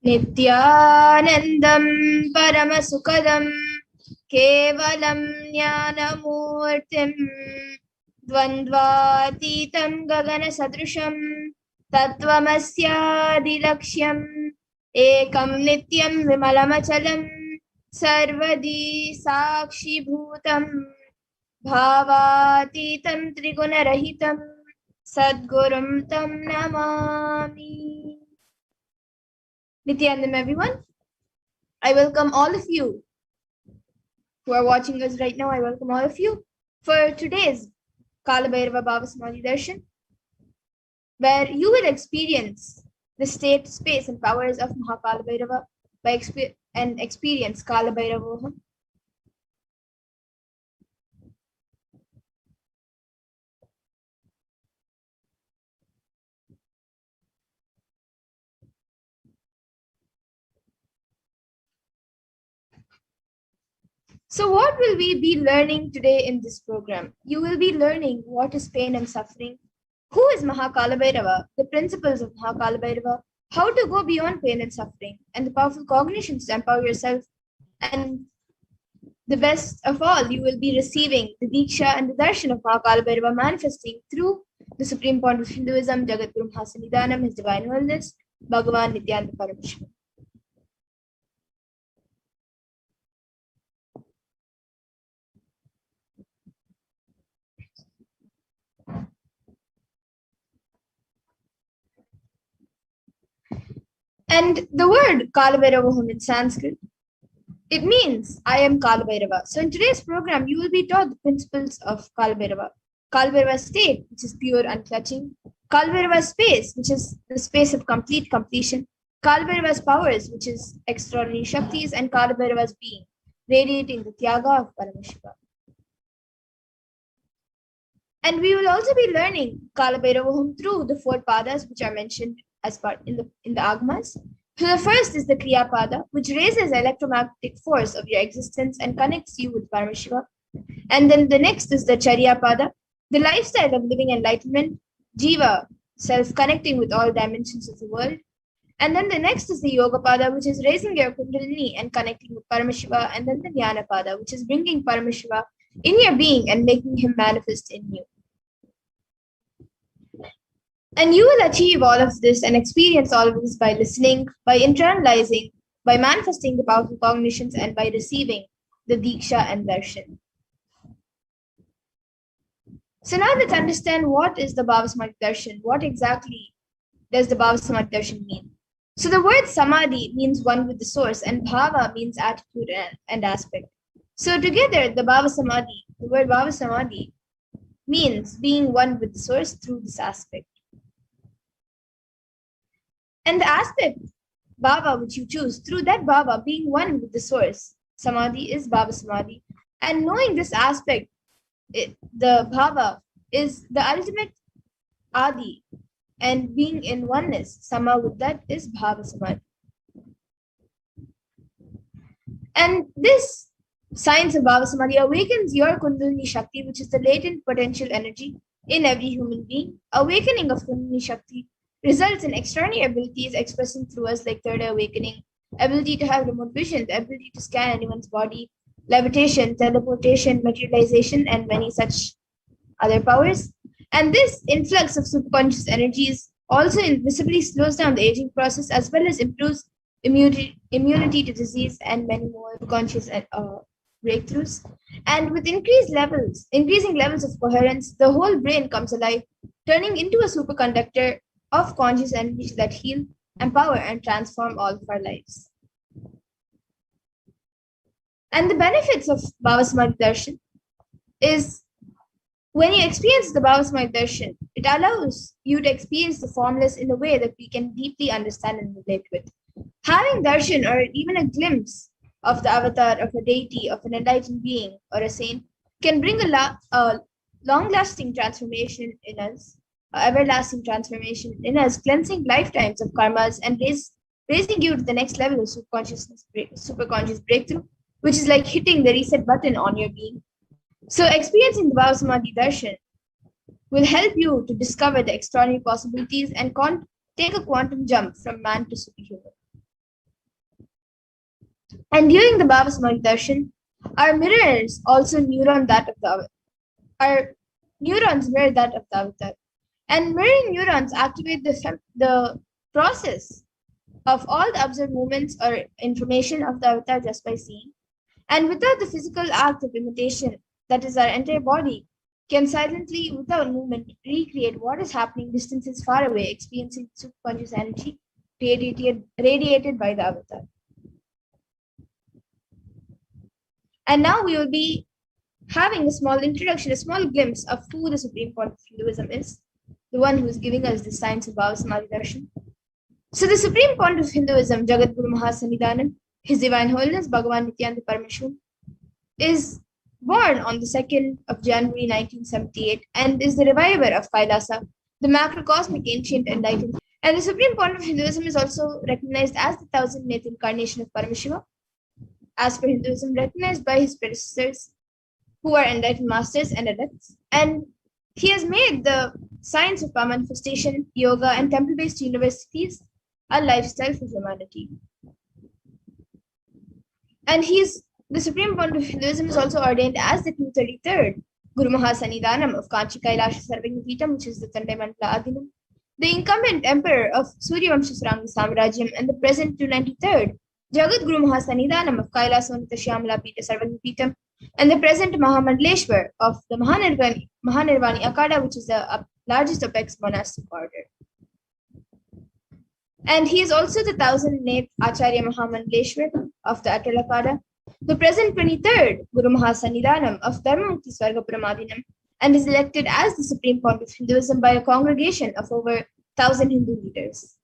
Nithyanandam Paramasukadam Kevalam Jnanamurtim Dvandvatitam Gagana Sadrusham Tattvamasya Ekam Nityam Vimalamachalam Sarvadi Sakshi Bhutam Bhavatitam Trigunarahitam Sadgurum Tam Namami. Nithyanandam, everyone. I welcome all of you who are watching us right now. I welcome all of you for today's Kalabhairava Bhava Samadhi Darshan, where you will experience the state, space, and powers of Mahakalabhairava and experience Kalabhairavoham. So what will we be learning today in this program? You will be learning what is pain and suffering, who is Mahakalabhairava, the principles of Mahakalabhairava, how to go beyond pain and suffering, and the powerful cognitions to empower yourself. And the best of all, you will be receiving the Diksha and the Darshan of Mahakalabhairava manifesting through the Supreme Point of Hinduism, Jagadguru Mahasanidanam, His Divine Holiness, Bhagavan Nithyananda Paramashivam. And the word Kalabhairavoham in Sanskrit, it means I am Kalabhairava. So in today's program, you will be taught the principles of Kalabhairava. Kalabhairava's state, which is pure unclutching. Kalabhairava's space, which is the space of complete completion. Kalabhairava's powers, which is extraordinary Shaktis, and Kalabhairava's being, radiating the Tyaga of Paramashiva. And we will also be learning Kalabhairavoham through the 4 padas, which are mentioned as part in the Agmas. So the first is the Kriya Pada, which raises electromagnetic force of your existence and connects you with Paramashiva. And then the next is the Charya Pada, the lifestyle of living enlightenment, Jiva, self-connecting with all dimensions of the world. And then the next is the Yoga Pada, which is raising your Kundalini and connecting with Paramashiva. And then the Jnana Pada, which is bringing Paramashiva in your being and making him manifest in you. And you will achieve all of this and experience all of this by listening, by internalizing, by manifesting the powerful cognitions, and by receiving the Diksha and Darshan. So now let's understand what is the Bhava Samadhi Darshan. What exactly does the Bhava Samadhi Darshan mean? So the word Samadhi means one with the source, and Bhava means attitude and aspect. So together, the word Bhava Samadhi means being one with the source through this aspect. And the aspect, bhava, which you choose, through that bhava, being one with the source, samadhi is bhava samadhi. And knowing this aspect, the bhava is the ultimate adi, and being in oneness, sama with that is bhava samadhi. And this science of bhava samadhi awakens your kundalini shakti, which is the latent potential energy in every human being. Awakening of kundalini shakti results in extraordinary abilities expressing through us like third awakening, ability to have remote vision, the ability to scan anyone's body, levitation, teleportation, materialization, and many such other powers. And this influx of superconscious energies also invisibly slows down the aging process as well as improves immunity to disease and many more conscious breakthroughs. And with increasing levels of coherence, the whole brain comes alive, turning into a superconductor of conscious energies that heal, empower, and transform all of our lives. And the benefits of Bhava Samadhi Darshan is when you experience the Bhava Samadhi Darshan, it allows you to experience the formless in a way that we can deeply understand and relate with. Having darshan or even a glimpse of the avatar of a deity, of an enlightened being or a saint can bring a long-lasting transformation in us, everlasting transformation in us, cleansing lifetimes of karmas and raising you to the next level of superconscious breakthrough, which is like hitting the reset button on your being. So experiencing the Bhava Samadhi Darshan will help you to discover the extraordinary possibilities and take a quantum jump from man to superhuman. And during the Baba Samadhi Darshan, our mirrors also neuron that of the our neurons mirror that of the avatar. And mirroring neurons activate the process of all the observed movements or information of the avatar just by seeing. And without the physical act of imitation, that is, our entire body can silently, without movement, recreate what is happening distances far away, experiencing subconscious energy radiated by the avatar. And now we will be having a small introduction, a small glimpse of who the Supreme Court of Hinduism is, the one who is giving us the science of Baba Samadhi Darshan. So the Supreme Point of Hinduism, Jagat Guru Mahasannidhanam, His Divine Holiness Bhagavan Nithyananda Paramashivam, is born on the 2nd of January 1978 and is the reviver of Kailasa, the macrocosmic ancient enlightened. And the Supreme Point of Hinduism is also recognized as the 1000th incarnation of Paramashiva, as per Hinduism, recognized by his predecessors, who are enlightened masters and adepts. And he has made the science of power manifestation, yoga, and temple-based universities a lifestyle for humanity. And the Supreme Point of Hinduism is also ordained as the 233rd Guru Mahasannidhanam of Kanchi Kailasha Sarvagnapeetham, which is the Tandai Mandala Adinam, the incumbent emperor of Suryavamsha Saranga Samrajyam, and the present 293rd Jagat Guru Mahasannidhanam of Kailasonita Shyamala Pita Sarvagnapeetham, and the present Mahamandleshwar of the Mahanirvani Akada, which is the largest apex monastic order. And he is also the 1008th Acharya Mahamandleshwar of the Atalakada, the present 23rd Guru Mahasannidhanam of Dharmamukti Swargapuram and is elected as the Supreme Point of Hinduism by a congregation of over 1,000 Hindu leaders.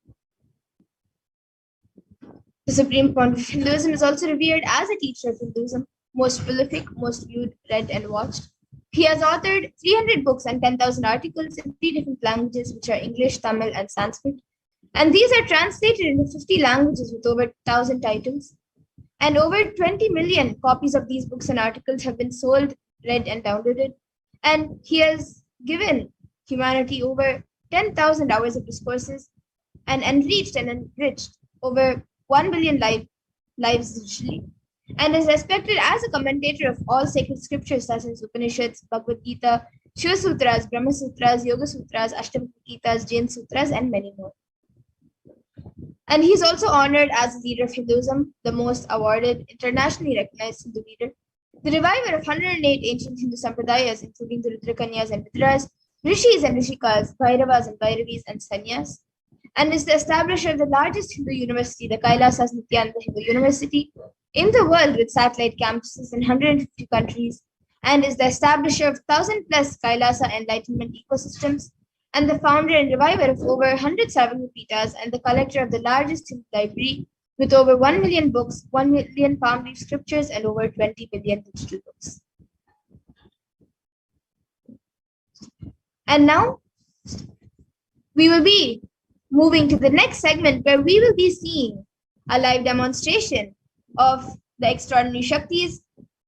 The Supreme Point of Hinduism is also revered as a teacher of Hinduism, most prolific, most viewed, read, and watched. He has authored 300 books and 10,000 articles in 3 different languages, which are English, Tamil, and Sanskrit. And these are translated into 50 languages with over 1,000 titles. And over 20 million copies of these books and articles have been sold, read, and downloaded. And he has given humanity over 10,000 hours of discourses and enriched over 1 billion lives digitally, and is respected as a commentator of all sacred scriptures such as Upanishads, Bhagavad Gita, Shiva Sutras, Brahma Sutras, Yoga Sutras, Ashtavakra Gitas, Jain Sutras, and many more. And he is also honored as a leader of Hinduism, the most awarded, internationally recognized Hindu leader, the reviver of 108 ancient Hindu sampradayas, including the Rudrakanyas and Rudras, Rishis and Rishikas, Bhairavas and Bhairavis, and Sannyas, and is the establisher of the largest Hindu university, the Kailasas Nithyananda Hindu University, in the world with satellite campuses in 150 countries, and is the establisher of 1,000 plus Kailasa enlightenment ecosystems, and the founder and reviver of over 100 Sarvagnapeethas, and the collector of the largest Hindu library with over 1 million books, 1 million palm leaf scriptures, and over 20 billion digital books. And now we will be moving to the next segment where we will be seeing a live demonstration of the extraordinary Shaktis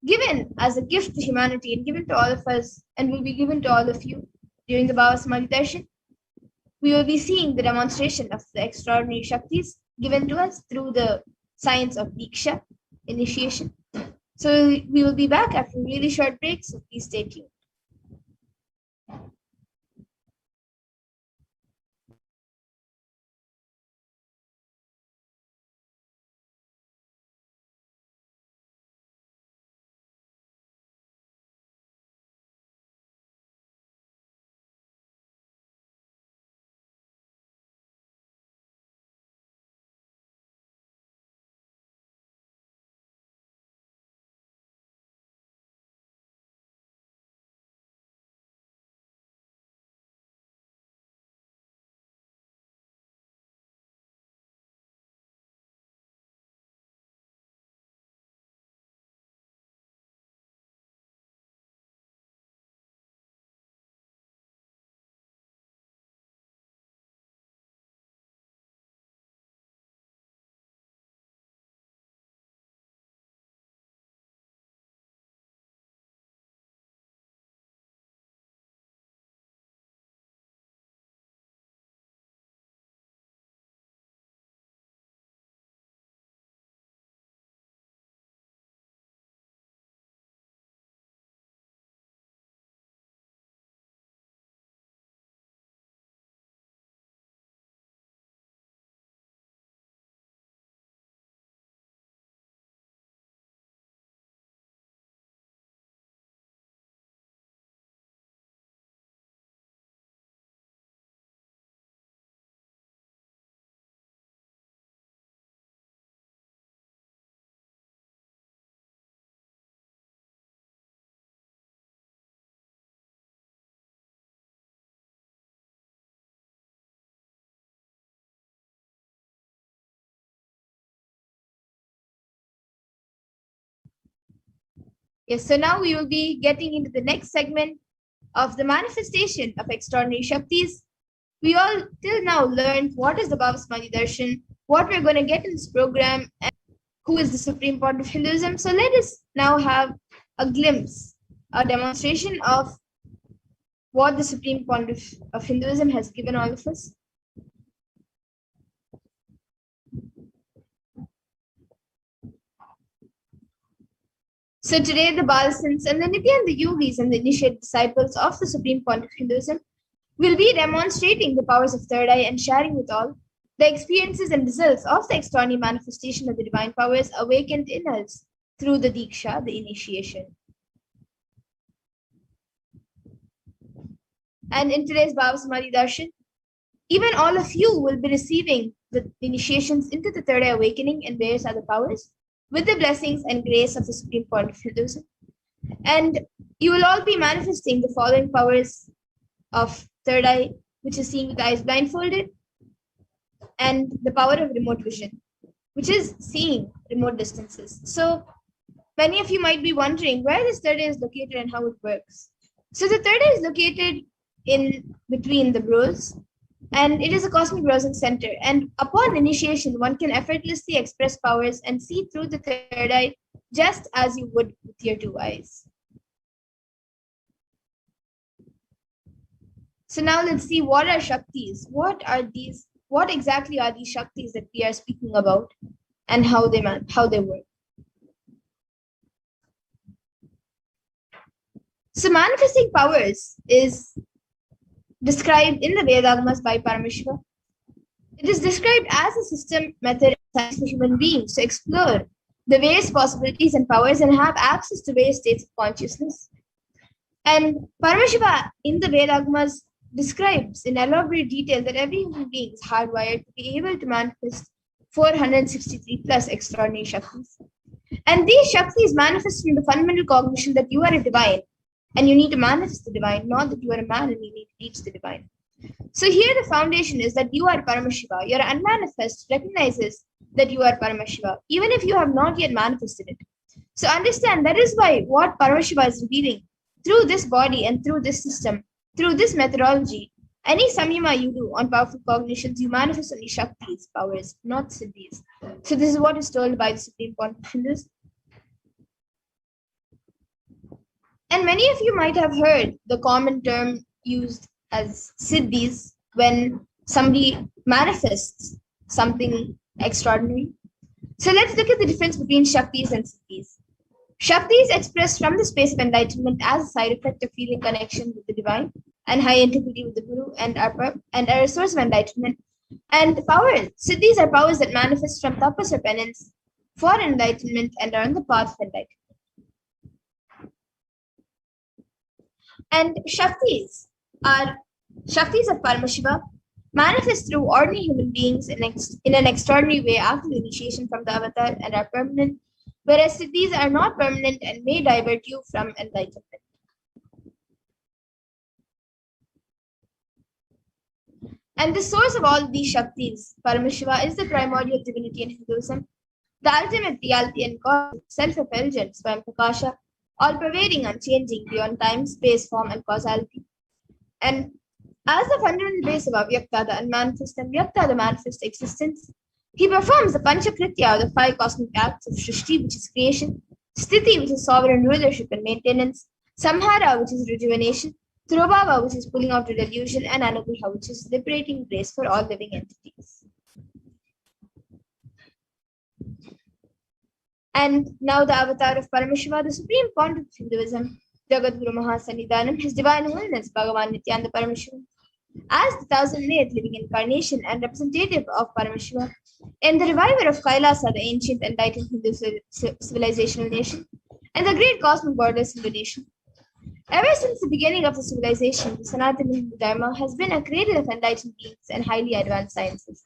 given as a gift to humanity and given to all of us and will be given to all of you during the Baba Samadhi Darshan. We will be seeing the demonstration of the extraordinary Shaktis given to us through the science of Diksha, initiation. So we will be back after a really short break, so please stay tuned. Yes, so now we will be getting into the next segment of the manifestation of extraordinary Shaktis. We all till now learned what is the Bhavasmati Darshan, what we're going to get in this program, and who is the Supreme Point of Hinduism. So let us now have a glimpse, a demonstration of what the Supreme Point of Hinduism has given all of us. So today the Balasins and the Nithya and the Yogis and the initiate disciples of the Supreme Point of Hinduism will be demonstrating the powers of third eye and sharing with all the experiences and results of the extraordinary manifestation of the divine powers awakened in us through the Diksha, the initiation. And in today's Bhavasamadhi Darshan, even all of you will be receiving the initiations into the third eye awakening and various other powers with the blessings and grace of the Supreme Point of Hinduism. And you will all be manifesting the following powers of third eye, which is seeing with eyes blindfolded, and the power of remote vision, which is seeing remote distances. So many of you might be wondering where this third eye is located and how it works. So the third eye is located in between the brows, and it is a cosmic browsing center. And upon initiation, one can effortlessly express powers and see through the third eye just as you would with your two eyes. So now let's see what are Shaktis. What exactly are these Shaktis that we are speaking about and how they work? So manifesting powers is described in the Vedagamas by Paramashivoham. It is described as a system, method, and science for human beings to explore the various possibilities and powers and have access to various states of consciousness. And Paramashiva in the Vedagamas describes in elaborate detail that every human being is hardwired to be able to manifest 463 plus extraordinary Shaktis. And these Shaktis manifest in the fundamental cognition that you are a divine and you need to manifest the divine, not that you are a man and you need to reach the divine. So here the foundation is that you are Paramashiva. Your unmanifest recognizes that you are Paramashiva, even if you have not yet manifested it. So understand that is why what Paramashiva is revealing through this body and through this system, through this methodology, any samyama you do on powerful cognitions, you manifest only Shaktis, powers, not Siddhis. So this is what is told by the Supreme Point of Hinduism. And many of you might have heard the common term used as Siddhis when somebody manifests something extraordinary. So let's look at the difference between Shaktis and Siddhis. Shakti is expressed from the space of enlightenment as a side effect of feeling connection with the divine and high integrity with the Guru and are a source of enlightenment. And powers, Siddhis are powers that manifest from tapas or penance for enlightenment and are on the path of enlightenment. And Shaktis of Paramashiva manifest through ordinary human beings in an extraordinary way after the initiation from the avatar and are permanent, whereas Siddhis are not permanent and may divert you from enlightenment. And the source of all these Shaktis, Paramashiva, is the primordial divinity in Hinduism, the ultimate reality and cause, self-effulgent, Swayam Prakasha, all-pervading, unchanging, beyond time, space, form, and causality. And as the fundamental base of Avyakta, the unmanifest, and Vyakta, the manifest existence, he performs the Panchakritya, or the 5 cosmic acts of Shrishti, which is creation, Sthiti, which is sovereign rulership and maintenance, Samhara, which is rejuvenation, Throbhava, which is pulling out the delusion, and Anugraha, which is liberating grace for all living entities. And now the avatar of Paramashiva, the Supreme Point of Hinduism, Jagadguru Mahasannidhanam, His Divine Holiness, Bhagavan Nithyananda Paramashivam, as the 1008th living incarnation and representative of Paramashiva, and the reviver of Kailasa, the ancient enlightened Hindu civilizational nation, and the great cosmic borderless Hindu nation. Ever since the beginning of the civilization, the Sanatana Hindu Dharma has been a cradle of enlightened beings and highly advanced sciences.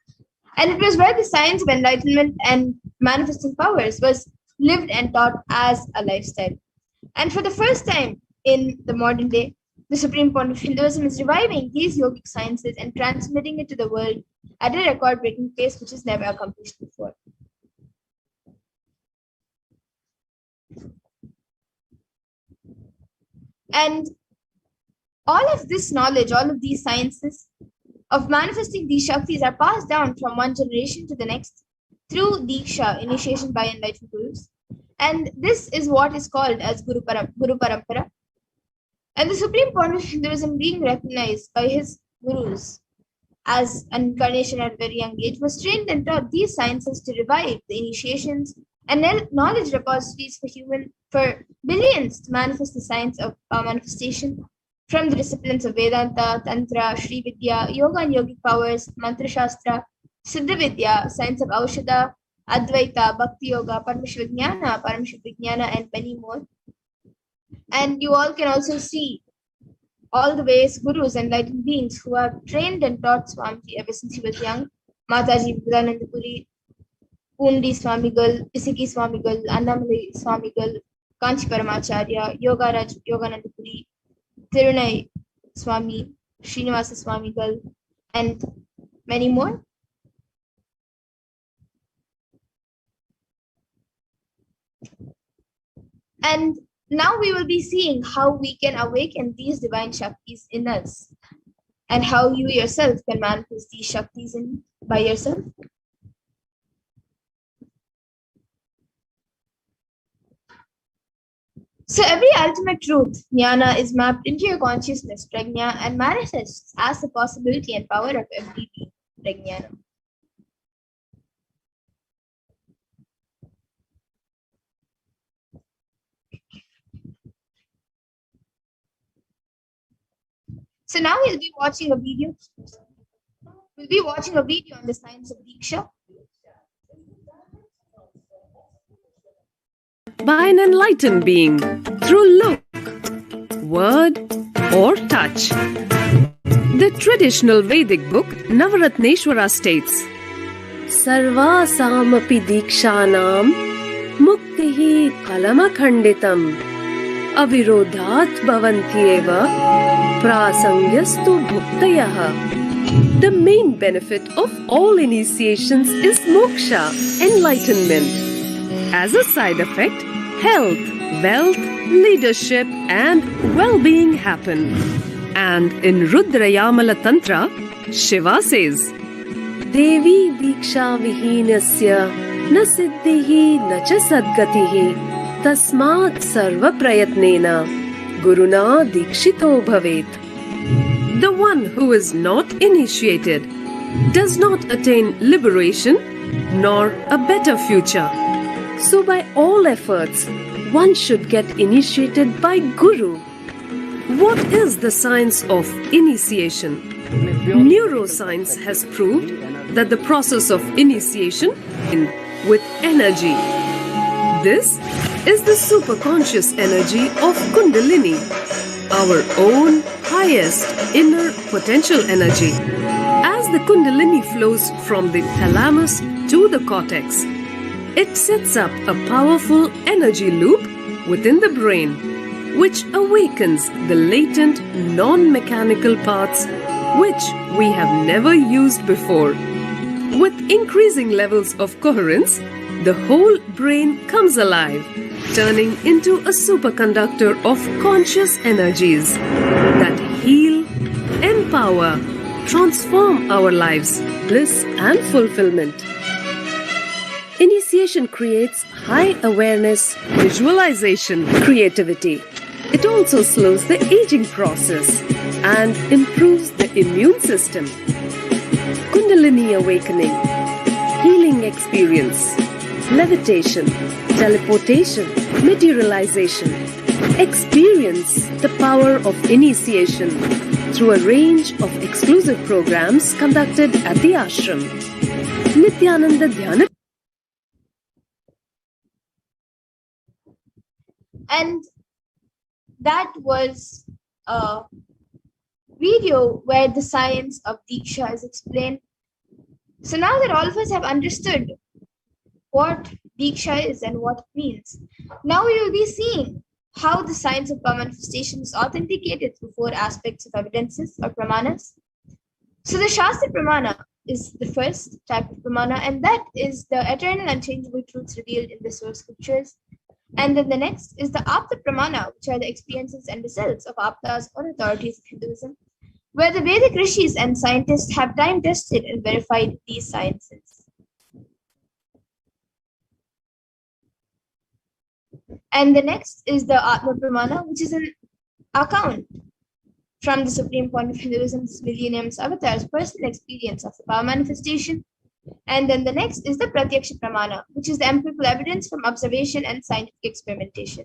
And it was where the science of enlightenment and manifesting powers was lived and taught as a lifestyle. And for the first time in the modern day, the Supreme Point of Hinduism is reviving these yogic sciences and transmitting it to the world at a record-breaking pace which is never accomplished before. And all of this knowledge, all of these sciences of manifesting these Shaktis are passed down from one generation to the next through Diksha, initiation by enlightened Gurus. And this is what is called as Guru Parampara. And the Supreme Pontiff of Hinduism, being recognized by his Gurus as an incarnation at a very young age, was trained and taught these sciences to revive the initiations and knowledge repositories for billions to manifest the science of manifestation from the disciplines of Vedanta, Tantra, Sri Vidya, Yoga and Yogic powers, Mantra Shastra, Siddha Vidya, science of Aushadha, Advaita, Bhakti Yoga, Paramashivoham, and many more. And you all can also see all the various gurus and enlightened beings who have trained and taught Swamiji ever since he was young. Mataji Vivekanandapuri, Pundi Swamigal, Isiki Swamigal, Annamalai Swamigal, Kanchi Paramacharya, Yogaraj Yoganandapuri, Tirunai Swami, Srinivasa Swamigal, and many more. And now we will be seeing how we can awaken these divine Shaktis in us and how you yourself can manifest these Shaktis by yourself. So every ultimate truth, jnana, is mapped into your consciousness, prajna, and manifests as the possibility and power of every being, prajnana. So now we'll be watching a video. We'll be watching a video on the science of Diksha. By an enlightened being through look, word, or touch. The traditional Vedic book Navaratneshwara states, Sarvasamapi Dikshanam Muktihi Phalamakhanditam Avirodhat Bhavantyeva Prasangyastu Bhuktayah. The main benefit of all initiations is moksha, enlightenment. As a side effect, health, wealth, leadership, and well-being happen. And in Rudrayamala Tantra, Shiva says, Devi Diksha Vihinasya Na Siddhihi Na Cha Sadgatihi Tasmat Sarva Prayatnena Guruna Dikshito Bhavet. The one who is not initiated does not attain liberation nor a better future. So by all efforts, one should get initiated by Guru. What is the science of initiation? Neuroscience has proved that the process of initiation with energy. This is the superconscious energy of Kundalini, our own highest inner potential energy. As the Kundalini flows from the thalamus to the cortex, it sets up a powerful energy loop within the brain, which awakens the latent non-mechanical parts which we have never used before. With increasing levels of coherence, the whole brain comes alive, turning into a superconductor of conscious energies that heal, empower, transform our lives, bliss and fulfillment. Initiation creates high awareness, visualization, creativity. It also slows the aging process and improves the immune system. Kundalini awakening, healing experience, levitation, teleportation, materialization. Experience the power of initiation through a range of exclusive programs conducted at the ashram. Nithyananda Dhyana. And that was a video where the science of Diksha is explained. So now that all of us have understood what Diksha is and what it means, now we will be seeing how the science of manifestation is authenticated through four aspects of evidences or pramanas. So the Shastra Pramana is the first type of pramana, and that is the eternal unchangeable truths revealed in the source scriptures. And then the next is the Apta Pramana, which are the experiences and results of Aptas or authorities of Hinduism, where the Vedic rishis and scientists have time tested and verified these sciences. And the next is the Atma Pramana, which is an account from the supreme point of Hinduism's millennium's avatar's personal experience of the power manifestation. And then the next is the Pratyaksha Pramana, which is the empirical evidence from observation and scientific experimentation.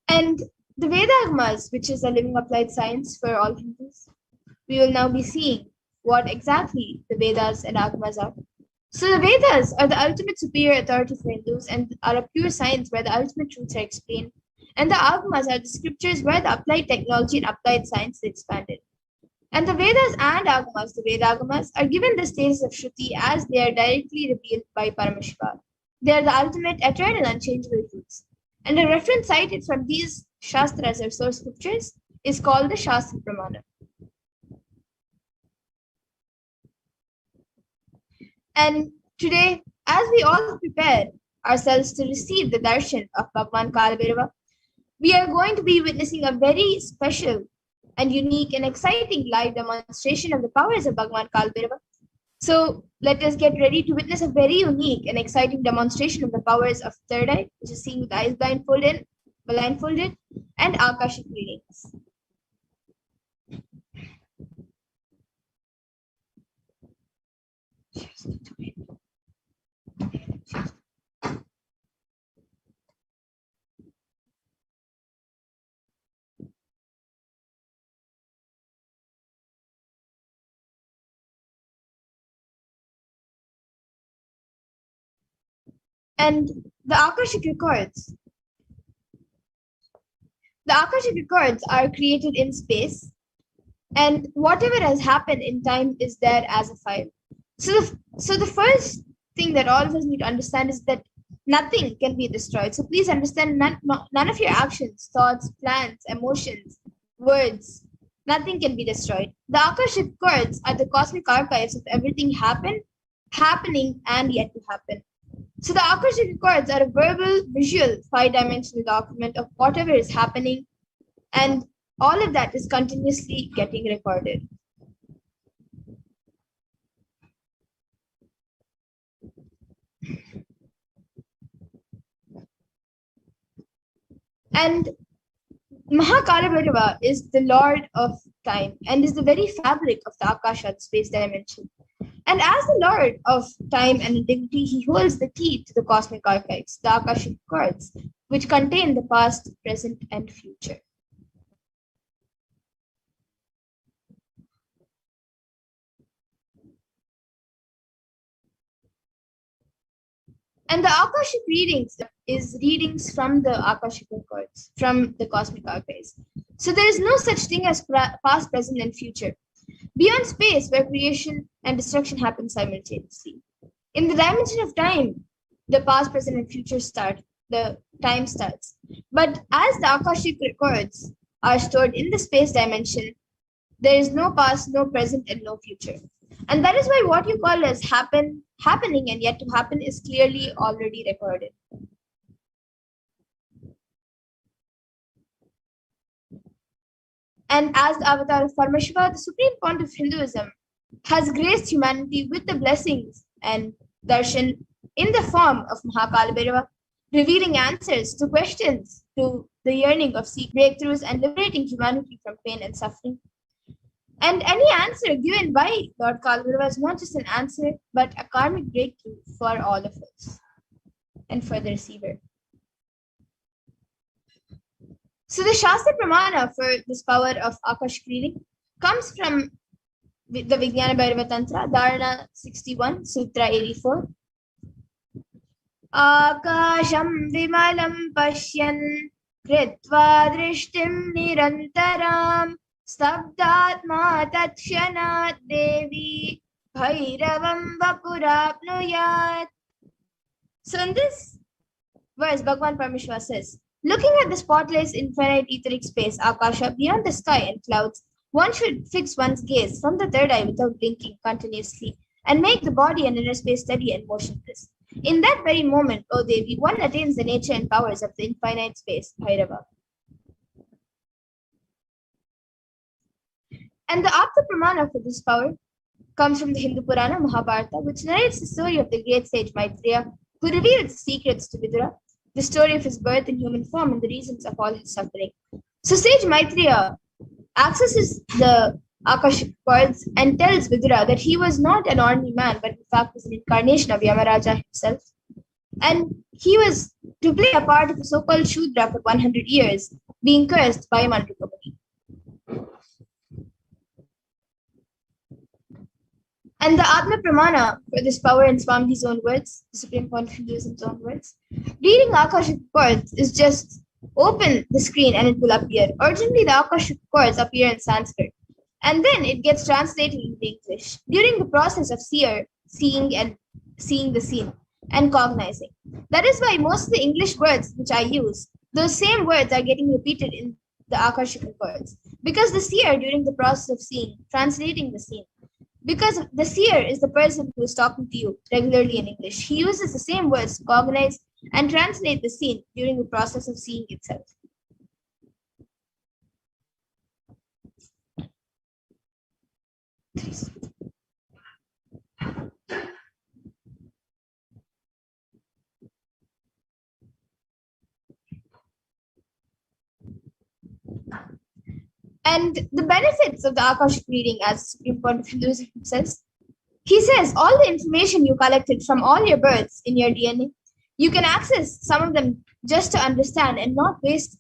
And the Vedagmas, which is a living applied science for all Hindus, we will now be seeing what exactly the Vedas and Agmas are. So the Vedas are the ultimate superior authority for Hindus and are a pure science where the ultimate truths are explained. And the Agmas are the scriptures where the applied technology and applied science is expanded. And the Vedas and Agamas, the Vedagamas, are given the status of Shruti as they are directly revealed by Paramashiva. They are the ultimate, eternal, unchangeable truths. And a reference cited from these Shastras or source scriptures is called the Shastra Pramana. And today, as we all prepare ourselves to receive the darshan of Bhagwan Kalabhairava, we are going to be witnessing a very special and unique and exciting live demonstration of the powers of Bhagwan Kalabhairava. So let us get ready to witness a very unique and exciting demonstration of the powers of third eye, which is seeing with eyes blindfolded, and Akashic readings. And the Akashic records. The Akashic records are created in space, and whatever has happened in time is there as a file. So the first thing that all of us need to understand is that nothing can be destroyed. So please understand none of your actions, thoughts, plans, emotions, words, nothing can be destroyed. The Akashic records are the cosmic archives of everything happening, and yet to happen. So the Akashic records are a verbal, visual, 5-dimensional document of whatever is happening, and all of that is continuously getting recorded. And Mahakalabhairava is the Lord of time and is the very fabric of the Akasha, the space dimension. And as the Lord of time and integrity, he holds the key to the cosmic archives, the Akashic records, which contain the past, present, and future. And the Akashic readings is readings from the Akashic records, from the cosmic archives. So there is no such thing as past, present, and future. Beyond space, where creation and destruction happen simultaneously. In the dimension of time, the past, present, and future start, the time starts. But as the Akashic records are stored in the space dimension, there is no past, no present, and no future. And that is why what you call as happening and yet to happen is clearly already recorded. And as the avatar of Paramashiva, the supreme point of Hinduism has graced humanity with the blessings and darshan in the form of Mahakalabhairava, revealing answers to questions, to the yearning of seek breakthroughs and liberating humanity from pain and suffering. And any answer given by Lord Kalabhairava is not just an answer, but a karmic breakthrough for all of us and for the receiver. So the Shastra Pramana for this power of Akashic reading comes from the Vijnana Bhairava Tantra, Dharana 61, Sutra 84. Akasham vimalam pashyan kritva drishtim nirantaram stabdatma tatshanat devi bhairavam vapurapnuyat. So in this verse, Bhagwan Paramashiva says, looking at the spotless infinite etheric space, Akasha, beyond the sky and clouds, One should fix one's gaze from the third eye without blinking continuously and make the body and inner space steady and motionless. In that very moment, O Devi, one attains the nature and powers of the infinite space, Bhairava. And the Apta Pramana for this power comes from the Hindu Purana Mahabharata, which narrates the story of the great sage Maitreya, who revealed the secrets to Vidura, the story of his birth in human form and the reasons of all his suffering. So sage Maitreya accesses the Akashic cords and tells Vidura that he was not an ordinary man, but in fact was an incarnation of Yamaraja himself. And he was to play a part of a so-called Shudra for 100 years, being cursed by Mandukapati. And the Atma Pramana for this power in Swamiji's own words, the Supreme Point of Hinduism's own words, reading Akashic cords is just open the screen and it will appear. Originally, the Akashic cords appear in Sanskrit, and then it gets translated into English during the process of seeing the scene and cognizing. That is why most of the English words which I use, those same words are getting repeated in the Akashic cords, because the seer during the process of translating the scene, because the seer is the person who is talking to you regularly in English. He uses the same words to cognize and translate the scene during the process of seeing itself. And the benefits of the Akashic reading, as Supreme Point of Hinduism says, he says all the information you collected from all your births in your DNA, you can access some of them just to understand and not waste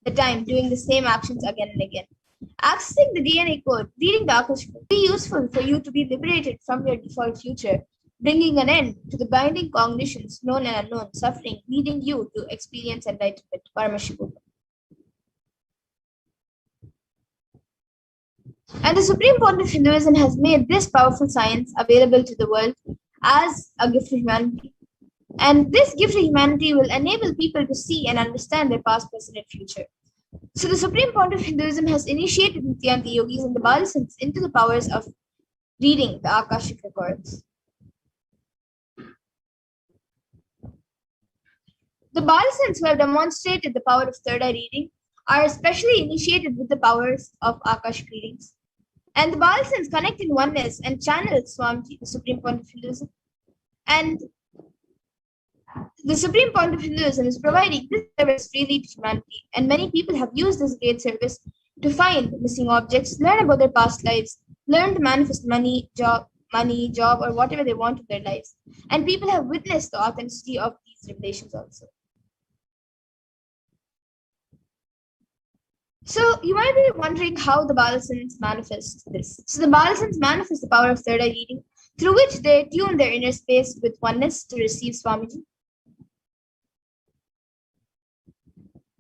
the time doing the same actions again and again. Accessing the DNA code, reading the Akashic will be useful for you to be liberated from your default future, bringing an end to the binding cognitions, known and unknown, suffering, leading you to experience enlightenment, Paramashivoham. And the Supreme Point of Hinduism has made this powerful science available to the world as a gift to humanity. And this gift to humanity will enable people to see and understand their past, present, and future. So the Supreme Point of Hinduism has initiated Nithyananda yogis and the Balisans into the powers of reading the Akashic records. The Balisans who have demonstrated the power of third eye reading are especially initiated with the powers of Akashic readings. And the Balisans connect in oneness and channel Swamiji, the Supreme Point of Hinduism. And the Supreme Point of Hinduism is providing this service freely to humanity. And many people have used this great service to find missing objects, learn about their past lives, learn to manifest money, job, or whatever they want in their lives. And people have witnessed the authenticity of these revelations also. So you might be wondering how the Balisans manifest this. So the Balisans manifest the power of third eye reading, through which they tune their inner space with oneness to receive Swamiji.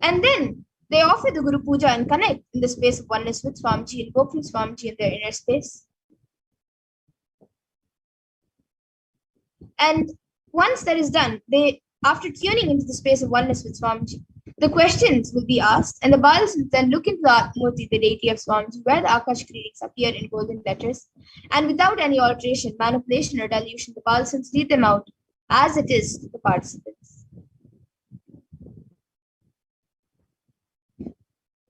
And then they offer the Guru Puja and connect in the space of oneness with Swamiji, invoking Swamiji in their inner space. And once that is done, after tuning into the space of oneness with Swamiji, the questions will be asked, and the Balisans then look into the Atmurti, the deity of Swamiji, where the Akashic readings appear in golden letters. And without any alteration, manipulation, or dilution, the Balisans read them out as it is to the participants.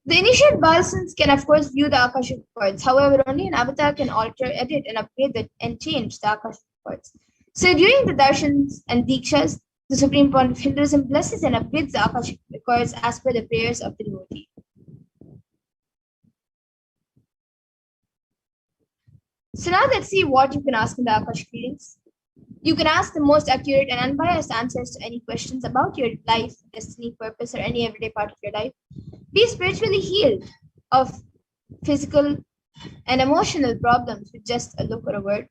The initiate Balisans can, of course, view the Akashic records. However, only an avatar can alter, edit, and upgrade and change the Akashic records. So during the darshans and dikshas, the Supreme Point of Hinduism blesses and upgrades the Akashic records as per the prayers of the devotee. So now let's see what you can ask in the Akashic readings. You can ask the most accurate and unbiased answers to any questions about your life, destiny, purpose, or any everyday part of your life. Be spiritually healed of physical and emotional problems with just a look or a word.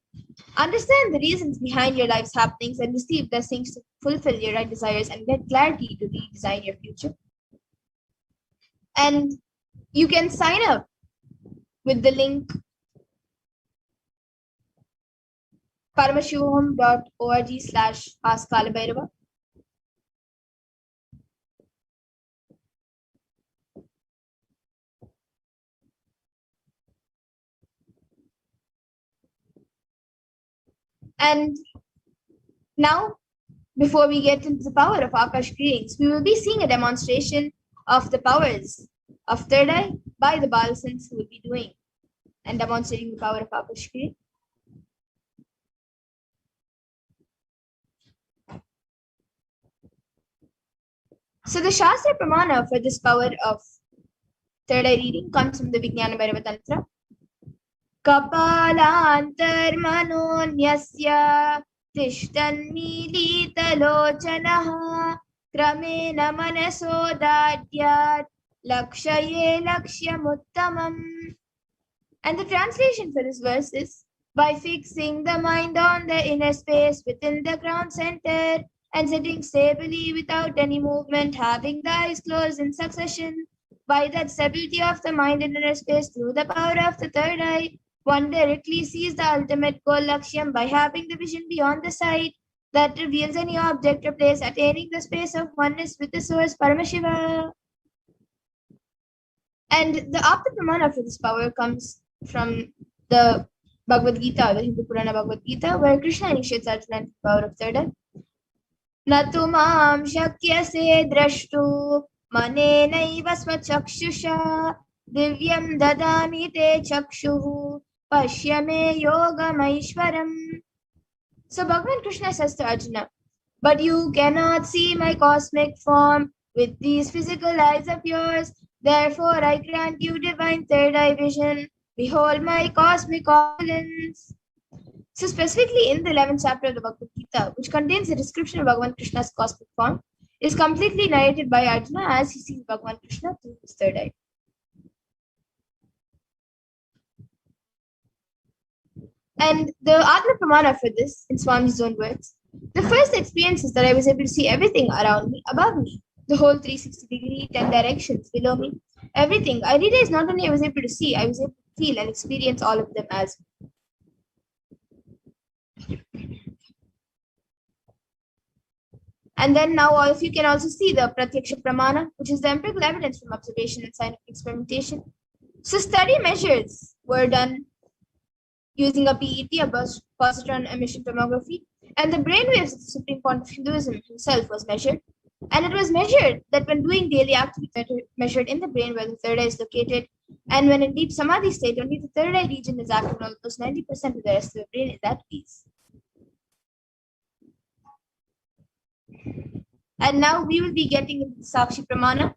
Understand the reasons behind your life's happenings and receive blessings to fulfill your right desires and get clarity to redesign your future. And you can sign up with the link paramashivoham.org/askkalabhairava. And now, before we get into the power of Akashic readings, we will be seeing a demonstration of the powers of third eye by the Balasans who will be doing and demonstrating the power of Akashic reading. So the Shastra Pramana for this power of third eye reading comes from the Vijnana Bhairava Tantra. Kapalantarmanonyasya tishtannilitalochanaha kramena manasodadyat lakshaye lakshyamuttamam. And the translation for this verse is, by fixing the mind on the inner space within the ground center and sitting stably without any movement, having the eyes closed in succession, by that stability of the mind in inner space through the power of the third eye, one directly sees the ultimate goal Lakshyam by having the vision beyond the sight that reveals any object or place, attaining the space of oneness with the source Paramashiva. And the Apta Pramana for this power comes from the Bhagavad Gita, the Hindu Purana Bhagavad Gita, where Krishna initiates Arjuna into the power of third eye. Natu mam shakyase drashtu manenaiva swachakshusha divyam dadami te chakshuhu pashyame yogamaishwaram. So Bhagavan Krishna says to Arjuna, but you cannot see my cosmic form with these physical eyes of yours. Therefore, I grant you divine third eye vision. Behold my cosmic opulence. So, specifically in the 11th chapter of the Bhagavad Gita, which contains a description of Bhagavan Krishna's cosmic form, is completely narrated by Arjuna as he sees Bhagavan Krishna through his third eye. And the Atma Pramana for this, in Swami's own words, the first experience is that I was able to see everything around me, above me, the whole 360-degree, 10 directions below me, everything. I realized not only I was able to see, I was able to feel and experience all of them as well. And then now all of you can also see the Pratyaksha Pramana, which is the empirical evidence from observation and scientific experimentation. So study measures were done using a PET, a positron emission tomography, and the brainwaves of the Supreme Point of Hinduism himself was measured. And it was measured that when doing daily activity measured in the brain where the third eye is located, and when in deep samadhi state, only the third eye region is active, and almost 90% of the rest of the brain is at peace. And now we will be getting into the Sakshi Pramana,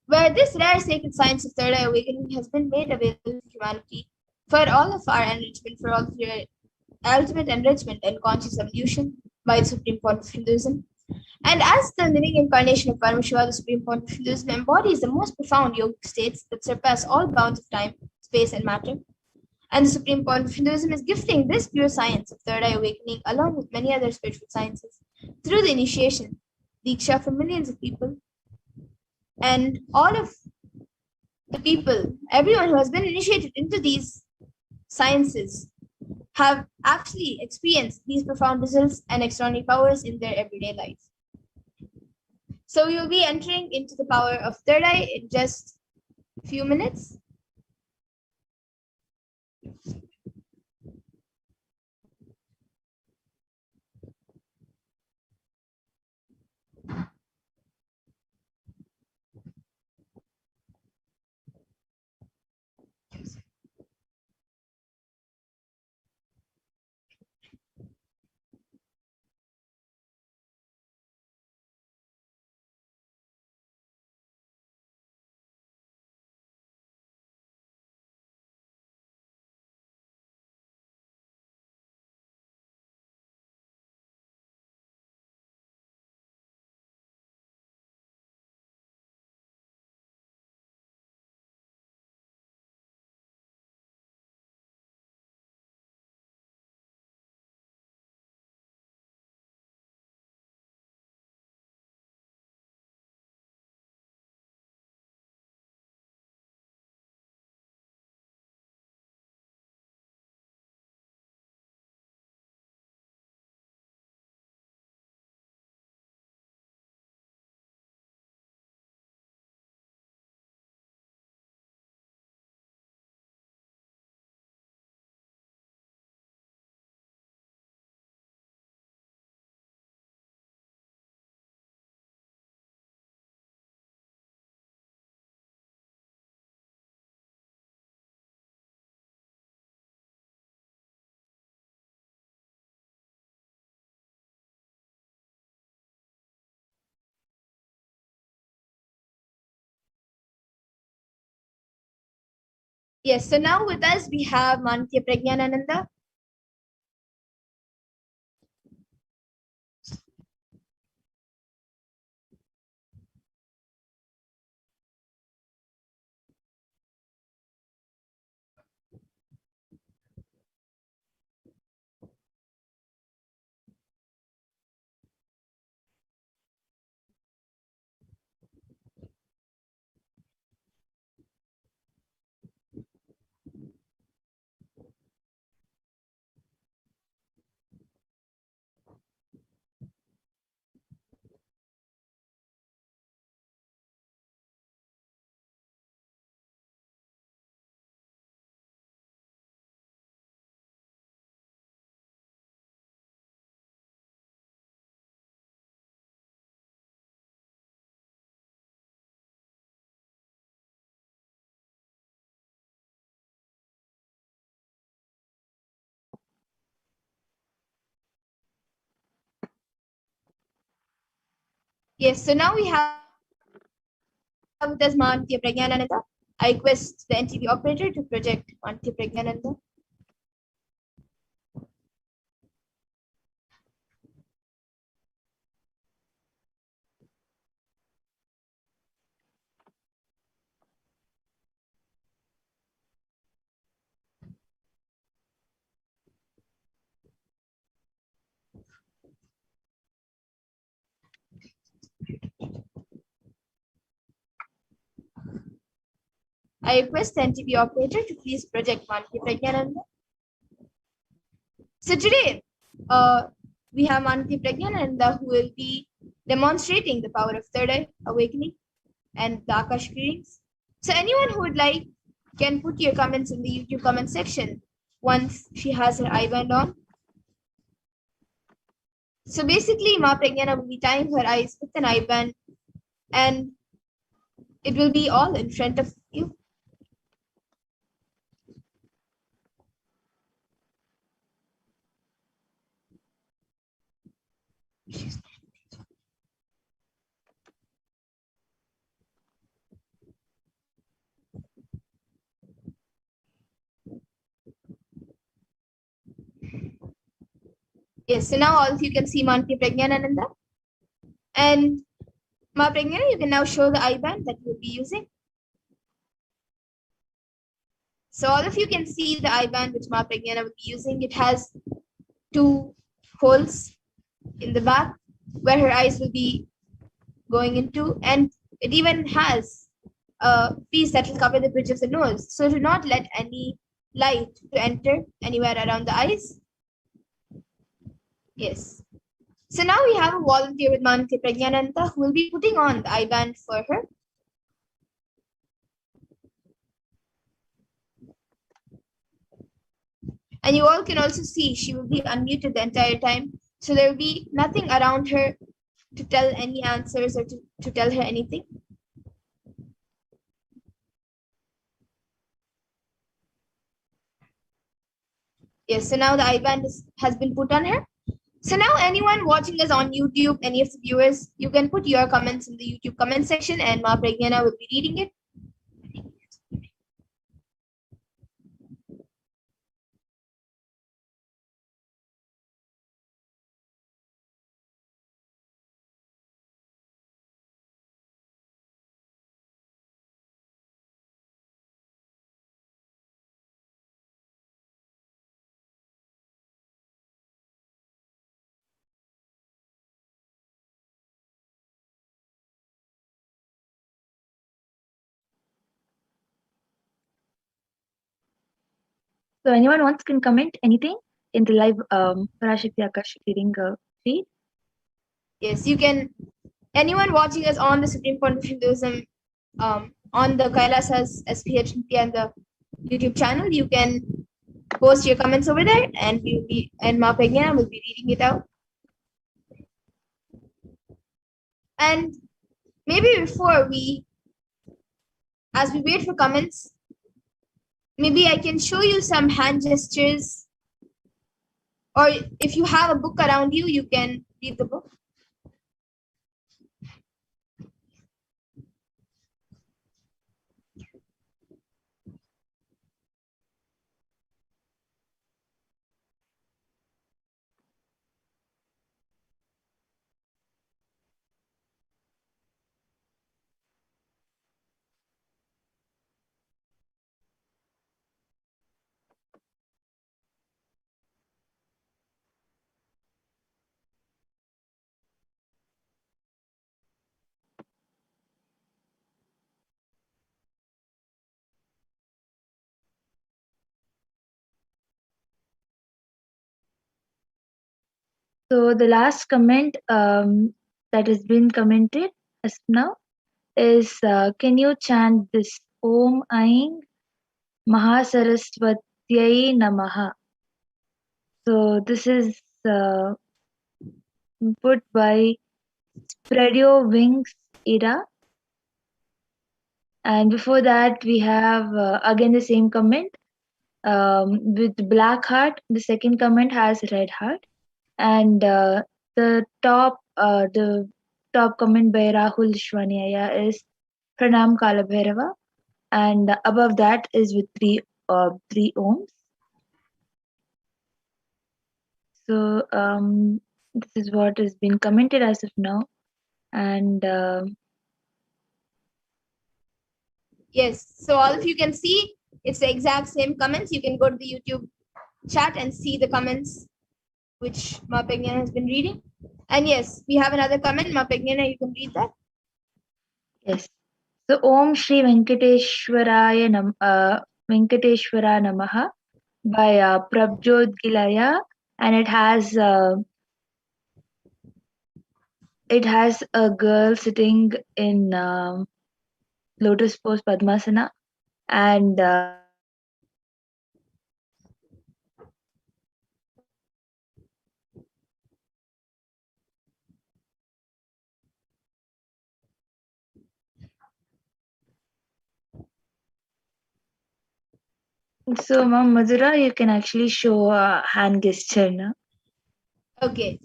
where this rare sacred science of third eye awakening has been made available to humanity for all of our enrichment, for all of your ultimate enrichment and conscious evolution by the Supreme Point of Hinduism. And as the living incarnation of Paramashiva, the Supreme Point of Hinduism embodies the most profound yogic states that surpass all bounds of time, space, and matter. And the Supreme Point of Hinduism is gifting this pure science of third eye awakening along with many other spiritual sciences through the initiation, Diksha for millions of people. And all of the people, everyone who has been initiated into these sciences, have actually experienced these profound results and extraordinary powers in their everyday life. So we will be entering into the power of third eye in just a few minutes. Yes, so now with us we have Manitya Prajnanananda. Yes, so now we have with us Manitya Prajnanananda. I request the NTV operator to project Manitya Prajnananda. I request the NTV operator to please project Manitya Prajnananda. So today, we have Manitya Prajnananda who will be demonstrating the power of third eye awakening and the Akashic readings. So anyone who would like can put your comments in the YouTube comment section once she has her eyeband on. So basically, Ma Pragyana will be tying her eyes with an eyeband and it will be all in front of you. Yes, so now all of you can see Manti Prajnananda. And Ma Pragyana, you can now show the eyeband that you'll be using. So all of you can see the eyeband which Ma Pragyana will be using. It has two holes in the back where her eyes will be going into, and it even has a piece that will cover the bridge of the nose. So to not let any light to enter anywhere around the eyes. Yes. So now we have a volunteer with Manati Prajnananda who will be putting on the eyeband for her. And you all can also see she will be unmuted the entire time. So there will be nothing around her to tell any answers or to tell her anything. Yes, so now the eyeband has been put on her. So now anyone watching us on YouTube, any of the viewers, you can put your comments in the YouTube comment section and Ma Pragyana will be reading it. So anyone wants can comment anything in the live Parashakti Akashic reading feed. Yes, you can. Anyone watching us on the Supreme Court of Hinduism, on the Kailasas SPH Nithyananda YouTube channel, you can post your comments over there, and Ma Pragyana will be reading it out. And maybe before as we wait for comments, maybe I can show you some hand gestures, or if you have a book around you, you can read the book. So the last comment that has been commented as of now is can you chant this Om Aing Mahasaraswatyai Namaha? So this is put by Spread Your Wings Ira. And before that, we have again the same comment with black heart. The second comment has red heart, and the top comment by Rahul Shwanyaya is Pranam Kalabhairava, and above that is with three ohms. So this is what has been commented as of now, and Yes. So all of you can see it's the exact same comments. You can go to the YouTube chat and see the comments which Mapegna has been reading. And yes, we have another comment. Mapegna, you can read that. yes. So Om Shri Venkateshwara Namaha by Prabjot Gilaya, and it has a girl sitting in lotus pose Padmasana, and so Ma'am Madhura, you can actually show a hand gesture now. Okay.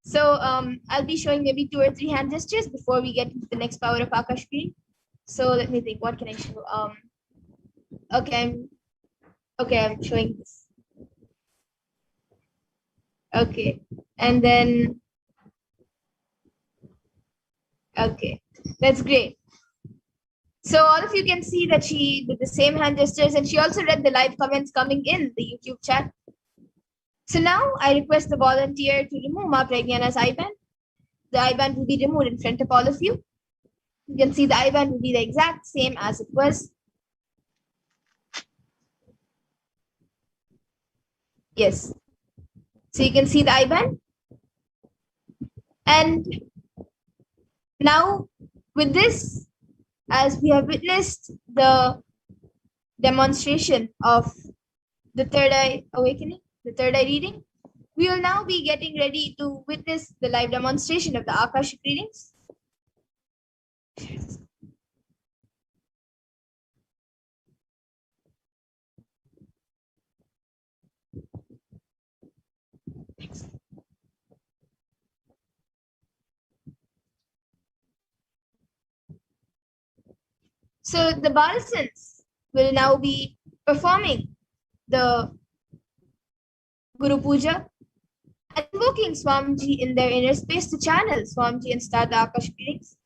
So I'll be showing maybe 2 or 3 hand gestures before we get into the next power of Akashic. So let me think. What can I show? Okay, I'm showing this. Okay, and then okay, that's great. So all of you can see that she did the same hand gestures, and she also read the live comments coming in the YouTube chat. So now I request the volunteer to remove Ma Pragyana's IBAN. The IBAN will be removed in front of all of you. You can see the IBAN will be the exact same as it was. Yes. So you can see the IBAN. And now with this, as we have witnessed the demonstration of the third eye awakening, the third eye reading, we will now be getting ready to witness the live demonstration of the Akashic readings. So the Balasans will now be performing the Guru Puja and invoking Swamiji in their inner space to channel Swamiji and start the Akashic readings.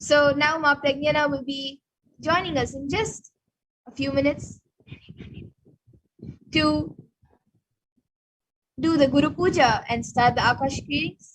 So now Ma Pragyana will be joining us in just a few minutes to do the Guru Puja and start the Akashic readings.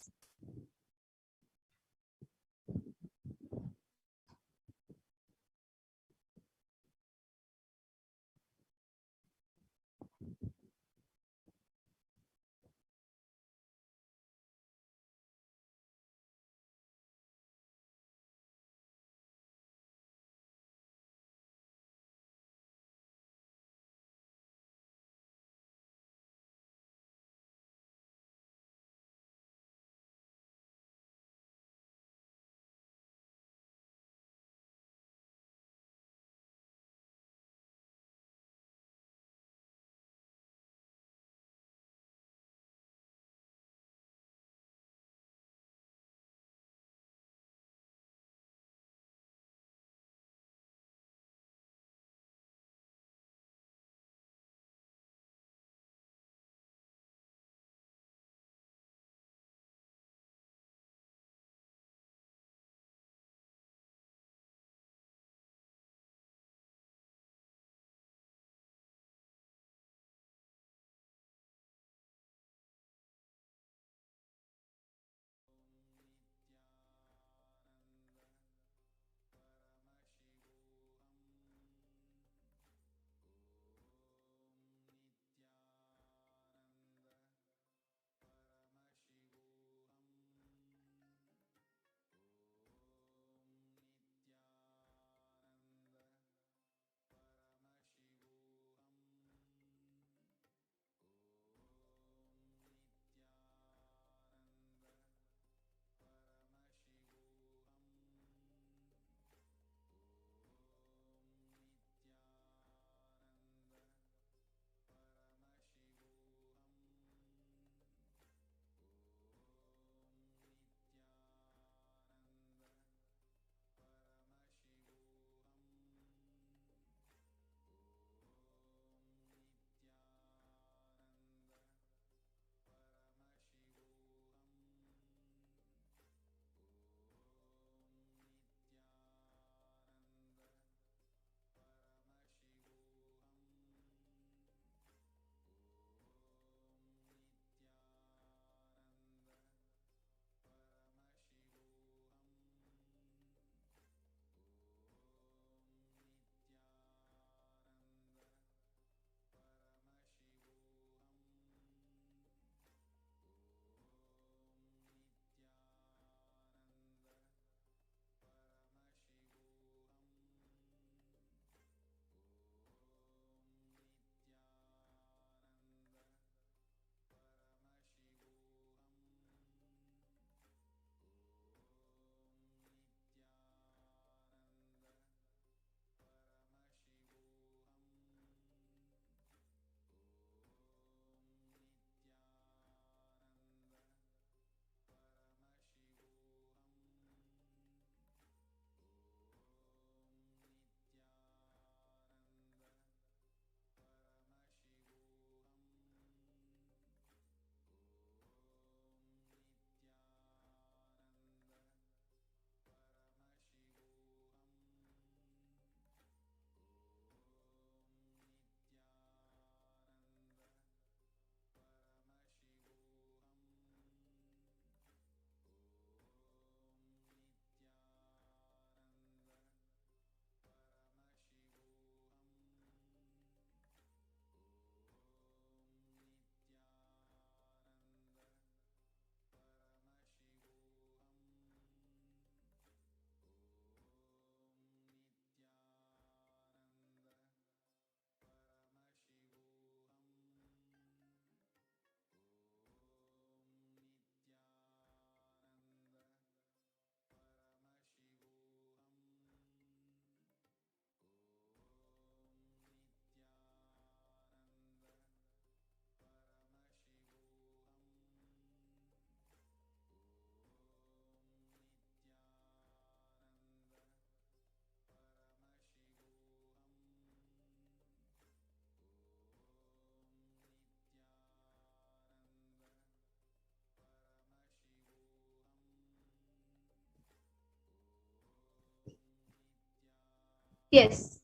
Yes.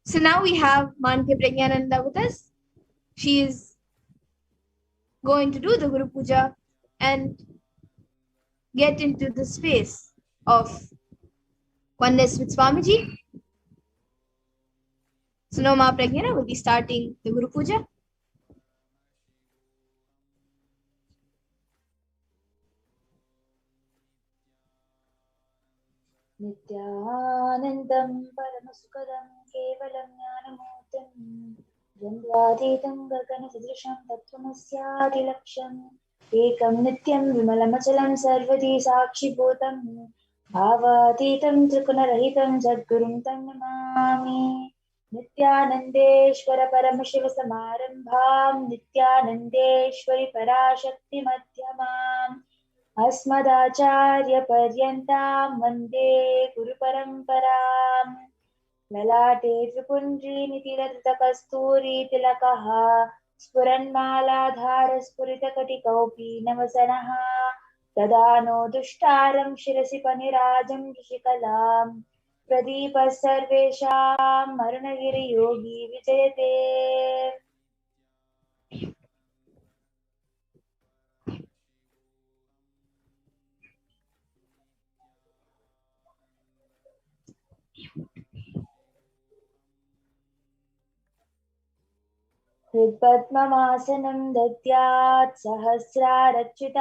So now we have Manke Pragyananda with us. She is going to do the Guru Puja and get into the space of oneness with Swamiji. So now Ma Pragyana will be starting the Guru Puja. नित्यानन्दं परमसुखदं केवलं ज्ञानमूर्तिं द्वन्द्वातीतं गगनसदृशं तत्त्वमस्यादिलक्ष्यम् एकं नित्यं विमलमचलं सर्वधी साक्षिभूतं भावातीतं त्रिगुणरहितं सद्गुरुं तं नमामि नित्यानन्देश्वर परमशिवसमारम्भां नित्यानन्देश्वरि पराशक्तिमध्यमाम् अस्मदाचार्यपर्यन्तां वन्दे गुरुपरम्पराम् ललाटे त्रिपुण्ड्रीनितिलतकस्तूरीतिलकः स्फुरन्मालाधारस्फुरितकटिकौपी नवसनः ददानो दुष्टारं शिरसि पनिराजं ऋषिकलाम् प्रदीपः सर्वेषाम् अरुणगिरियोगी विजयते हृत्पद्ममासनं दद्यात् सहस्रारच्युतामृतैः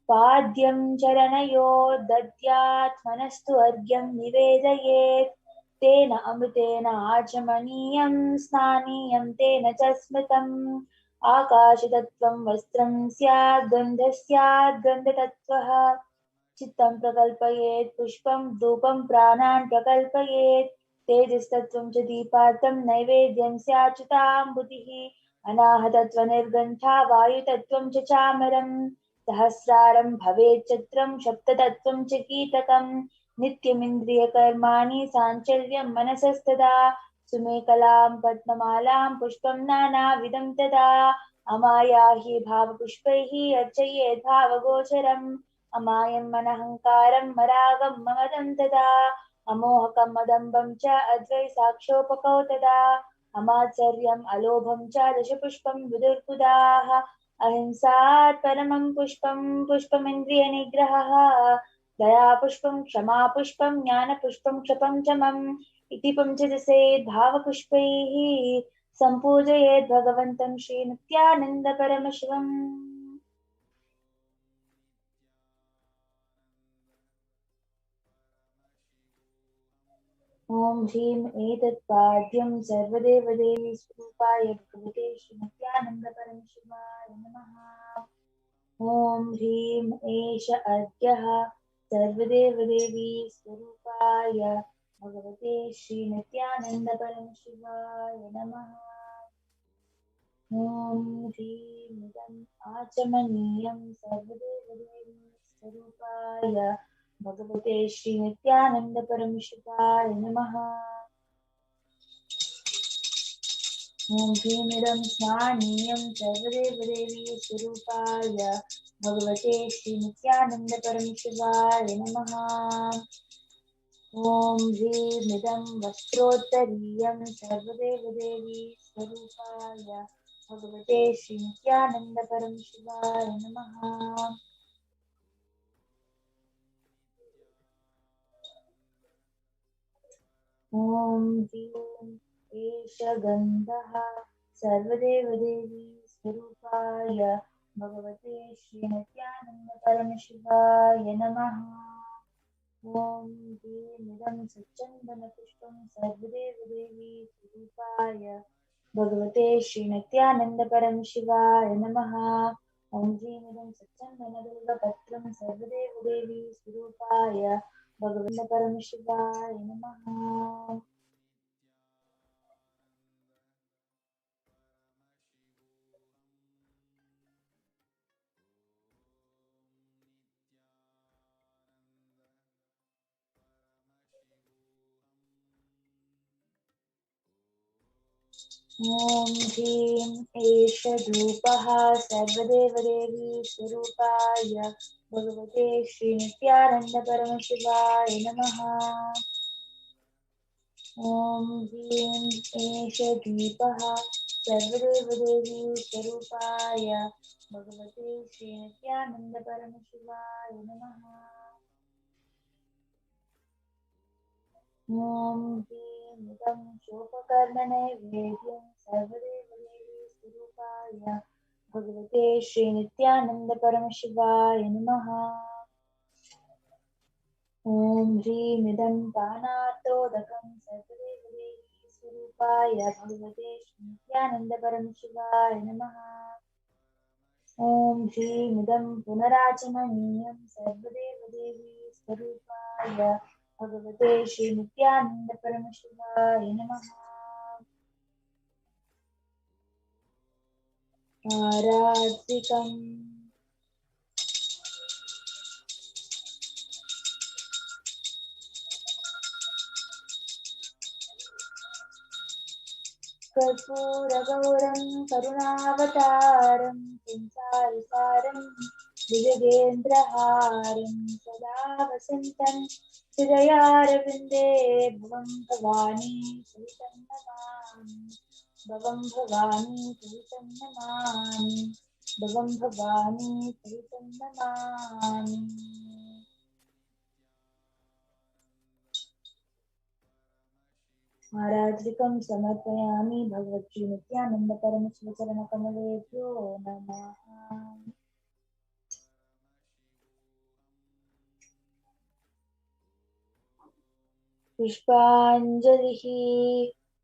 पाद्यं चरणयो दद्यात् मनस्तु अर्घ्यं निवेदयेत् तेन अमृतेन आचमनीयं स्नानीयं तेन च स्मृतम् आकाशतत्त्वं वस्त्रं स्यात् गन्धः स्यात् गन्धतत्त्वः चित्तं प्रकल्पयेत् पुष्पं धूपं प्राणान् प्रकल्पयेत् तेजस्तत्त्वं च दीपार्थं नैवेद्यं स्याच्युताम्बुधिः अनाहतत्त्वनिर्गन्था वायुतत्त्वं च चामरं सहस्रारं भवेत् चत्रं सप्ततत्त्वं च कीटकं नित्यमिन्द्रियकर्माणि साञ्चल्यं मनसस्तदा सुमेकलां पद्ममालां पुष्पं नानाविधं तदा अमायाहि भावपुष्पैः अर्चयेत् भावगोचरम् अमायं मनहङ्कारं मरागं ममदं तदा अमोहकं मदम्बं च अद्वैसाक्षोपकौ तदा अमात्सर्यम् अलोभं च दशपुष्पं विदुर्बुधाः अहिंसात् परमं पुष्पं पुष्पमिन्द्रियनिग्रहः दयापुष्पं क्षमापुष्पं ज्ञानपुष्पं क्षपञ्चमम् इति पञ्चदशेद् भावपुष्पैः सम्पूजयेत् भगवन्तं श्रीनित्यानन्दपरमशिवम् ॐ ह्रीं एतत्पाद्यं सर्वदेवदेवी स्वरूपाय भगवते श्रीनित्यानन्दपरमशिवाय नमः ॐ ह्रीं एष अर्घ्यः सर्वदेवदेवी स्वरूपाय भगवते श्रीनित्यानन्दपरमशिवाय नमः ॐ ह्रीं इदम् आचमनीयं सर्वदेवदेवी स्वरूपाय भगवते श्रीनित्यानन्दपरमशिवाय नमः ॐ ह्रीमिदं स्नानीयं सर्वदेवदेवी स्वरूपाय भगवते श्रीनित्यानन्दपरमशिवाय नमः ॐ ह्रीमिदं वस्त्रोत्तरीयं सर्वदेवदेवी स्वरूपाय भगवते श्रीनित्यानन्दपरमशिवाय नमः ॐ ह्रीं एष गन्धः सर्वदेवदेवी स्वरूपाय भगवते श्रीनित्यानन्दपरमशिवाय नमः ॐ ह्रीमिदं सच्चन्दनपुष्पं सर्वदेवदेवी स्वरूपाय भगवते श्रीनित्यानन्दपरमशिवाय नमः ॐ ह्रीमिदं सच्चन्दनबिल्वपत्रं सर्वदेवदेवी स्वरूपाय भगवते परमशिवाय नमः ॐ ह्रीं एष धूपः सर्वदेवदेवी स्वरूपाय भगवते श्रीनित्यानन्दपरमशिवाय नमः ॐ ह्रीं एष दीपः सर्वदेवदेवी स्वरूपाय भगवते श्रीनित्यानन्दपरमशिवाय नमः। ॐ ह्रीं इदं शोककर्णनैवेद्यं सर्वदेवदेवी स्वरूपाय भगवते श्रीनित्यानन्दपरमशिवाय नमः। ॐ ह्रीमिदं दानार्तोदकं सर्वदेवदेवी स्वरूपाय भगवते श्रीनित्यानन्दपरमशिवाय नमः। ॐ ह्रीमिदं पुनराचमनीयं सर्वदेवदेवी स्वरूपाय भगवते श्रीनित्यानन्दपरमशिवाय नमः। आराधिकम् कर्पूरगौरं करुणावतारं संसारसारं भुजगेन्द्रहारं सदा वसन्तं हृदयारविन्दे भवं भवानी सहितं नमामि। भवं भवानी सहितं नमामि। भवं भवानी सहितं नमामि। आराधिकं समर्पयामि भगवती नित्यानन्दपरमशिवचरणकमलेभ्यो नमः। पुष्पाञ्जलिः।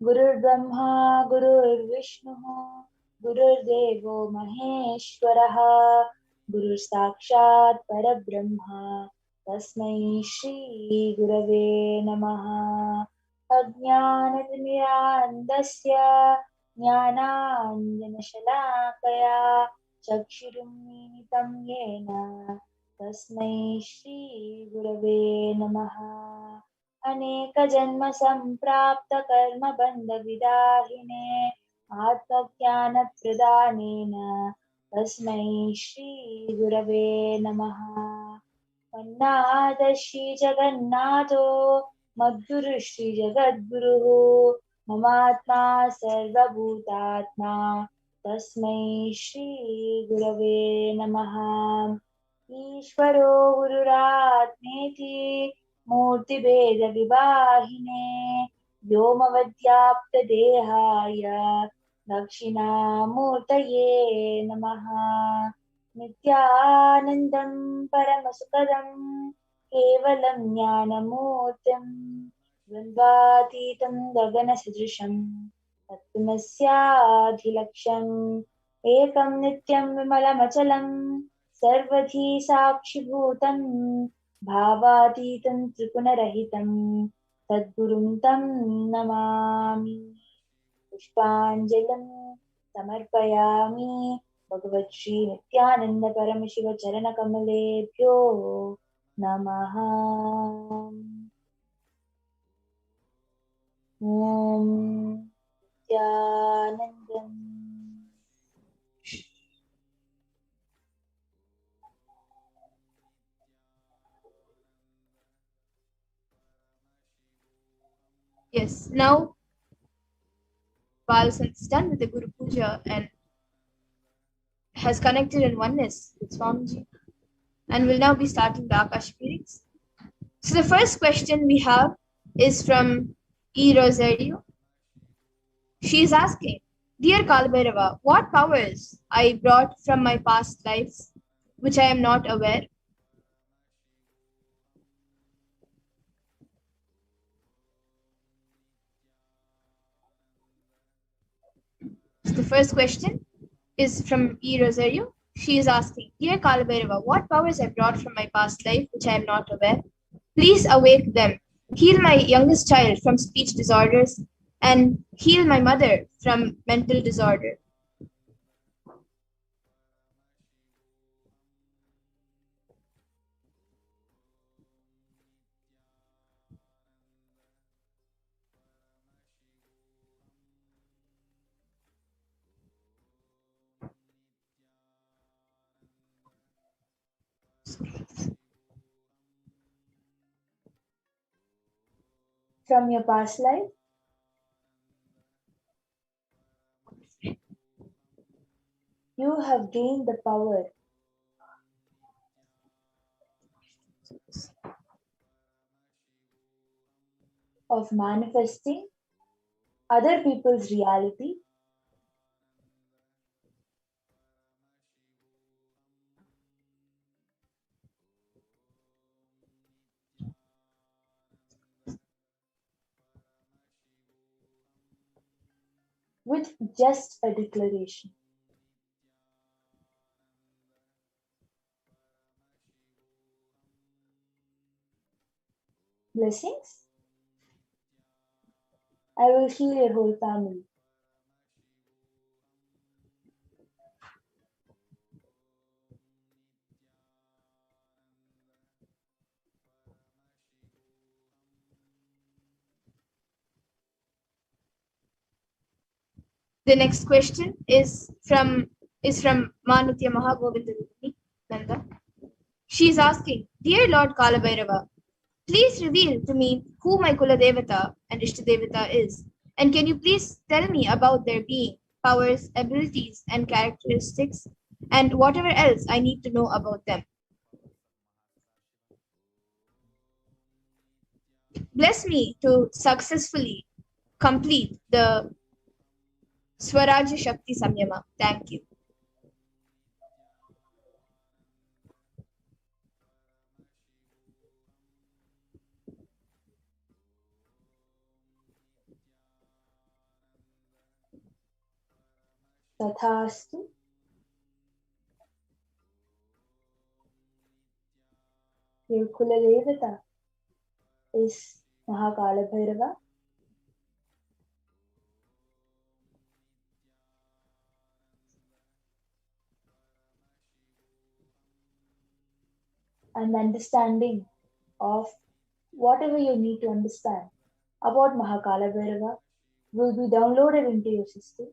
गुरुर्ब्रह्मा गुरुर्विष्णुः गुरुर्देवो महेश्वरः गुरुसाक्षात् परब्रह्मा तस्मै श्रीगुरवे नमः। अज्ञानतिमिरान्धस्य ज्ञानाञ्जनशलाकया चक्षुरुन्मीलितं येन तस्मै श्रीगुरवे नमः। अनेकजन्मसम्प्राप्तकर्मबन्धविदाहिने आत्मज्ञानप्रदानेन तस्मै श्रीगुरवे नमः। वन्नाथ जगन्नाथो मद्गुरुः श्रीजगद्गुरुः ममात्मा सर्वभूतात्मा तस्मै श्रीगुरवे नमः। ईश्वरो गुरुरात्मेति मूर्तिभेदविभागिने व्योमवद्व्याप्तदेहाय दक्षिणामूर्तये नमः। नित्यानन्दं परमसुखदं केवलं ज्ञानमूर्तिं द्वन्द्वातीतं गगनसदृशं तत्त्वमस्याधिलक्ष्यम् एकं नित्यं विमलमचलं सर्वधी साक्षिभूतं भावातीतं त्रिगुणरहितं तद्गुरुं तं नमामि। पुष्पाञ्जलिं समर्पयामि भगवत्श्री नित्यानन्दपरमशिवचरणकमलेभ्यो नमः। ॐ नित्यानन्दम्। Yes, now Balasant is done with the Guru Puja and has connected in oneness with Swamiji, and will now be starting the Akashic readings. So the first question we have is from E. Rosario. She is asking, Dear Kalbhairava, what powers I brought from my past lives, which I am not aware? So the first question is from E. Rosario. She is asking, Dear Kalbhairava, what powers I brought from my past life, which I am not aware? Please awake them. Heal my youngest child from speech disorders and heal my mother from mental disorder. From your past life? You have gained the power of manifesting other people's reality with just a declaration. Blessings. I will heal your whole family. The next question is from Manutya Mahagovindalini Nanda. She is asking, Dear Lord Kalabhairava, please reveal to me who my Kula Devata and Ishtadevata is. And can you please tell me about their being, powers, abilities, and characteristics, and whatever else I need to know about them? Bless me to successfully complete the Swarajya Shakti Samyama. Thank you. Tathastu. Your Kula Devata is Mahakala Bhairava. And understanding of whatever you need to understand about Mahakala Bhairava will be downloaded into your system.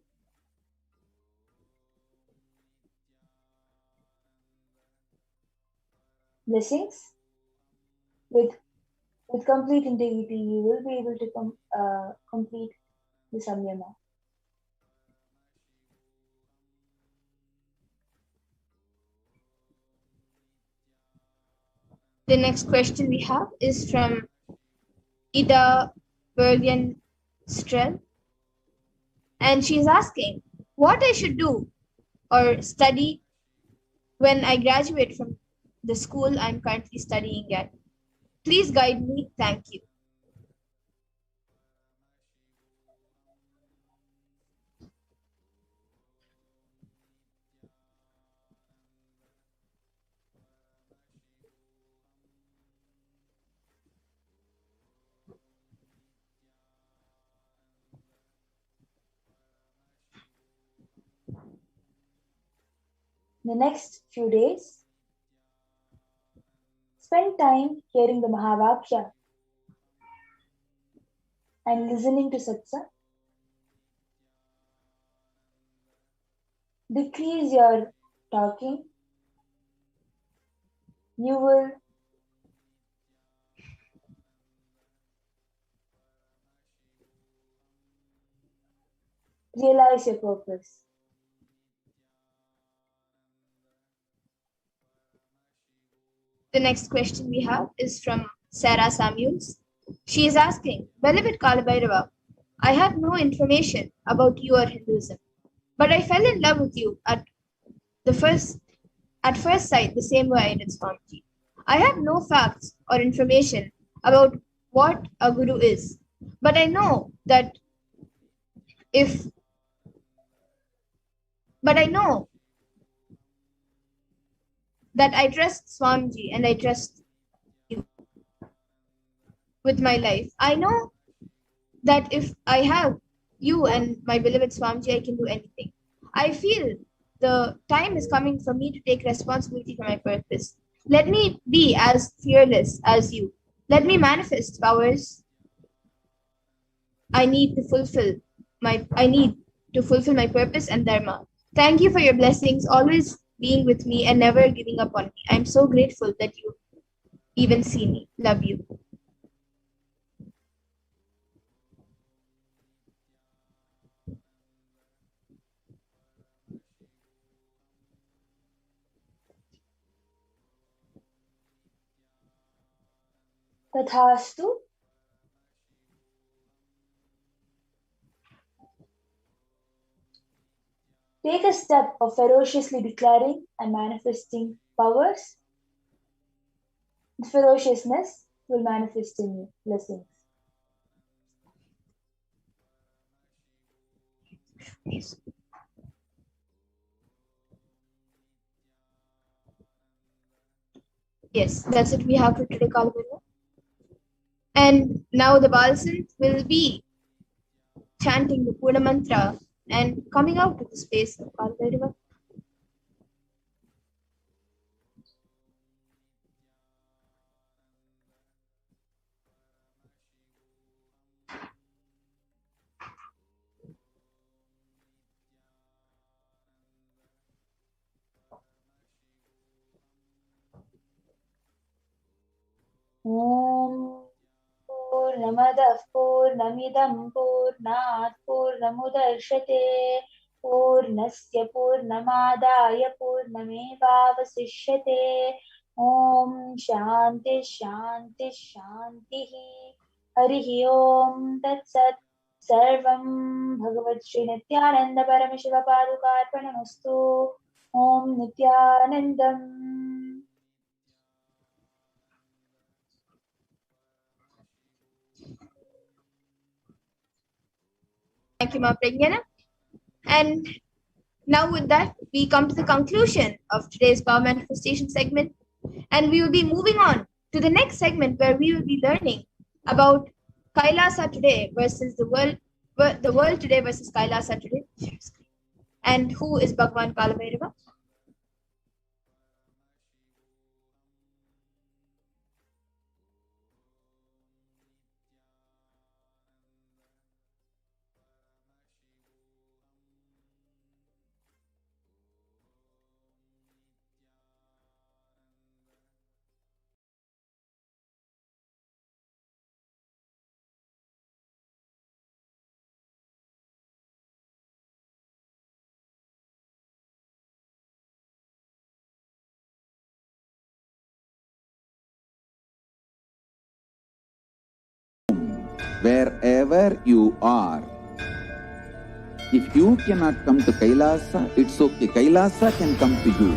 Blessings. With complete integrity, you will be able to complete the samyama. The next question we have is from Ida Bergenstrel, and she's asking what I should do or study when I graduate from the school I'm currently studying at. Please guide me. Thank you. The next few days, spend time hearing the Mahavakya and listening to Satsang. Decrease your talking. You will realize your purpose. The next question we have is from Sarah Samuels. She is asking, Beloved Kalabhairava, I have no information about you or Hinduism, but I fell in love with you first sight the same way I did Swamiji. I have no facts or information about what a guru is, but I know that if but I know that I trust Swamiji and I trust you with my life. I know that if I have you and my beloved Swamiji, I can do anything. I feel the time is coming for me to take responsibility for my purpose. Let me be as fearless as you. Let me manifest powers I need to fulfill my purpose and dharma. Thank you for your blessings, always being with me and never giving up on me. I'm so grateful that you even see me. Love you. Tathastu. Take a step of ferociously declaring and manifesting powers. The ferociousness will manifest in you blessings. Yes, that's it we have for today, Kalabhairava. And now the Balsant will be chanting the Purna Mantra and coming out to the space of Kalabhairava. Om Purnamadah Purnamidam Purnat Purnamudachyate Purnasya Purnamadaya Purnamevavasishyate. Om Shanti Shanti Shanti. Harihi Om Tat Sat. Sarvam Bhagavad Shri Nithyananda Paramashiva Padukarpanamastu. Om Nithyanandam. Thank you, Ma Pragyana. And now with that, we come to the conclusion of today's Power Manifestation segment. And we will be moving on to the next segment where we will be learning about Kailasa today versus the world today versus Kailasa today. And who is Bhagwan Kalabhairava? Wherever you are. If you cannot come to Kailasa, it's okay. Kailasa can come to you.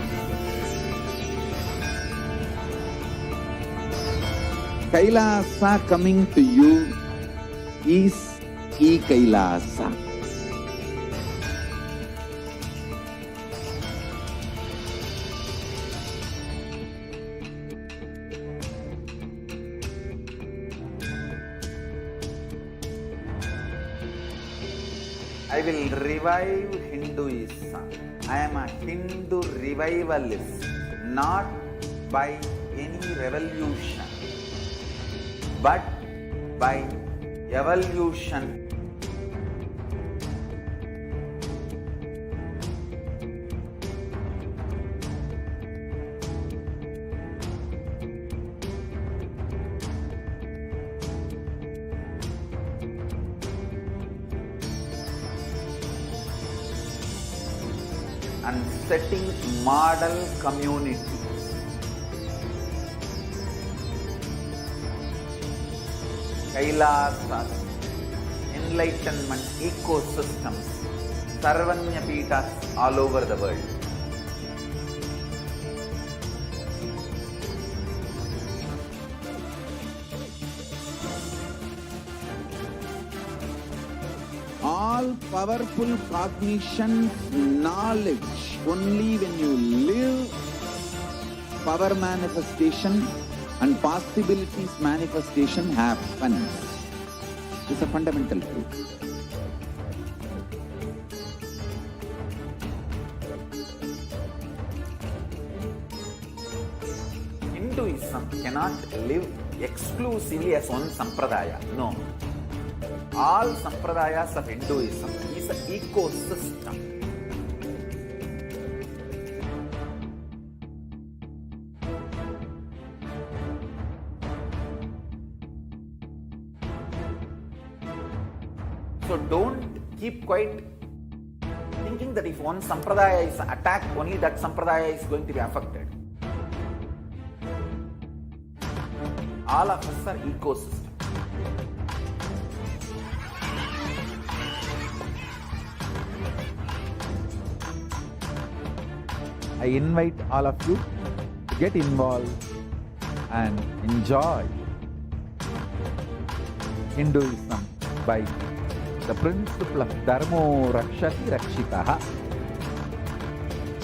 Kailasa coming to you is E-Kailasa. I will revive Hinduism. I am a Hindu revivalist, not by any revolution, but by evolution. And setting model community. Kailasas, enlightenment ecosystems, Sarvanya Pitas all over the world. All powerful cognition, knowledge, only when you live, power manifestation and possibilities manifestation happens. It's a fundamental truth. Hinduism cannot live exclusively as one sampradaya. No. All sampradayas of Hinduism is an ecosystem. So don't keep quiet thinking that if one sampradaya is attacked, only that sampradaya is going to be affected. All of us are ecosystem. I invite all of you to get involved and enjoy Hinduism by the principle of Dharmo Rakshati Rakshitaha.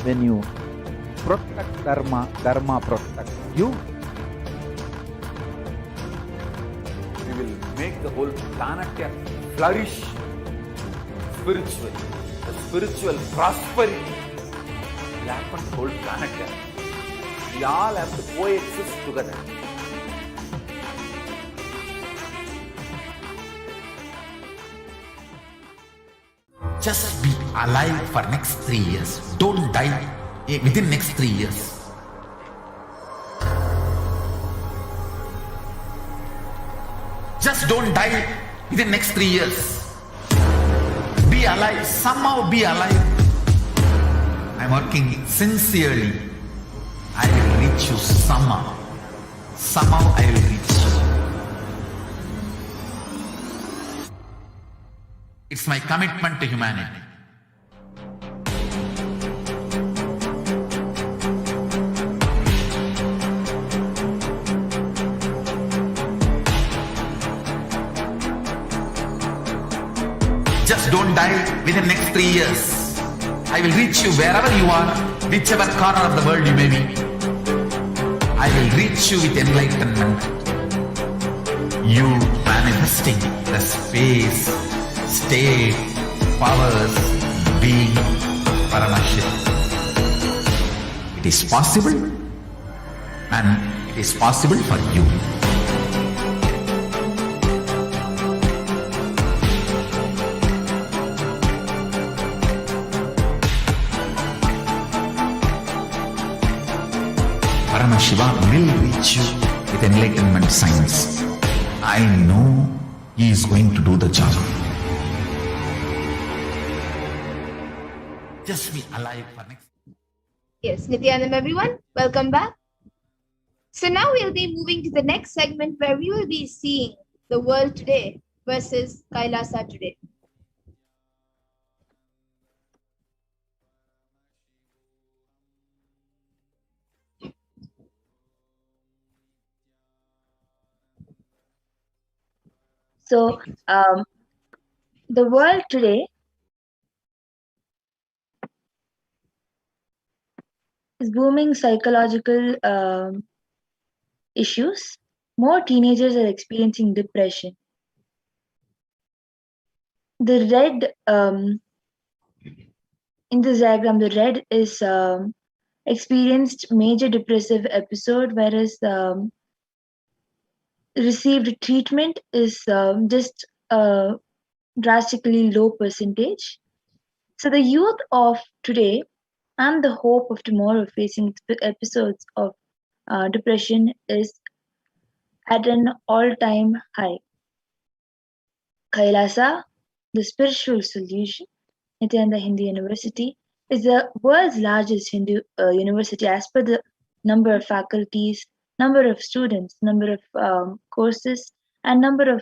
When you protect Dharma, Dharma protects you. We will make the whole planet flourish spiritually. The spiritual prosperity will happen to the whole planet. We all have to coexist together. Just be alive for next 3 years. Don't die within next 3 years. Just don't die within next 3 years. Be alive. Somehow be alive. I'm working sincerely. I will reach you somehow. Somehow I will reach you. It's my commitment to humanity. Just don't die within next 3 years. I will reach you wherever you are, whichever corner of the world you may be. I will reach you with enlightenment. You manifesting the space, state, powers, being Paramashivoham. It is possible, and it is possible for you. Paramashivoham will reach you with enlightenment science. I know he is going to do the job. Just be alive for next. Yes, Nithyanam everyone, welcome back. So now we'll be moving to the next segment where we will be seeing the world today versus Kailasa today. So, the world today is booming psychological issues. More teenagers are experiencing depression. The red in this diagram, the red is experienced major depressive episode, whereas received treatment is just a drastically low percentage. So the youth of today and the hope of tomorrow facing episodes of depression is at an all-time high. Kailasa, the spiritual solution, Nithyananda Hindu University, is the world's largest Hindu university as per the number of faculties, number of students, number of courses, and number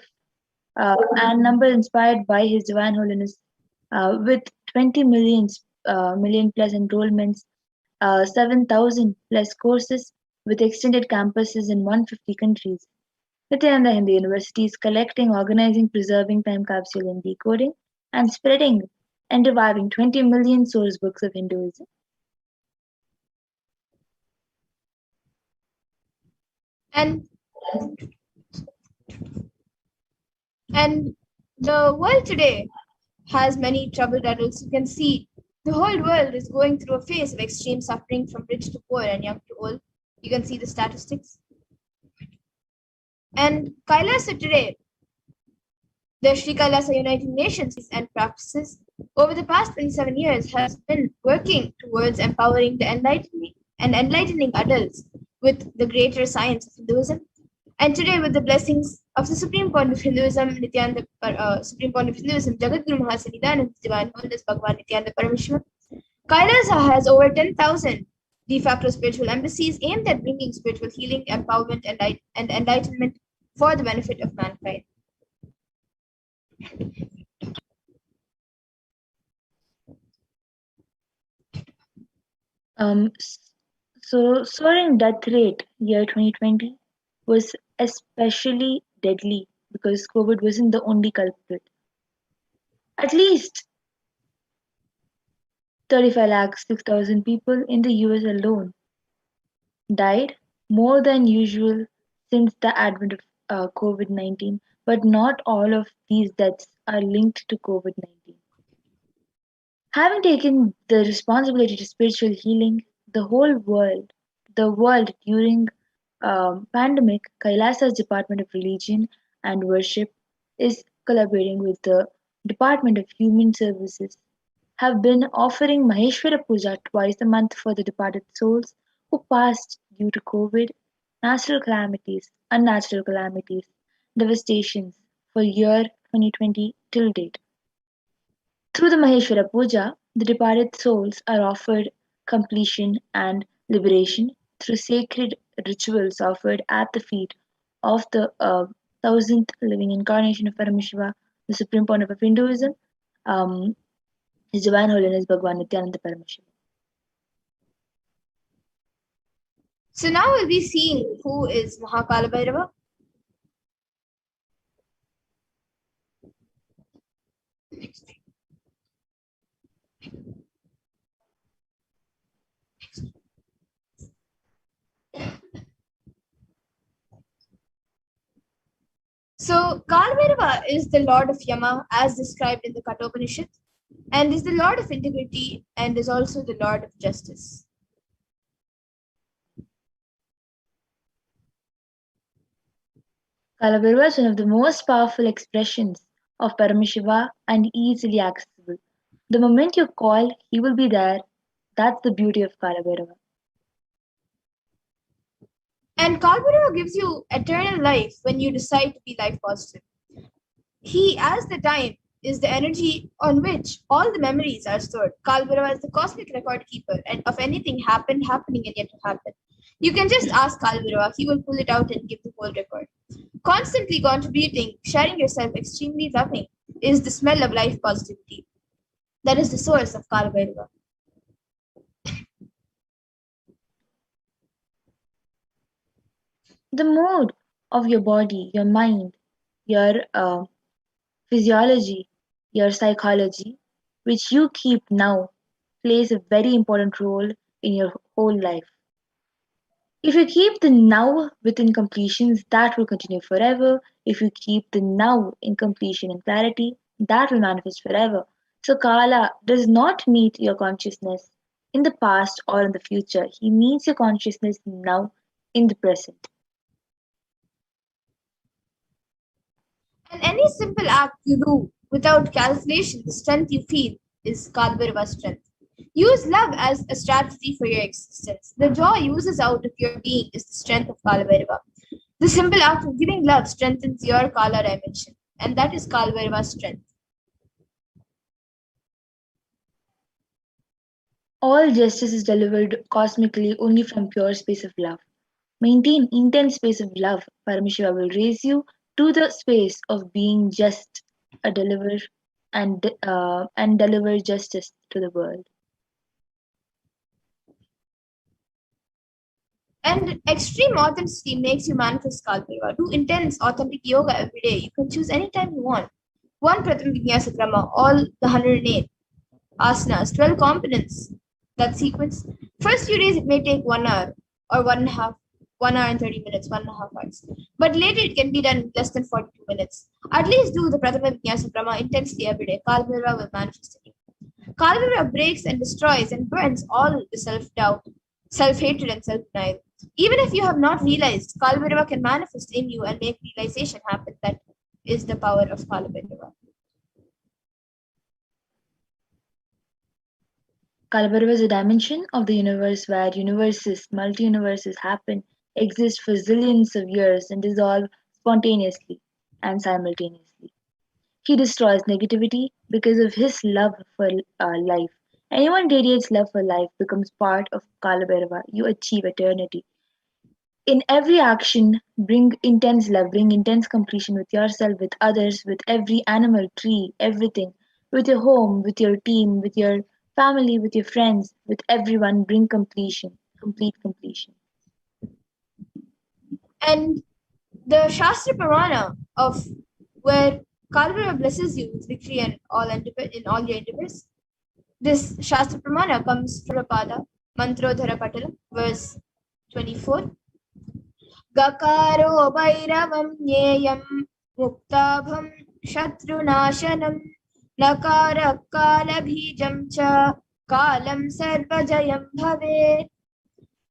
inspired by His Divine Holiness, with 20 million plus enrollments, 7,000 plus courses, with extended campuses in 150 countries. Nithyananda Hindu University is collecting, organizing, preserving, time capsule and decoding, and spreading and reviving 20 million source books of Hinduism. And the world today has many troubled adults. You can see the whole world is going through a phase of extreme suffering from rich to poor and young to old. You can see the statistics. And Kailasa today, the Sri Kailasa United Nations and practices over the past 27 years has been working towards empowering the enlightening adults with the greater science of Hinduism. And today, with the blessings of the Supreme Point of Hinduism, Supreme Point of Hinduism, Jagadguru Mahasannidhananda Divine Holiness Bhagavan Nithyananda Paramashivam, Kailasa has over 10,000 de facto spiritual embassies aimed at bringing spiritual healing, empowerment, and enlightenment for the benefit of mankind. So soaring death rate year 2020 was especially deadly because COVID wasn't the only culprit. At least 35 lakh 6,000 people in the US alone died more than usual since the advent of COVID 19, but not all of these deaths are linked to COVID 19. Having taken the responsibility to spiritual healing, the world during pandemic, Kailasa's Department of Religion and Worship is collaborating with the Department of Human Services, have been offering Maheshwara Puja twice a month for the departed souls who passed due to COVID, unnatural calamities, devastations for year 2020 till date. Through the Maheshwara Puja, the departed souls are offered completion and liberation through sacred rituals offered at the feet of the thousandth living incarnation of Paramashiva, the supreme pontiff of Hinduism, um, His Divine Holiness Bhagwan Nithyananda Paramashivam. So now we'll be seeing who is Mahakala Bhairava. So Kalbhairava is the lord of Yama as described in the Kathopanishad and is the lord of integrity and is also the lord of justice. Kalabhairava is one of the most powerful expressions of Paramashiva and easily accessible. The moment you call, he will be there. That's the beauty of Kalabhairava. And Kalbhairava gives you eternal life when you decide to be life positive. He, as the time, is the energy on which all the memories are stored. Kalbhairava is the cosmic record keeper and of anything happened, happening, and yet to happen. You can just ask Kalbhairava, he will pull it out and give the whole record. Constantly contributing, sharing yourself, extremely loving, is the smell of life positivity. That is the source of Kalbhairava. The mood of your body, your mind, your physiology, your psychology, which you keep now, plays a very important role in your whole life. If you keep the now within completions, that will continue forever. If you keep the now in completion and clarity, that will manifest forever. So Kala does not meet your consciousness in the past or in the future. He meets your consciousness now in the present. And any simple act you do without calculation, the strength you feel is Kalbhairava's strength. Use love as a strategy for your existence. The joy oozes out of your being is the strength of Kalbhairava. The simple act of giving love strengthens your Kala dimension, and that is Kalbhairava's strength. All justice is delivered cosmically only from pure space of love. Maintain intense space of love. Paramashiva will raise you to the space of being just, a deliver and deliver justice to the world. And extreme authenticity makes you manifest Kalbhairava. Do intense, authentic yoga every day. You can choose any time you want. One Pratham Vinyasa Krama, all the 108 asanas, 12 components. That sequence. First few days it may take 1 hour or 1 hour and 30 minutes, 1.5 hours. But later it can be done in less than 42 minutes. At least do the Prathama Vinyasa Krama intensely every day. Kalbhairava will manifest in you. Kalbhairava breaks and destroys and burns all the self-doubt, self-hatred, and self-denial. Even if you have not realized, Kalbhairava can manifest in you and make realization happen. That is the power of Kalbhairava. Kalabhairava is a dimension of the universe where universes, multi-universes happen, exist for zillions of years and dissolve spontaneously and simultaneously. He destroys negativity because of his love for life. Anyone radiates love for life becomes part of Kalabhairava. You achieve eternity. In every action, bring intense love, bring intense completion with yourself, with others, with every animal, tree, everything. With your home, with your team, with your family, with your friends, with everyone, bring completion, complete completion. And the Shastra Pramana of where Kalbara blesses you with victory and in all your endeavors. This Shastra Pramana comes from Prabhupada, Mantrodhara Patala, verse 24. Gakaro Bhairavam Nyeyam Muktabham Shatrunashanam Nakara Kalabhijam Cha Kalam Sarvajayam Bhave.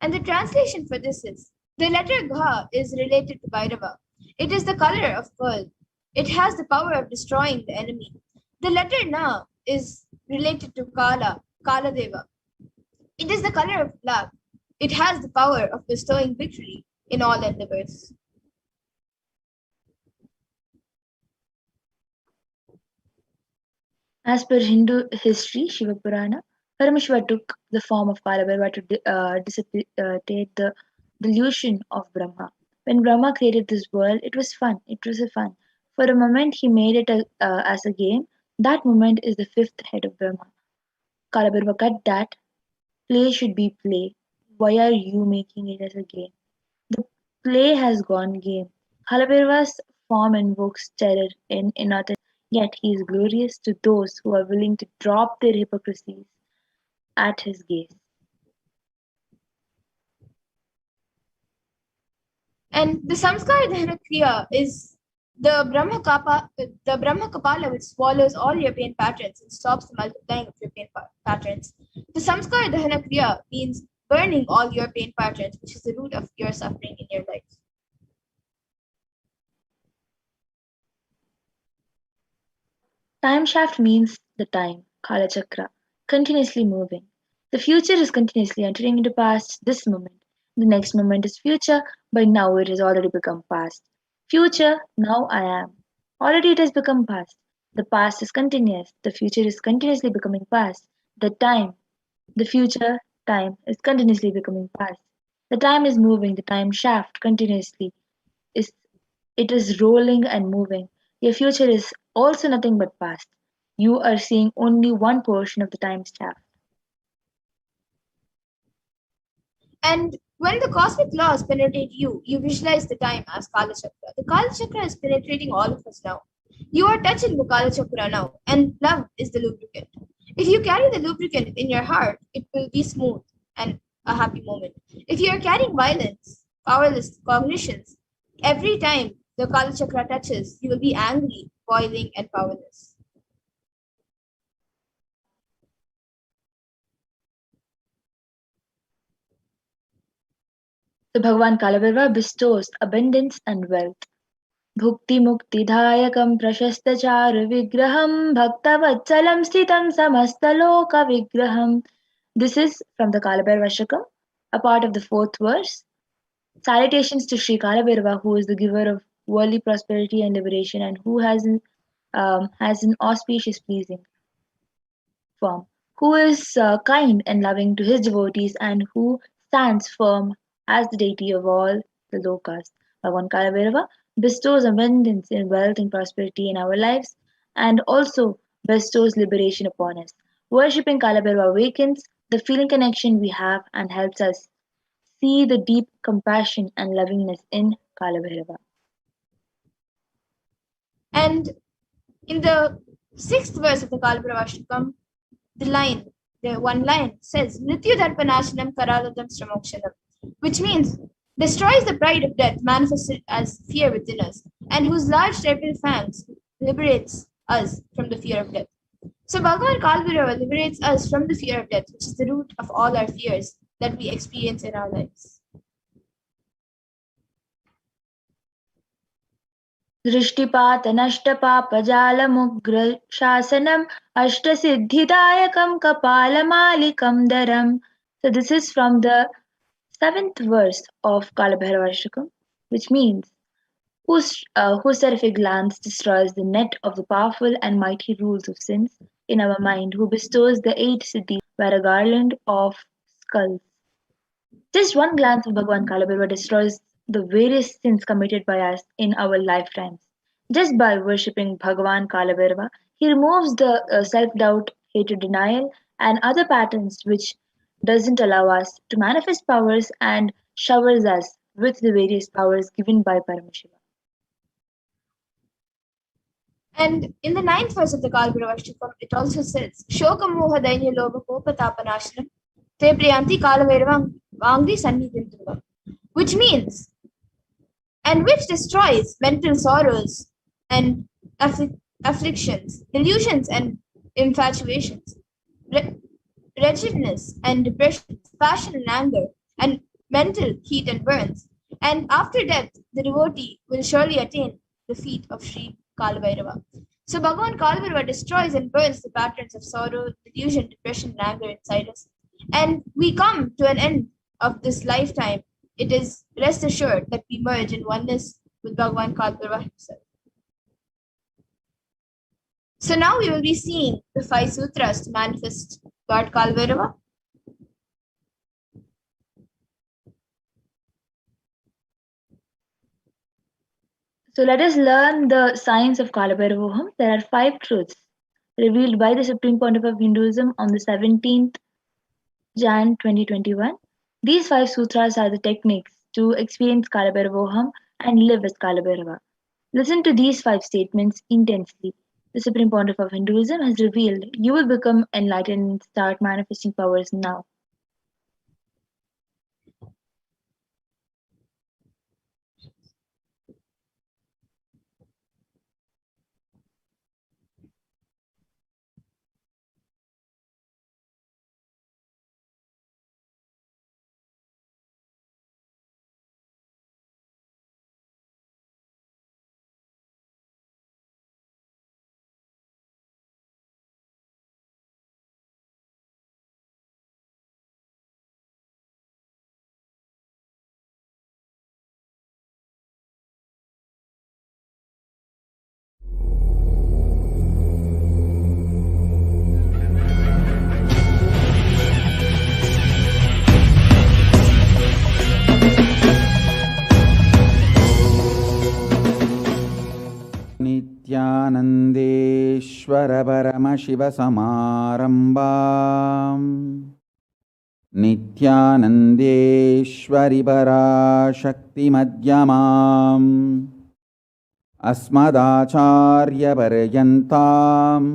And the translation for this is, the letter Gha is related to Bhairava. It is the color of pearl. It has the power of destroying the enemy. The letter Na is related to Kala Deva. It is the color of black. It has the power of bestowing victory in all endeavors. As per Hindu history, Shiva Purana, Paramashiva took the form of Kalabhairava to dissipate the delusion of Brahma. When Brahma created this world, it was fun. It was a fun. For a moment, he made it as a game. That moment is the fifth head of Brahma. Kalabhairava cut that. Play should be play. Why are you making it as a game? The play has gone game. Kalabhairava's form invokes terror in inauthenticity, yet he is glorious to those who are willing to drop their hypocrisies at his gaze. And the Samskara Dahana Kriya is the Brahma Kapala which swallows all your pain patterns and stops the multiplying of your pain patterns. The Samskara Dahana Kriya means burning all your pain patterns, which is the root of your suffering in your life. Time shaft means the time, Kala Chakra, continuously moving. The future is continuously entering into past this moment. The next moment is future, by now it has already become past. Future, now I am. Already it has become past. The past is continuous. The future is continuously becoming past. The future, time is continuously becoming past. The time is moving, the time shaft continuously is it is rolling and moving. Your future is also nothing but past. You are seeing only one portion of the time shaft. And when the cosmic laws penetrate you, you visualize the time as Kala Chakra. The Kala Chakra is penetrating all of us now. You are touching the Kala Chakra now, and love is the lubricant. If you carry the lubricant in your heart, it will be smooth and a happy moment. If you are carrying violence, powerless cognitions, every time the Kala Chakra touches, you will be angry, boiling, and powerless. So Bhagavan Kalabhairava bestows abundance and wealth. Bhukti Mukti Dhayakam Prashastachara Vigraham Bhakta Vatsalam Sthitam Samastaloka Vigraham. This is from the Kalabhairava Shakam, a part of the fourth verse. Salutations to Sri Kalabhairava, who is the giver of worldly prosperity and liberation and who has an auspicious pleasing form, who is kind and loving to his devotees and who stands firm as the deity of all the lokas. Bhagavan Kalabhairava bestows abundance in wealth and prosperity in our lives and also bestows liberation upon us. Worshipping Kalabhairava awakens the feeling connection we have and helps us see the deep compassion and lovingness in Kalabhairava. And in the sixth verse of the Kalabhairava the one line says, Nityadarpanashanam Karaladam Sramokshanam, which means destroys the pride of death manifested as fear within us, and whose large serpent fangs liberates us from the fear of death. So Bhagavan Kalbhairava liberates us from the fear of death, which is the root of all our fears that we experience in our lives. दृष्टिपात नष्टपापजालमुग्र शासनम अष्टसिद्धिदायकम कपालमालिकम daram. So this is from the seventh verse of Kalabhairavashtakam, which means whose terrific glance destroys the net of the powerful and mighty rules of sins in our mind, who bestows the eight siddhis, were a garland of skulls. Just one glance of Bhagwan Kalabhaiva destroys the various sins committed by us in our lifetimes. Just by worshipping Bhagwan Kalabhairava, he removes the self-doubt, hatred, denial, and other patterns which doesn't allow us to manifest powers and showers us with the various powers given by Paramashiva. And in the ninth verse of the Kalbhairava, it also says, Shokamoha Dainya Loba Kopatapanashanam Te Priyanti Kalabhairava Vangdi Sannidhim Durga, which means, and which destroys mental sorrows and afflictions, illusions and infatuations, wretchedness and depression, passion and anger, and mental heat and burns. And after death, the devotee will surely attain the feet of Sri Kalabhairava. So Bhagavan Kalabhairava destroys and burns the patterns of sorrow, delusion, depression, and anger inside us. And we come to an end of this lifetime. It is rest assured that we merge in oneness with Bhagavan Kalabhairava himself. So now we will be seeing the 5 sutras to manifest Lord Kalbhairava. So let us learn the science of Kalabhairavoham. There are 5 truths revealed by the Supreme Pontiff of Hinduism on the 17th Jan 2021. These 5 sutras are the techniques to experience Kalabhairavoham and live as Kalabhairava. Listen to these 5 statements intensely. The Supreme Pontiff of Hinduism has revealed you will become enlightened and start manifesting powers now. नित्यानन्देश्वर परमशिवसमारम्भाम् नित्यानन्देश्वरि पराशक्तिमध्यमाम् अस्मदाचार्यपर्यन्ताम्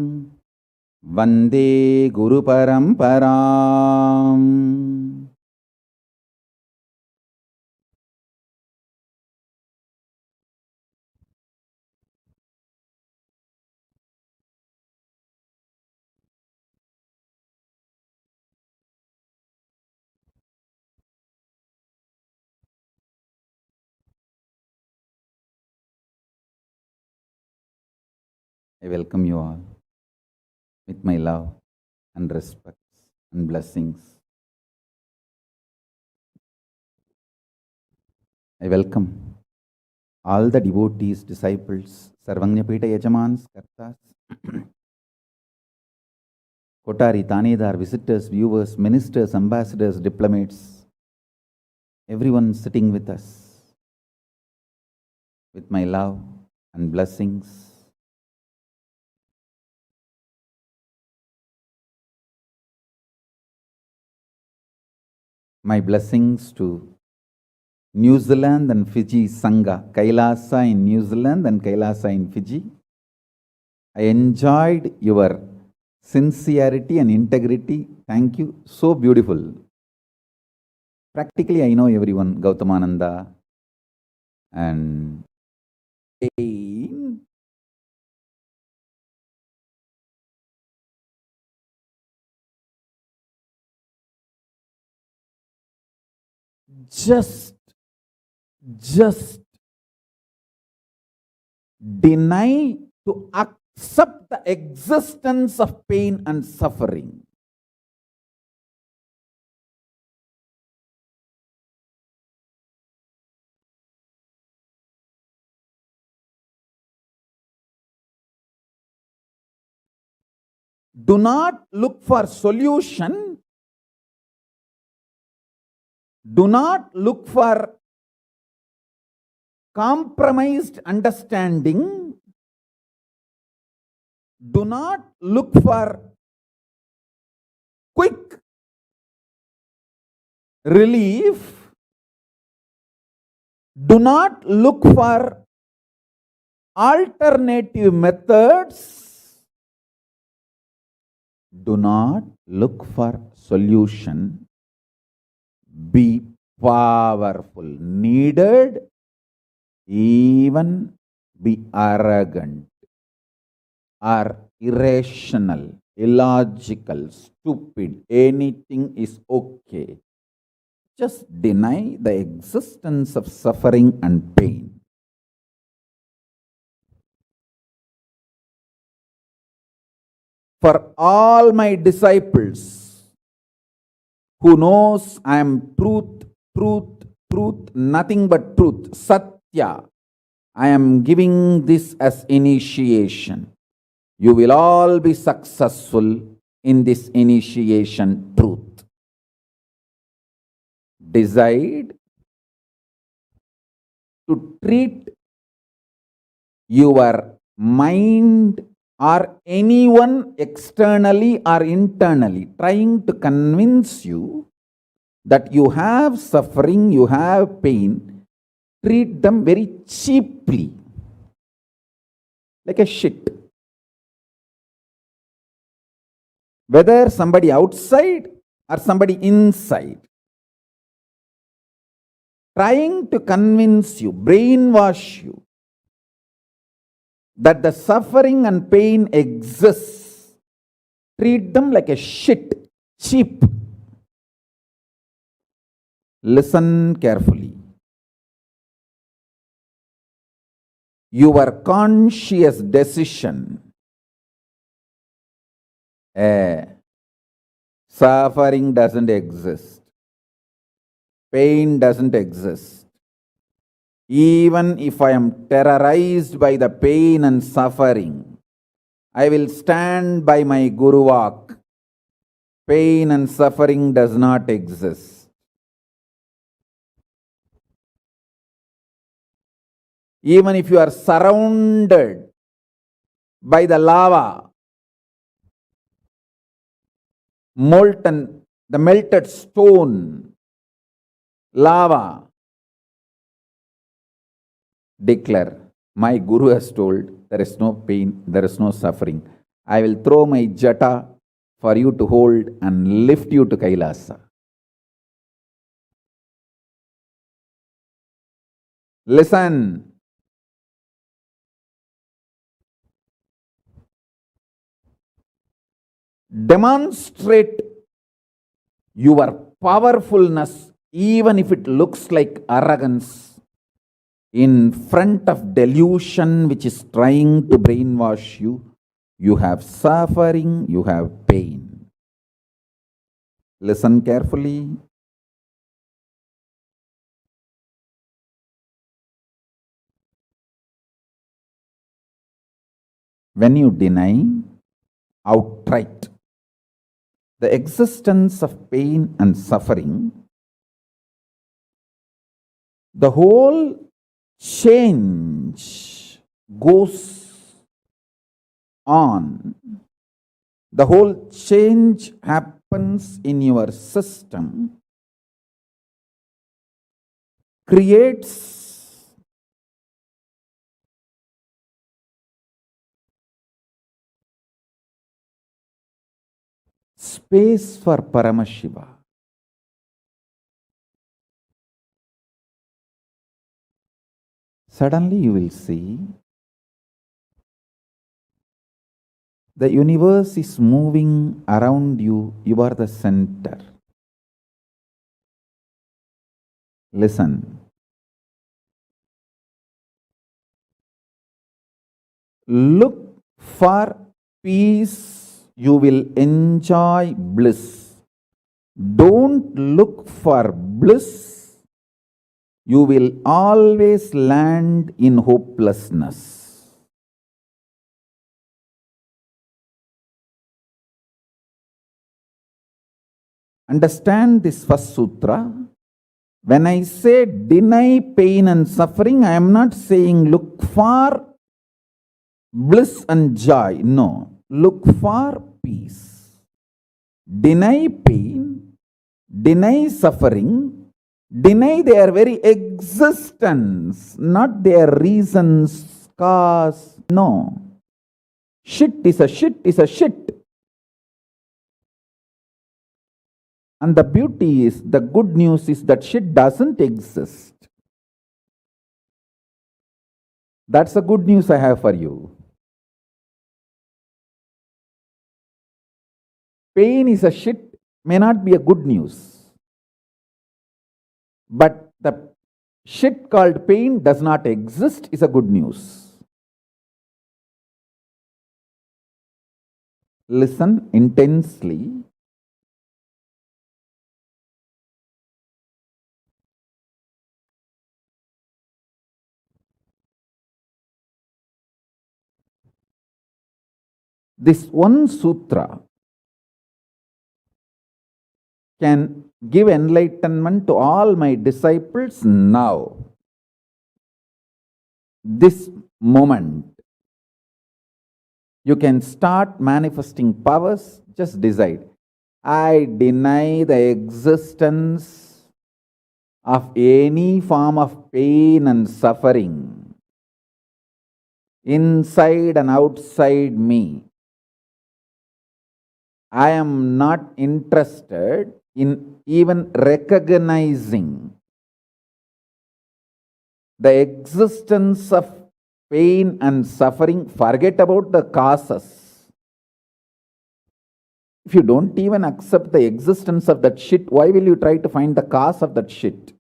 वन्दे गुरुपरम्पराम्. I welcome you all with my love and respect and blessings. I welcome all the devotees, disciples, Sarvanyapita Yajamans, Kartas, Kotari, Tanedar, visitors, viewers, ministers, ambassadors, diplomats, everyone sitting with us with my love and blessings. My blessings to New Zealand and Fiji Sangha, Kailasa in New Zealand and Kailasa in Fiji. I enjoyed your sincerity and integrity. Thank you. So beautiful. Practically, I know everyone, Gautamananda and just deny to accept the existence of pain and suffering. Do not look for solution, Do not look for compromised understanding. Do not look for quick relief. Do not look for alternative methods. Do not look for solution. Be powerful. Needed. Even be arrogant or irrational, illogical, stupid. Anything is okay. Just deny the existence of suffering and pain. For all my disciples who knows I am truth, truth, truth, nothing but truth, Satya, I am giving this as initiation. You will all be successful in this initiation truth. Decide to treat your mind or anyone externally or internally trying to convince you that you have suffering, you have pain, treat them very cheaply, like a shit. Whether somebody outside or somebody inside, trying to convince you, brainwash you, that the suffering and pain exists, treat them like a shit, cheap. Listen carefully. Your conscious decision, suffering doesn't exist, pain doesn't exist. Even if I am terrorized by the pain and suffering, I will stand by my Guru Vak. Pain and suffering does not exist. Even if you are surrounded by the lava, molten, the melted stone, lava, declare, my Guru has told, there is no pain, there is no suffering. I will throw my jata for you to hold and lift you to Kailasa. Listen. Demonstrate your powerfulness, even if it looks like arrogance, in front of delusion which is trying to brainwash you. You have suffering, you have pain. Listen carefully. When you deny outright the existence of pain and suffering, the whole change goes on. The whole change happens in your system, creates space for Paramashiva. Suddenly you will see the universe is moving around you. You are the center. Listen. Look for peace. You will enjoy bliss. Don't look for bliss. You will always land in hopelessness. Understand this first sutra. When I say deny pain and suffering, I am not saying look for bliss and joy. No, look for peace. Deny pain, deny suffering, deny their very existence, not their reasons, cause. No. Shit is a shit is a shit. And the beauty is, the good news is that shit doesn't exist. That's the good news I have for you. Pain is a shit may not be a good news. But the shit called pain does not exist is a good news. Listen intensely. This one sutra can give enlightenment to all my disciples now. This moment. You can start manifesting powers, just decide. I deny the existence of any form of pain and suffering inside and outside me. I am not interested in even recognizing the existence of pain and suffering. Forget about the causes. If you don't even accept the existence of that shit, why will you try to find the cause of that shit?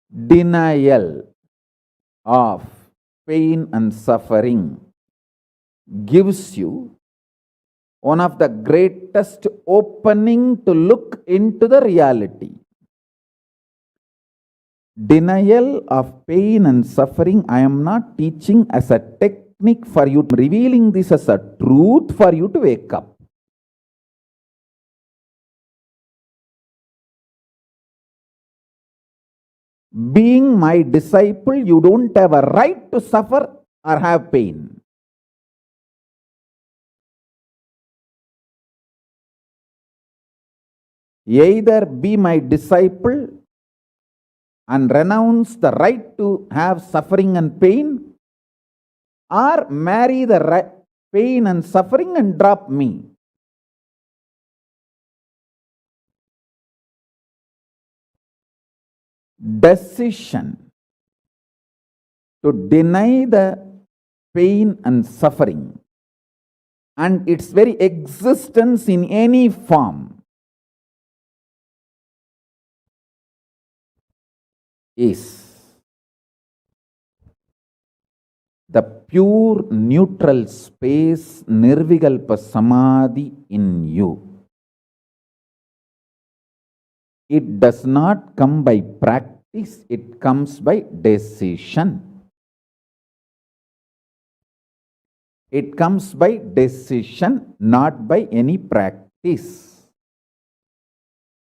Denial of pain and suffering gives you one of the greatest opening to look into the reality. Denial of pain and suffering, I am not teaching as a technique for you, revealing this as a truth for you to wake up. Being my disciple, you don't have a right to suffer or have pain. Either be my disciple and renounce the right to have suffering and pain, or marry the pain and suffering and drop me. Decision to deny the pain and suffering and its very existence in any form is the pure neutral space, nirvikalpa samadhi in you. It does not come by practice, it comes by decision. It comes by decision, not by any practice.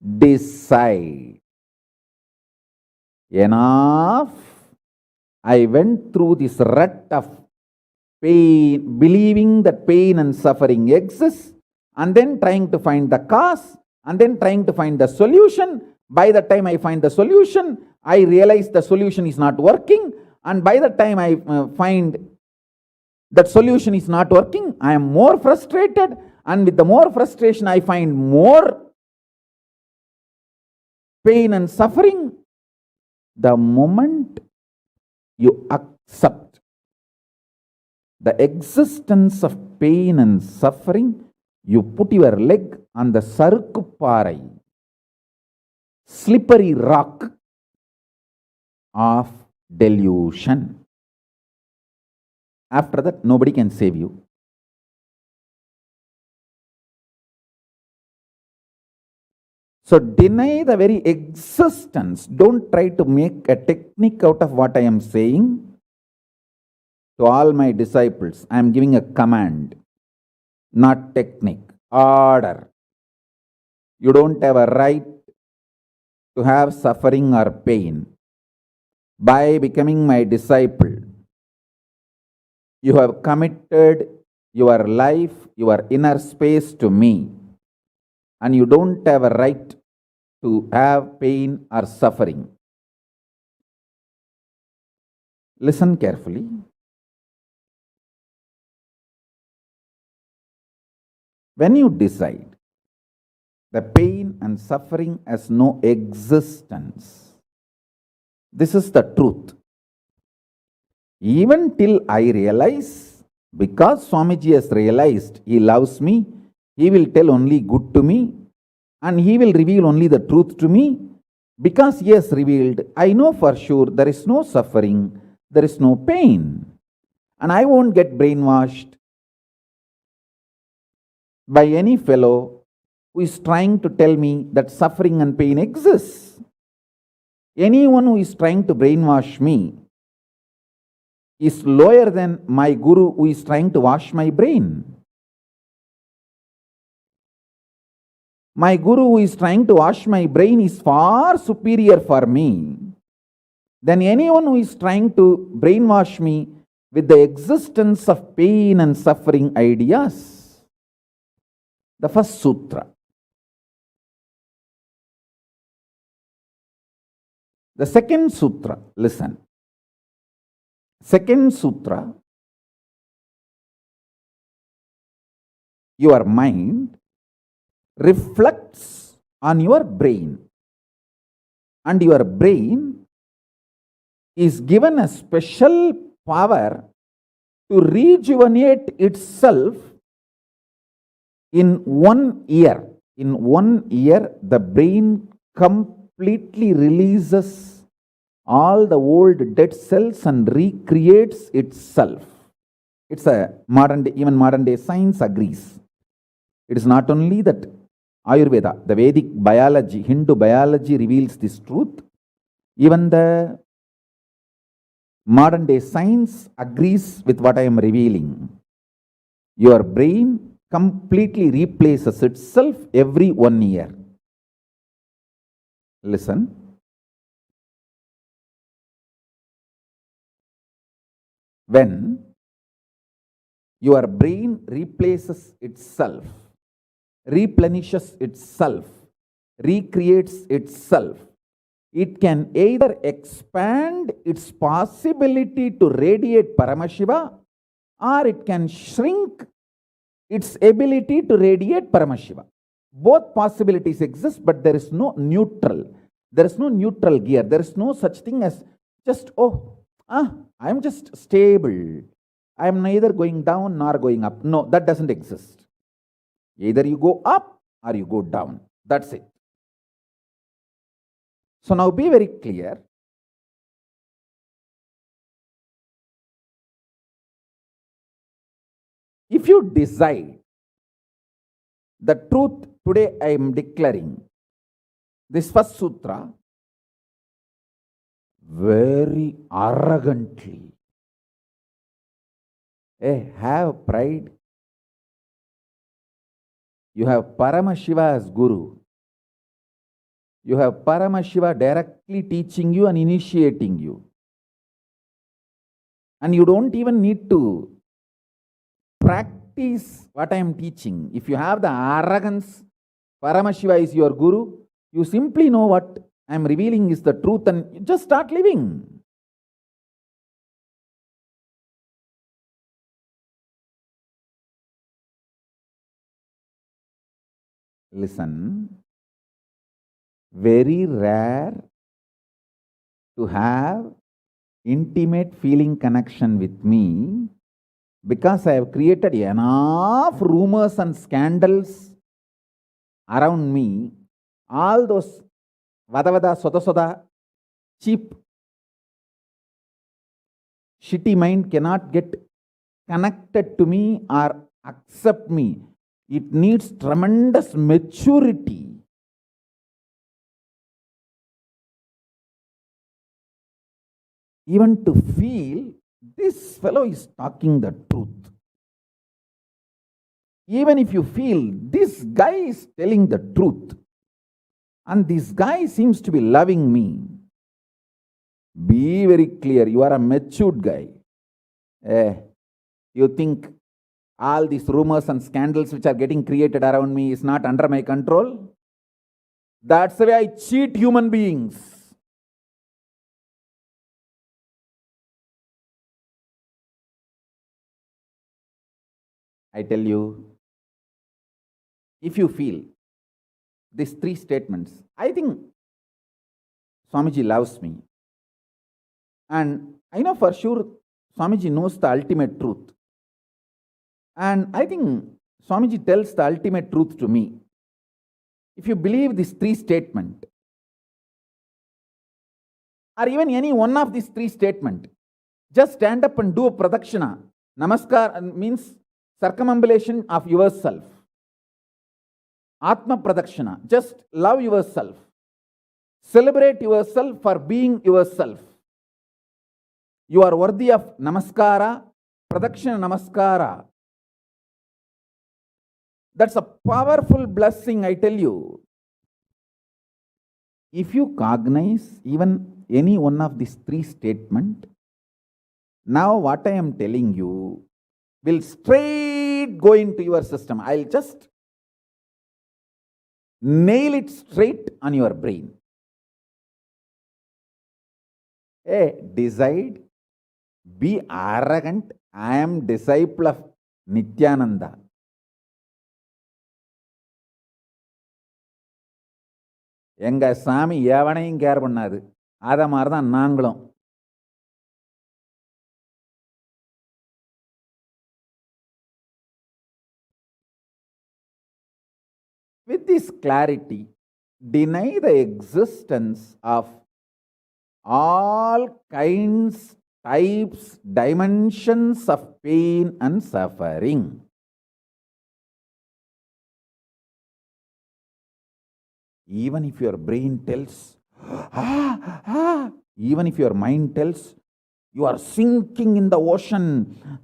Decide. Enough. I went through this rut of pain, believing that pain and suffering exists, and then trying to find the cause, and then trying to find the solution. By the time I find the solution, I realize the solution is not working, and by the time I find that solution is not working, I am more frustrated, and with the more frustration, I find more pain and suffering. The moment you accept the existence of pain and suffering, you put your leg on the sarkuparai, slippery rock of delusion. After that, nobody can save you. So deny the very existence. Don't try to make a technique out of what I am saying. To all my disciples, I am giving a command, not technique, order. You don't have a right to have suffering or pain. By becoming my disciple, you have committed your life, your inner space to me, and you don't have a right to have pain or suffering. Listen carefully. When you decide the pain and suffering has no existence, this is the truth. Even till I realize, because Swamiji has realized he loves me, he will tell only good to me and he will reveal only the truth to me. Because he has revealed, I know for sure there is no suffering, there is no pain, and I won't get brainwashed by any fellow who is trying to tell me that suffering and pain exists. Anyone who is trying to brainwash me is lower than my guru who is trying to wash my brain. My guru who is trying to wash my brain is far superior for me than anyone who is trying to brainwash me with the existence of pain and suffering ideas. The first sutra. The second sutra, listen. Second sutra, your mind reflects on your brain, and your brain is given a special power to rejuvenate itself in 1 year. In 1 year, the brain completely releases all the old dead cells and recreates itself. It's a modern day, even modern day science agrees. It is not only that Ayurveda, the Vedic biology, Hindu biology reveals this truth. Even the modern day science agrees with what I am revealing. Your brain completely replaces itself every 1 year. Listen. When your brain replaces itself, replenishes itself, recreates itself, it can either expand its possibility to radiate Paramashiva, or it can shrink its ability to radiate Paramashiva. Both possibilities exist, but there is no neutral. There is no neutral gear. There is no such thing as just, I am just stable. I am neither going down nor going up. No, that doesn't exist. Either you go up or you go down. That's it. So now be very clear. If you decide the truth today, I am declaring this first sutra very arrogantly. Have pride. You have Paramashiva as Guru. You have Paramashiva directly teaching you and initiating you. And you don't even need to practice what I am teaching. If you have the arrogance, Paramashiva is your Guru, you simply know what I am revealing is the truth and you just start living. Listen, very rare to have intimate feeling connection with me because I have created enough rumors and scandals around me. All those vada soda cheap shitty mind cannot get connected to me or accept me. It needs tremendous maturity. Even to feel this fellow is talking the truth. Even if you feel this guy is telling the truth, and this guy seems to be loving me. Be very clear, you are a matured guy. You think all these rumors and scandals which are getting created around me is not under my control? That's the way I cheat human beings. I tell you, if you feel these three statements, I think Swamiji loves me. And I know for sure Swamiji knows the ultimate truth. And I think Swamiji tells the ultimate truth to me. If you believe these three statements, or even any one of these three statements, just stand up and do a pradakshina. Namaskar means circumambulation of yourself. Atma pradakshina. Just love yourself. Celebrate yourself for being yourself. You are worthy of namaskara, pradakshina namaskara. That's a powerful blessing, I tell you. If you cognize even any one of these three statements, now what I am telling you will straight go into your system. I'll just nail it straight on your brain. Decide, be arrogant. I am disciple of Nithyananda. எங்க சாமி எவனையும் care பண்ணாது. அத மாதிரி தான் நாங்களும். With this clarity, deny the existence of all kinds, types, dimensions of pain and suffering. Even if your brain tells, even if your mind tells, you are sinking in the ocean,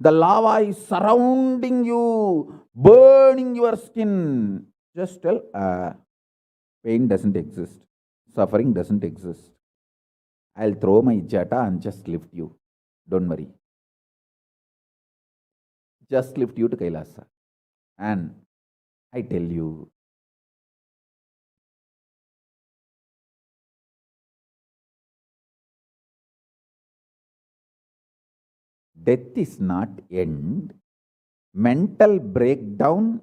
the lava is surrounding you, burning your skin. Just tell, pain doesn't exist, suffering doesn't exist. I'll throw my jata and just lift you. Don't worry. Just lift you to Kailasa. And I tell you, death is not end. Mental breakdown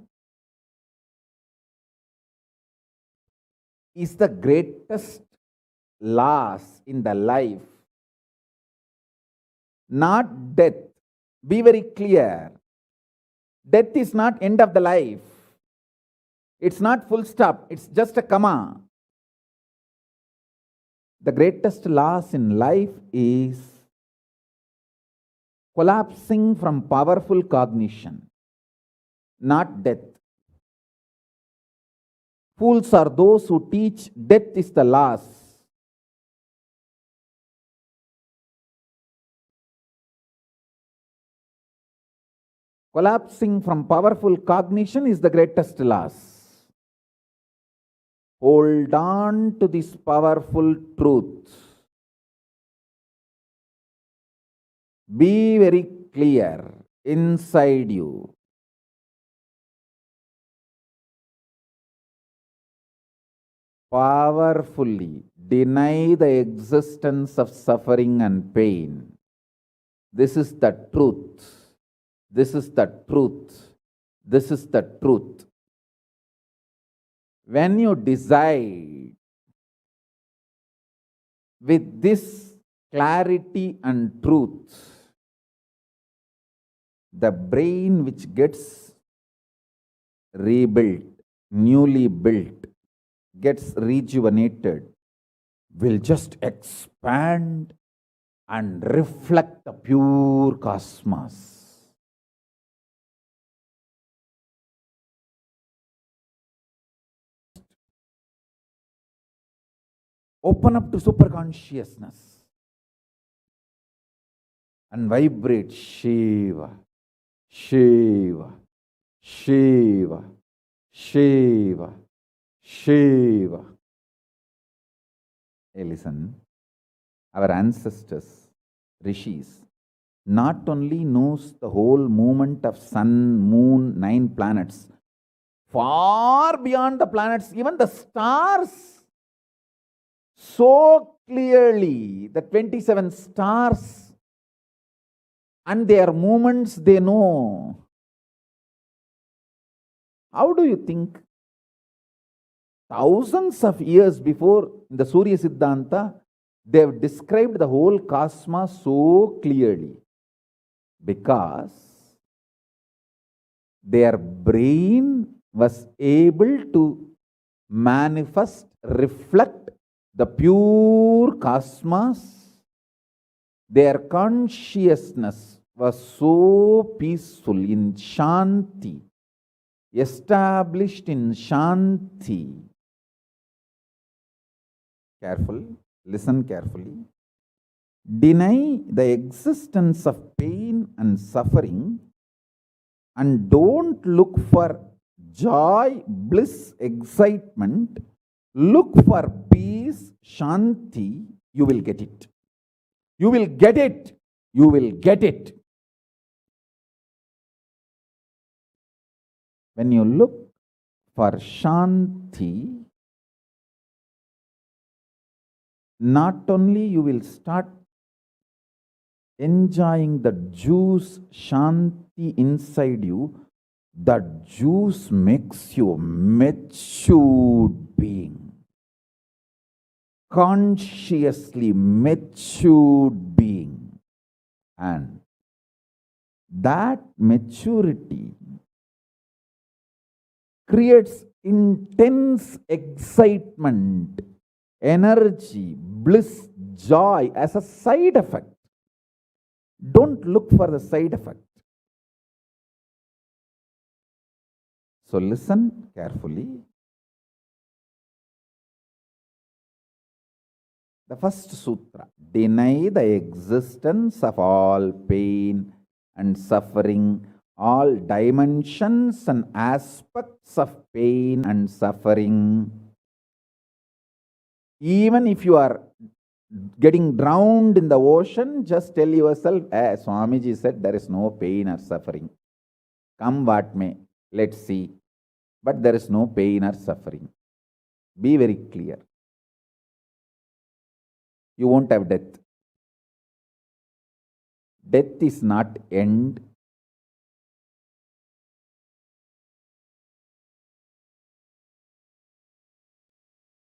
is the greatest loss in the life. Not death. Be very clear. Death is not end of the life. It's not full stop. It's just a comma. The greatest loss in life is collapsing from powerful cognition, not death. Fools are those who teach death is the loss. Collapsing from powerful cognition is the greatest loss. Hold on to this powerful truth. Be very clear inside you. Powerfully deny the existence of suffering and pain. This is the truth. This is the truth. This is the truth. When you decide with this clarity and truth, the brain which gets rebuilt, newly built, gets rejuvenated, will just expand and reflect the pure cosmos. Open up to superconsciousness and vibrate Shiva, Shiva, Shiva, Shiva, Shiva, Hey, listen, our ancestors, rishis, not only knows the whole movement of sun, moon, 9 planets, far beyond the planets, even the stars, so clearly, the 27 stars and their movements they know. How do you think? Thousands of years before, in the Surya Siddhanta, they have described the whole cosmos so clearly because their brain was able to manifest, reflect the pure cosmos. Their consciousness was so peaceful in Shanti, established in Shanti. Careful, listen carefully. Deny the existence of pain and suffering and don't look for joy, bliss, excitement. Look for peace, Shanti. You will get it. You will get it. You will get it. When you look for Shanti, not only you will start enjoying the juice Shanti inside you, that juice makes you a matured being, consciously matured being, and that maturity creates intense excitement, energy, bliss, joy as a side effect. Don't look for the side effect. So listen carefully. The first sutra: deny the existence of all pain and suffering, all dimensions and aspects of pain and suffering. Even if you are getting drowned in the ocean, just tell yourself, Swamiji said there is no pain or suffering. Come what may, let's see. But there is no pain or suffering. Be very clear. You won't have death. Death is not end.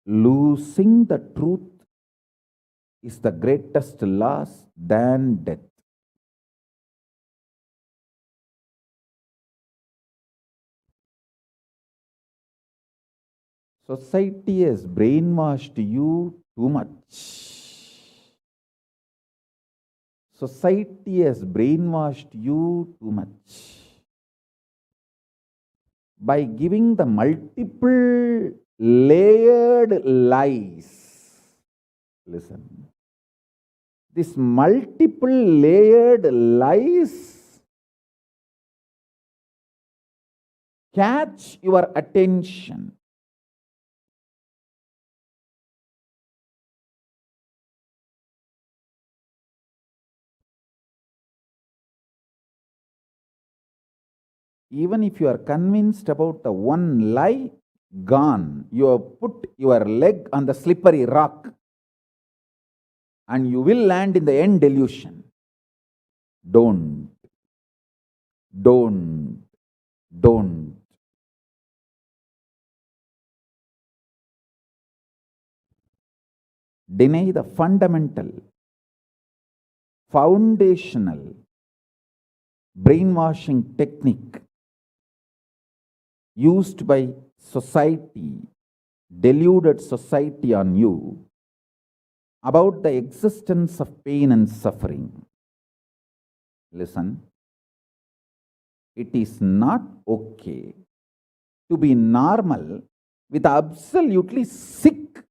Losing the truth is the greatest loss than death. Society has brainwashed you too much. Society has brainwashed you too much by giving the multiple layered lies. Listen. This multiple layered lies catch your attention. Even if you are convinced about the one lie, gone. You have put your leg on the slippery rock and you will land in the end delusion. Don't. Deny the fundamental, foundational brainwashing technique used by society, deluded society on you about the existence of pain and suffering. Listen, it is not okay to be normal with absolutely sick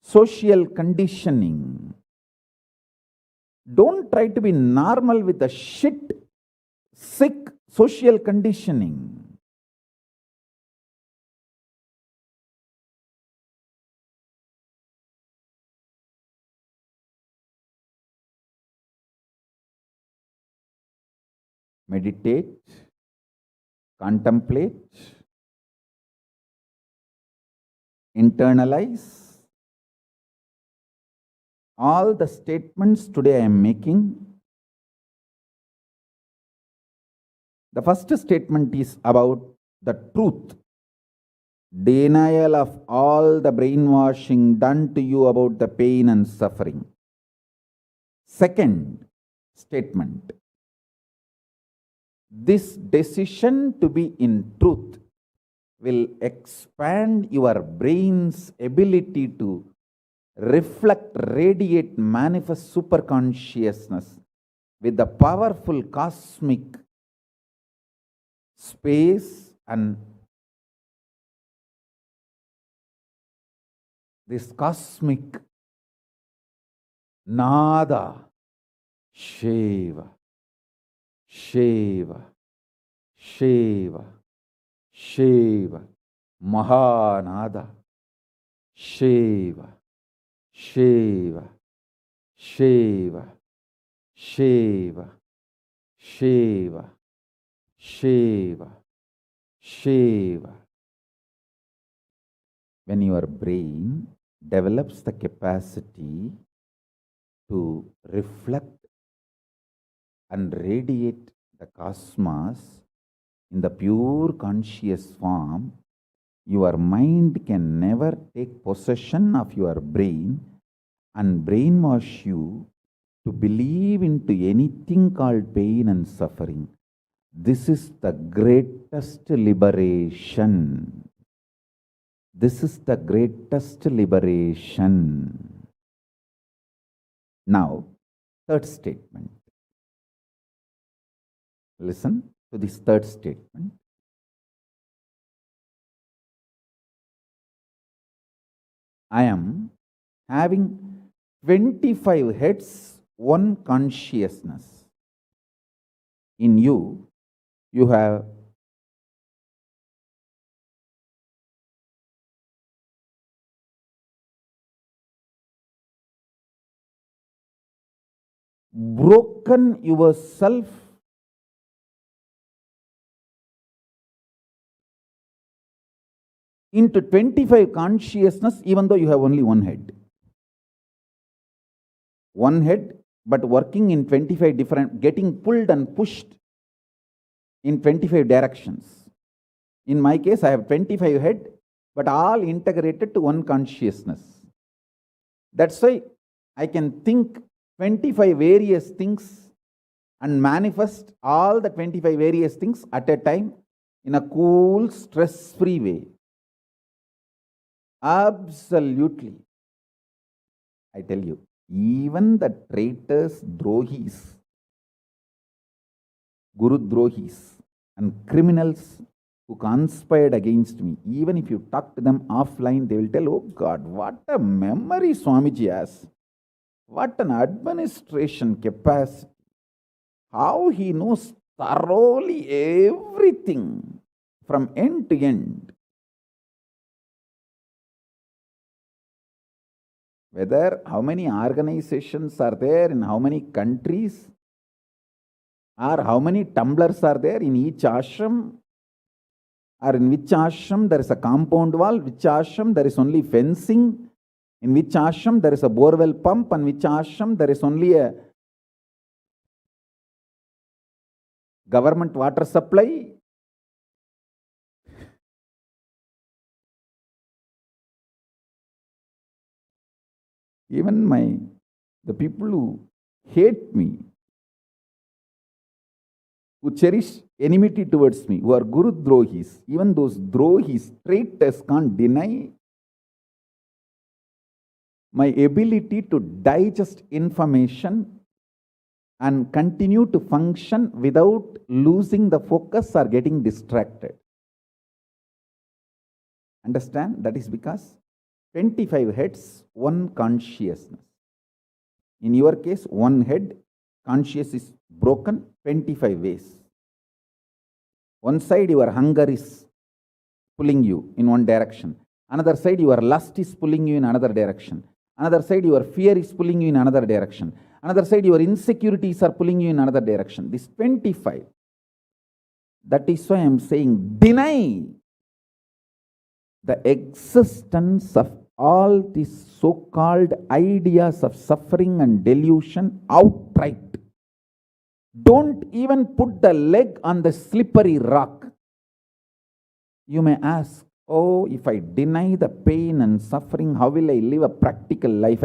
social conditioning. Don't try to be normal with the shit, sick social conditioning. meditate, contemplate, internalize. All the statements today I am making. The first statement is about the truth. Denial of all the brainwashing done to you about the pain and suffering. Second statement. This decision to be in truth will expand your brain's ability to reflect, radiate, manifest superconsciousness with the powerful cosmic space and this cosmic nada, Shiva, Shiva, Shiva, Shiva, Mahanada, Shiva, Shiva, Shiva, Shiva, Shiva, Shiva, Shiva. When your brain develops the capacity to reflect and radiate the cosmos in the pure conscious form, your mind can never take possession of your brain and brainwash you to believe into anything called pain and suffering. This is the greatest liberation. This is the greatest liberation. Now, third statement. Listen to this third statement. I am having 25 heads, one consciousness. In you, you have broken yourself into 25 consciousness, even though you have only one head. One head, but working in 25 different, getting pulled and pushed in 25 directions. In my case, I have 25 head, but all integrated to one consciousness. That's why I can think 25 various things and manifest all the 25 various things at a time in a cool, stress-free way. Absolutely. I tell you, even the traitors, drohis, guru drohis, and criminals who conspired against me, even if you talk to them offline, they will tell, oh God, what a memory Swamiji has. What an administration capacity. How he knows thoroughly everything from end to end. Whether how many organizations are there in how many countries, or how many tumblers are there in each ashram, or in which ashram there is a compound wall, which ashram there is only fencing, in which ashram there is a borewell pump, and which ashram there is only a government water supply. Even the people who hate me, who cherish enmity towards me, who are Guru Drohis, even those Drohis, traitors, can't deny my ability to digest information and continue to function without losing the focus or getting distracted. Understand? That is because 25 heads, one consciousness. In your case, one head, conscious is broken 25 ways. One side, your hunger is pulling you in one direction. Another side, your lust is pulling you in another direction. Another side, your fear is pulling you in another direction. Another side, your insecurities are pulling you in another direction. This 25. That is why I am saying, deny the existence of all these so-called ideas of suffering and delusion outright. Don't even put the leg on the slippery rock. You may ask, oh, if I deny the pain and suffering, how will I live a practical life?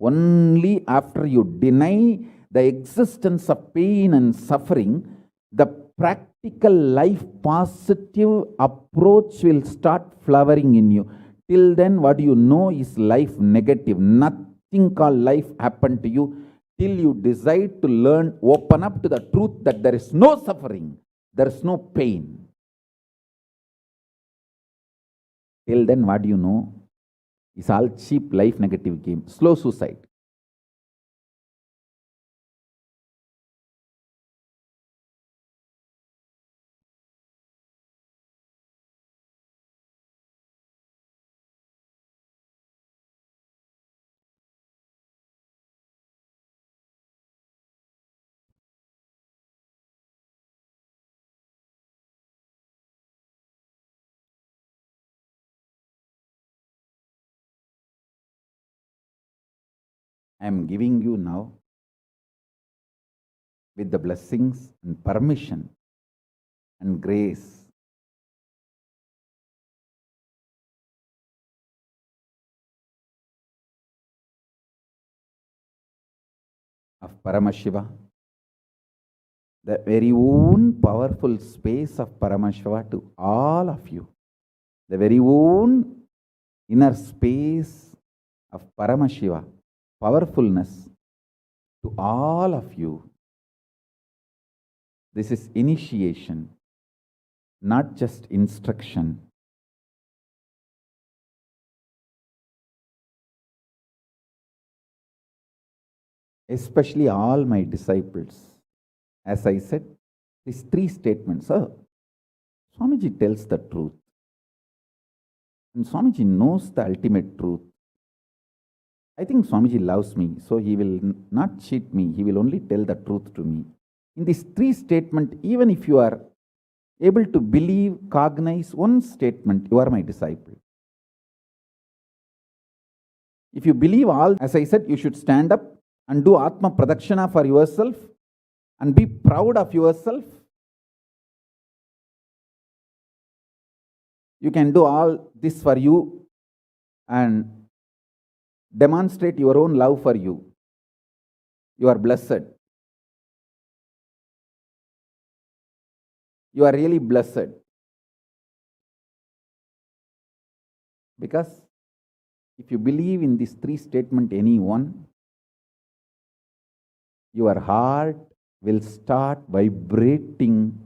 Only after you deny the existence of pain and suffering, the practical life positive approach will start flowering in you. Till then, what you know is life negative. Nothing called life happened to you till you decide to learn, open up to the truth that there is no suffering, there is no pain. Till then, what do you know? It's all cheap life negative game, slow suicide. I am giving you now, with the blessings and permission and grace of Paramashiva, the very own powerful space of Paramashiva to all of you, the very own inner space of Paramashiva, powerfulness to all of you. This is initiation, not just instruction. Especially all my disciples. As I said, these three statements. Swamiji tells the truth. And Swamiji knows the ultimate truth. I think Swamiji loves me, so he will not cheat me. He will only tell the truth to me. In these three statements, even if you are able to believe, cognize one statement, you are my disciple. If you believe all, as I said, you should stand up and do Atma Pradakshana for yourself and be proud of yourself. You can do all this for you and demonstrate your own love for you. You are blessed. You are really blessed. Because if you believe in these three statements, any one, your heart will start vibrating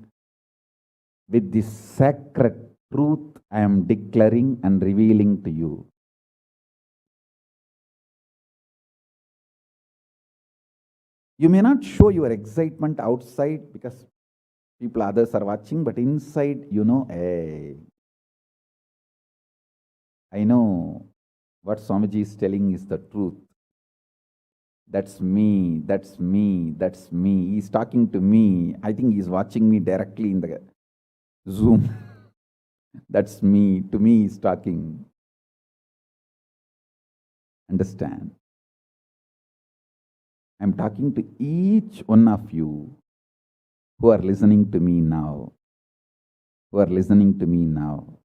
with this sacred truth I am declaring and revealing to you. You may not show your excitement outside because people, others are watching, but inside, you know, hey, I know what Swamiji is telling is the truth. That's me, that's me, that's me. He's talking to me. I think he's watching me directly in the Zoom. That's me. To me, he's talking. Understand? I'm talking to each one of you who are listening to me now. Who are listening to me now.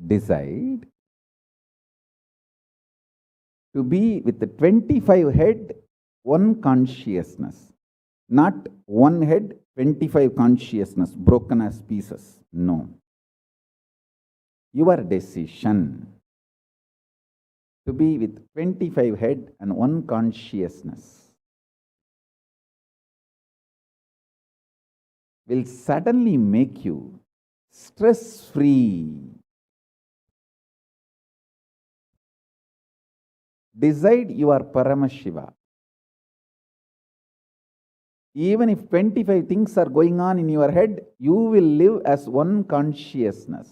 Decide to be with the 25 head, one consciousness. Not one head, 25 consciousness, broken as pieces. No. Your decision to be with 25 head and one consciousness will suddenly make you stress-free. Decide you are Paramashiva. Even if 25 things are going on in your head, you will live as one consciousness.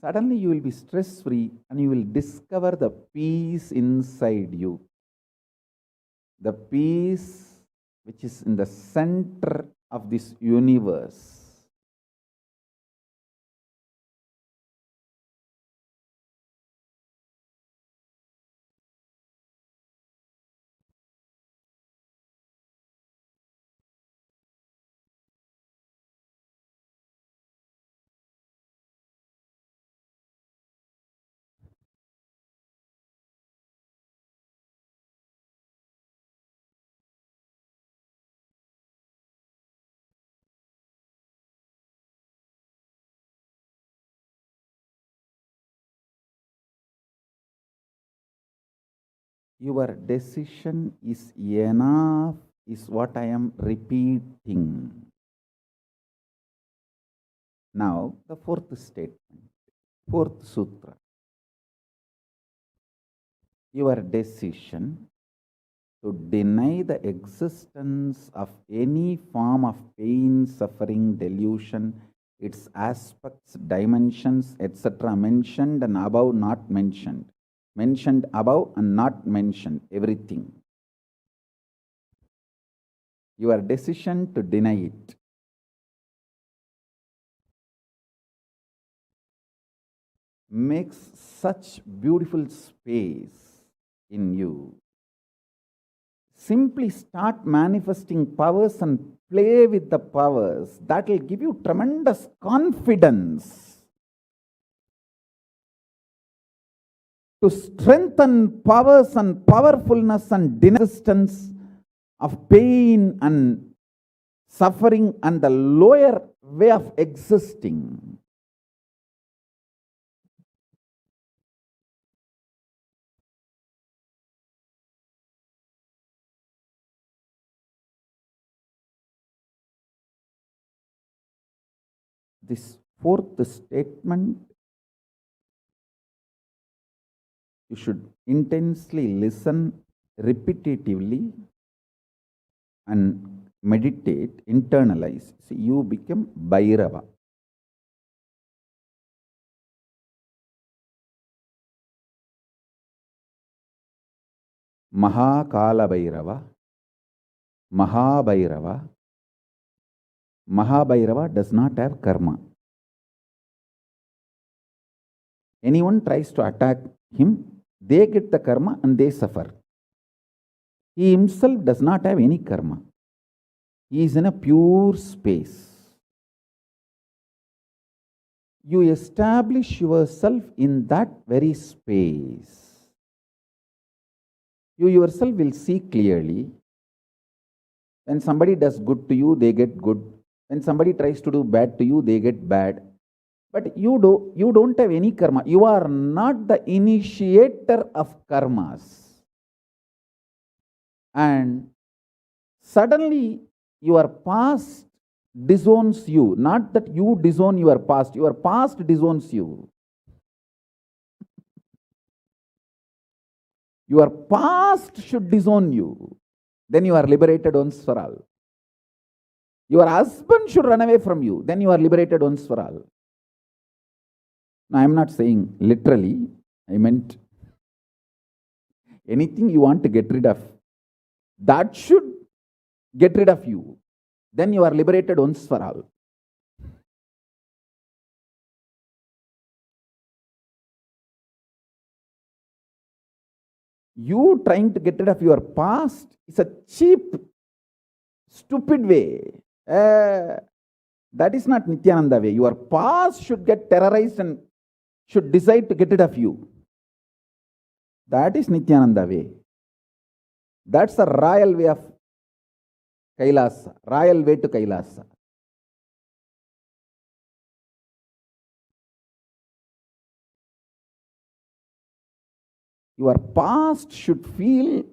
Suddenly you will be stress-free and you will discover the peace inside you. The peace which is in the center of this universe. Your decision is enough, is what I am repeating. Now, the fourth statement, fourth sutra. Your decision to deny the existence of any form of pain, suffering, delusion, its aspects, dimensions, etc., mentioned and above, not mentioned. Mentioned above and not mentioned, everything. Your decision to deny it. Makes such beautiful space in you. Simply start manifesting powers and play with the powers. That will give you tremendous confidence to strengthen powers and powerfulness and resistance of pain and suffering and the lower way of existing. This fourth statement, you should intensely listen repetitively and meditate, internalize. See, you become Bhairava. Mahakala Bhairava, Mahabhairava. Mahabhairava does not have karma. Anyone tries to attack him, they get the karma and they suffer. He himself does not have any karma. He is in a pure space. You establish yourself in that very space. You yourself will see clearly. When somebody does good to you, they get good. When somebody tries to do bad to you, they get bad. But you don't have any karma. You are not the initiator of karmas. And suddenly your past disowns you. Not that you disown your past disowns you. Your past should disown you. Then you are liberated once for all. Your husband should run away from you. Then you are liberated once for all. Now, I am not saying literally. I meant anything you want to get rid of, that should get rid of you. Then you are liberated once for all. You trying to get rid of your past is a cheap, stupid way. That is not Nithyananda way. Your past should get terrorized and should decide to get rid of you. That is Nithyananda way. That's the royal way of Kailasa, royal way to Kailasa. Your past should feel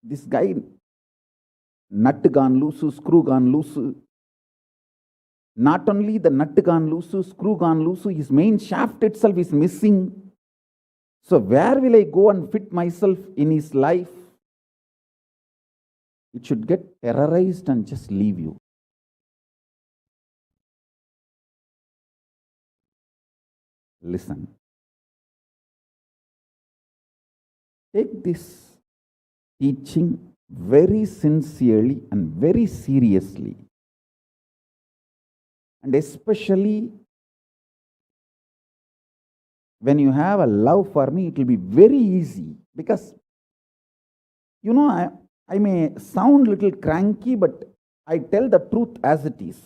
this guy, nut gone loose, screw gone loose. Not only the nut gone loose, screw gone loose, his main shaft itself is missing. So where will I go and fit myself in his life? it should get terrorized and just leave you. Listen. Take this teaching very sincerely and very seriously. And especially when you have a love for me, it will be very easy, because I may sound a little cranky, but I tell the truth as it is.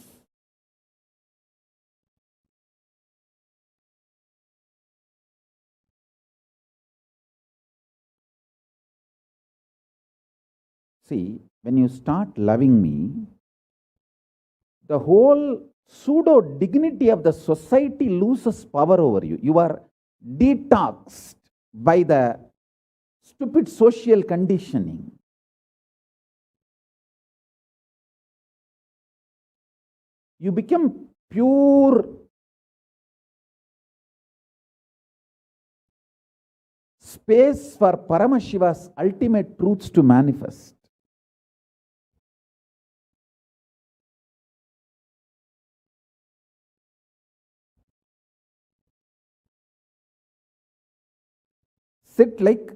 See, when you start loving me, the whole pseudo dignity of the society loses power over you. You are detoxed by the stupid social conditioning. You become pure space for Paramashiva's ultimate truths to manifest. Sit like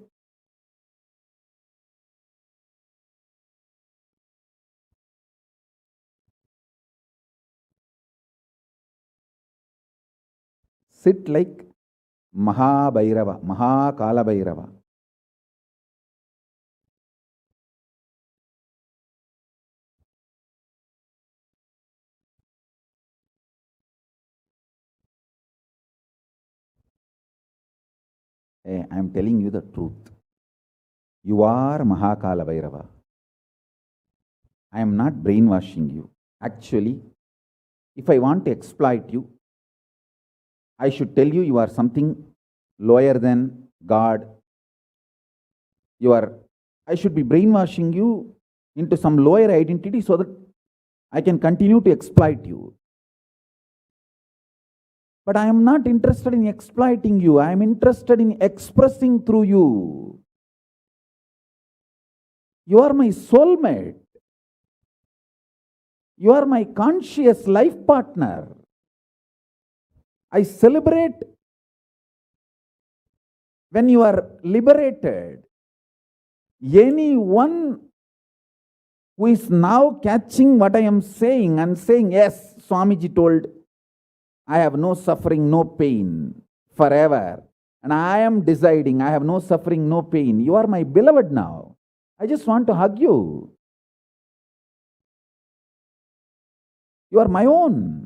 Mahabhairava, Mahakala Bhairava. Hey, I am telling you the truth. You are Mahakala Bhairava. I am not brainwashing you. Actually, if I want to exploit you, I should tell you you are something lower than God. I should be brainwashing you into some lower identity so that I can continue to exploit you. But I am not interested in exploiting you. I am interested in expressing through you. You are my soulmate. You are my conscious life partner. I celebrate when you are liberated. Anyone who is now catching what I am saying and saying, yes, Swamiji told, I have no suffering, no pain forever. And I am deciding I have no suffering, no pain. You are my beloved now. I just want to hug you. You are my own.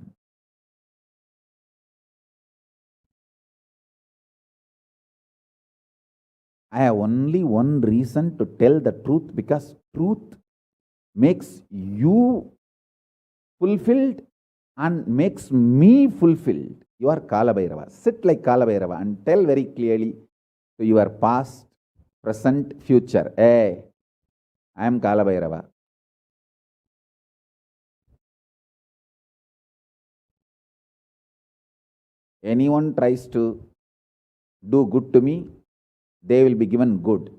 I have only one reason to tell the truth, because truth makes you fulfilled and makes me fulfilled. You are Kala Bhairava. Sit like Kala Bhairava and tell very clearly to your past, present, future. Hey, I am Kala Bhairava. Anyone tries to do good to me, they will be given good.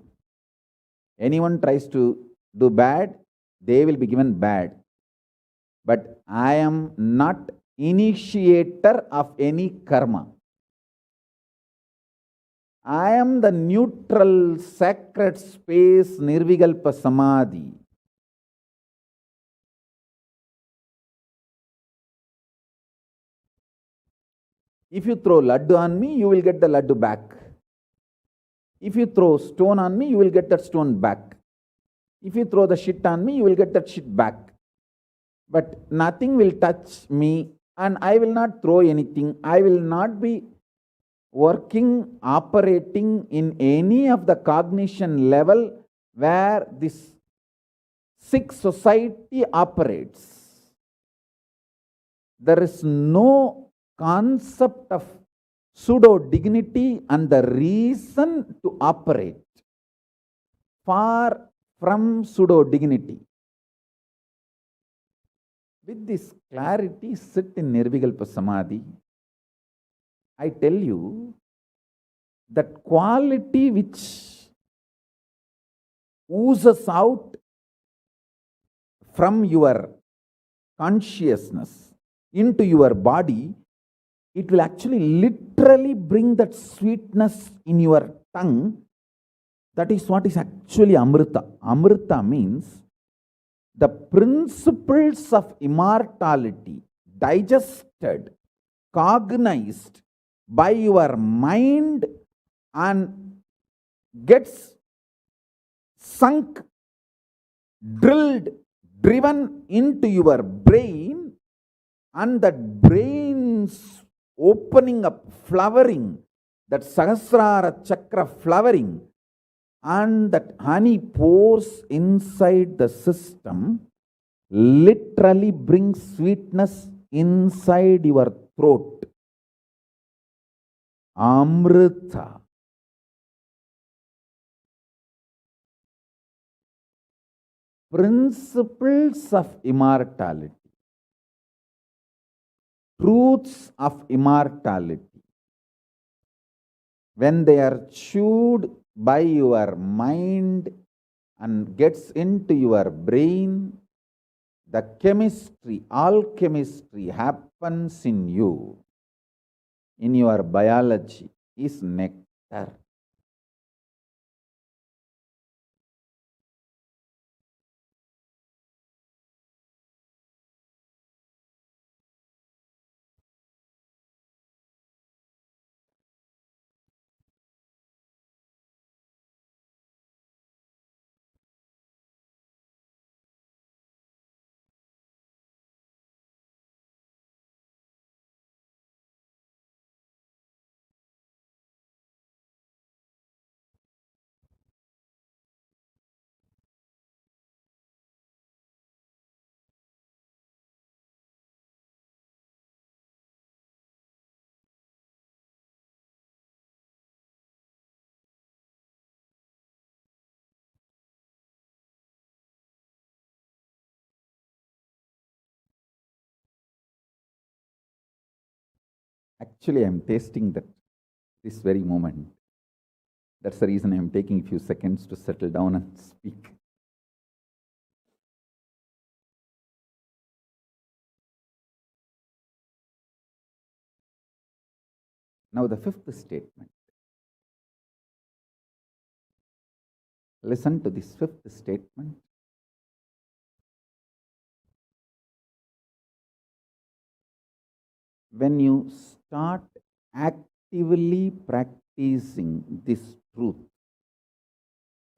Anyone tries to do bad, they will be given bad. But I am not initiator of any karma. I am the neutral, sacred space, Nirvikalpa Samadhi. If you throw laddu on me, you will get the laddu back. If you throw stone on me, you will get that stone back. If you throw the shit on me, you will get that shit back. But nothing will touch me, and I will not throw anything. I will not be working, operating in any of the cognition level where this sick society operates. There is no concept of pseudo dignity and the reason to operate. Far from pseudo dignity. With this clarity, sit in Nirvikalpa Samadhi. I tell you that quality which oozes out from your consciousness into your body, it will actually literally bring that sweetness in your tongue. That is what is actually Amrita. Amrita means the principles of immortality digested, cognized by your mind and gets sunk, drilled, driven into your brain, and that brain's opening up, flowering, that Sahasrara Chakra flowering, and that honey pours inside the system, literally brings sweetness inside your throat. Amrita. Principles of immortality, truths of immortality, when they are chewed by your mind and gets into your brain, the chemistry, alchemistry happens in you, in your biology, is nectar. Actually, I am tasting that this very moment. That's the reason I am taking a few seconds to settle down and speak. Now, the fifth statement. Listen to this fifth statement. When you start actively practicing this truth,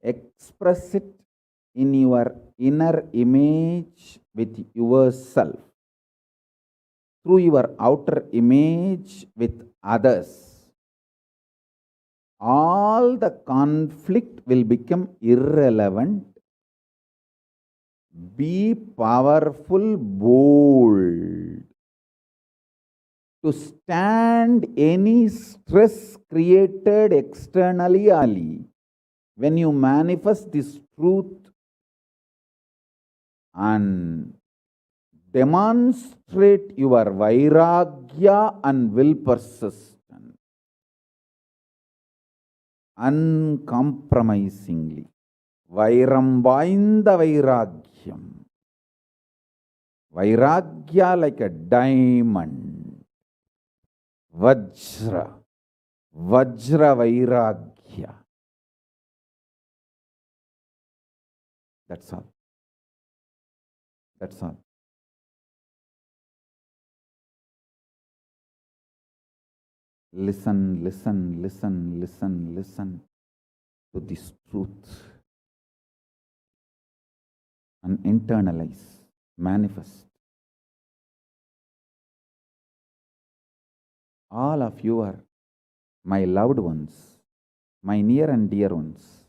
express it in your inner image with yourself, through your outer image with others, all the conflict will become irrelevant. Be powerful, bold, to stand any stress created externally when you manifest this truth and demonstrate your vairagya and will persistent, uncompromisingly. Vairam vainda vairagyam. Vairagya like a diamond. Vajra. Vajra vairagya. That's all. That's all. Listen, listen, listen, listen, listen to this truth and internalize, manifest. All of you are my loved ones, my near and dear ones,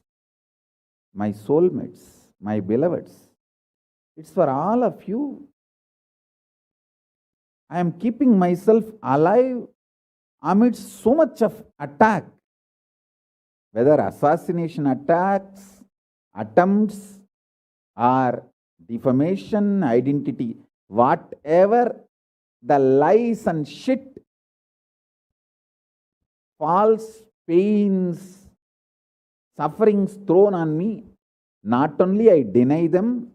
my soulmates, my beloveds. It's for all of you. I am keeping myself alive amidst so much of attack, whether assassination attacks, attempts, or defamation, identity, whatever the lies and shit, false pains, sufferings thrown on me, not only I deny them,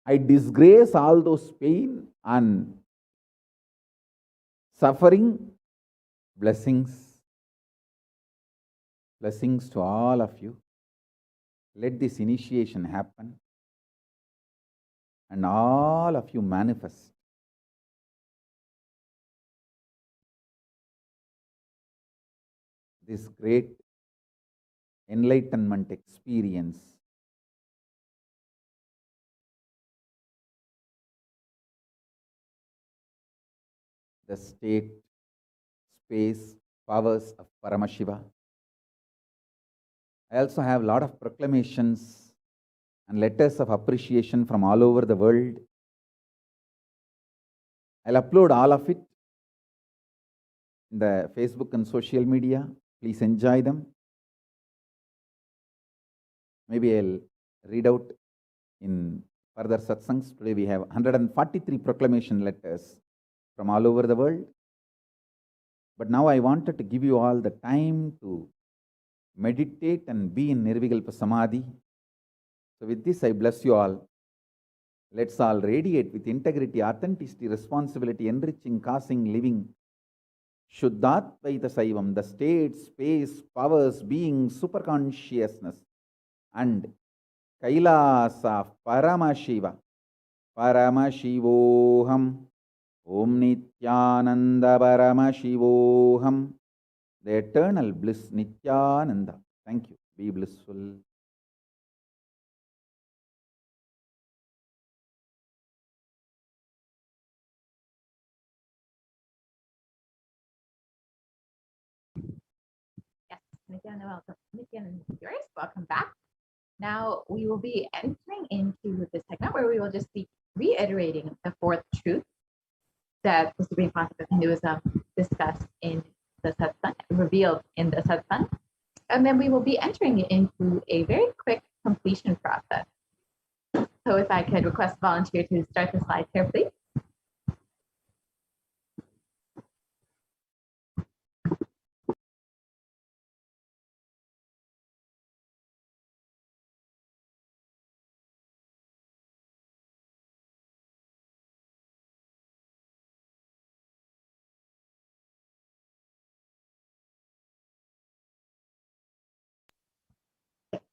I disgrace all those pain and suffering. Blessings. Blessings to all of you. Let this initiation happen and all of you manifest this great enlightenment experience. The state, space, powers of Paramashiva. I also have a lot of proclamations and letters of appreciation from all over the world. I'll upload all of it in the Facebook and social media. Please enjoy them. Maybe I'll read out in further satsangs. Today we have 143 proclamation letters from all over the world. But now I wanted to give you all the time to meditate and be in Nirvikalpa Samadhi. So with this, I bless you all. Let's all radiate with integrity, authenticity, responsibility, enriching, causing, living. Shuddhatvaita Saivam, the state, space, powers, being, superconsciousness, and Kailasa of Paramashiva. Paramashivoham. Om Nithyananda Paramashivoham. The eternal bliss, Nithyananda. Thank you. Be blissful. Yes, Nithyananda, viewers, welcome back. Now we will be entering into the segment where we will just be reiterating the fourth truth that the Supreme Concept of Hinduism discussed in the satsang, revealed in the satsang. And then we will be entering into a very quick completion process. So if I could request a volunteer to start the slide here, please.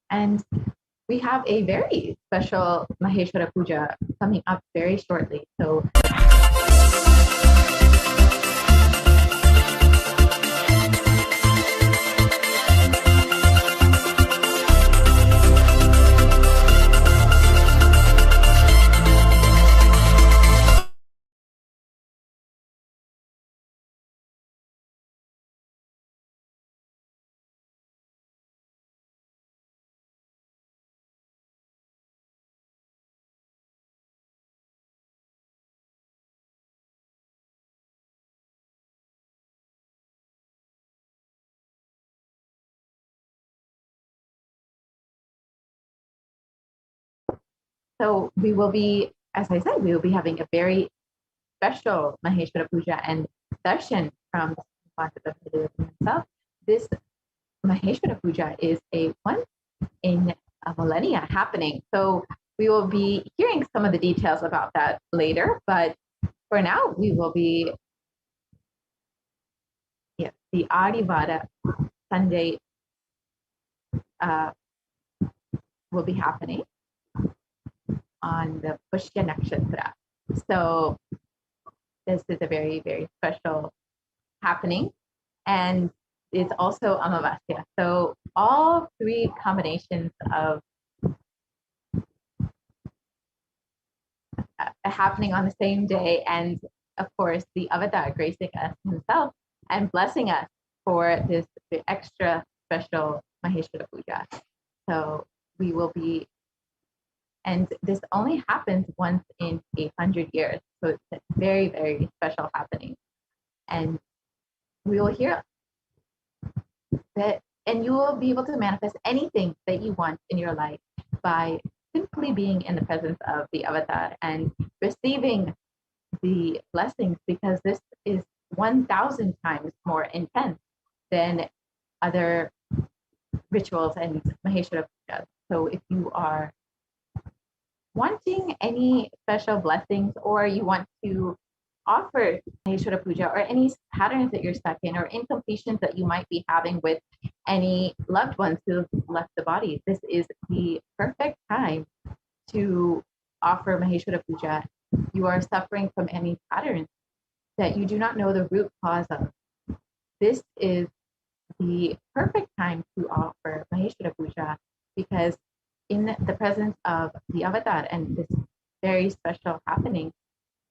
And we have a very special Maheshwara Puja coming up very shortly. So So we will be, as I said, we will be having a very special Maheshwara Puja and darshan from the concept of Hinduism himself. This Maheshwara Puja is a once in a millennia happening. So we will be hearing some of the details about that later, but for now we will be, the Adivada Sunday will be happening on the Pushya Nakshatra. So this is a very, very special happening. And it's also Amavasya. So all three combinations of happening on the same day. And of course, the Avatar gracing us himself and blessing us for this extra special Maheshwara Puja. So we will be, and this only happens once in 800 years. So it's a very, very special happening. And we will hear that, and you will be able to manifest anything that you want in your life by simply being in the presence of the Avatar and receiving the blessings, because this is 1,000 times more intense than other rituals and Maheshwara Pujas. So if you are wanting any special blessings, or you want to offer Maheshwara Puja, or any patterns that you're stuck in, or incompletions that you might be having with any loved ones who have left the body, this is the perfect time to offer Maheshwara Puja. You are suffering from any patterns that you do not know the root cause of. This is the perfect time to offer Maheshwara Puja, because in the presence of the avatar and this very special happening,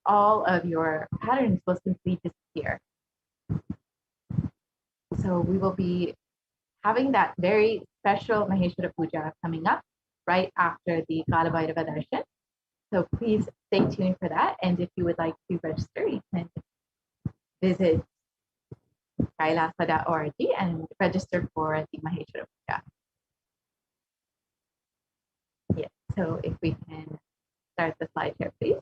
all of your patterns will simply disappear. So we will be having that very special Maheshwara Puja coming up right after the Kala Bhairava Darshan. So please stay tuned for that. And if you would like to register, you can visit kailasa.org and register for the Maheshwara Puja. Yes, so if we can start the slide here, please.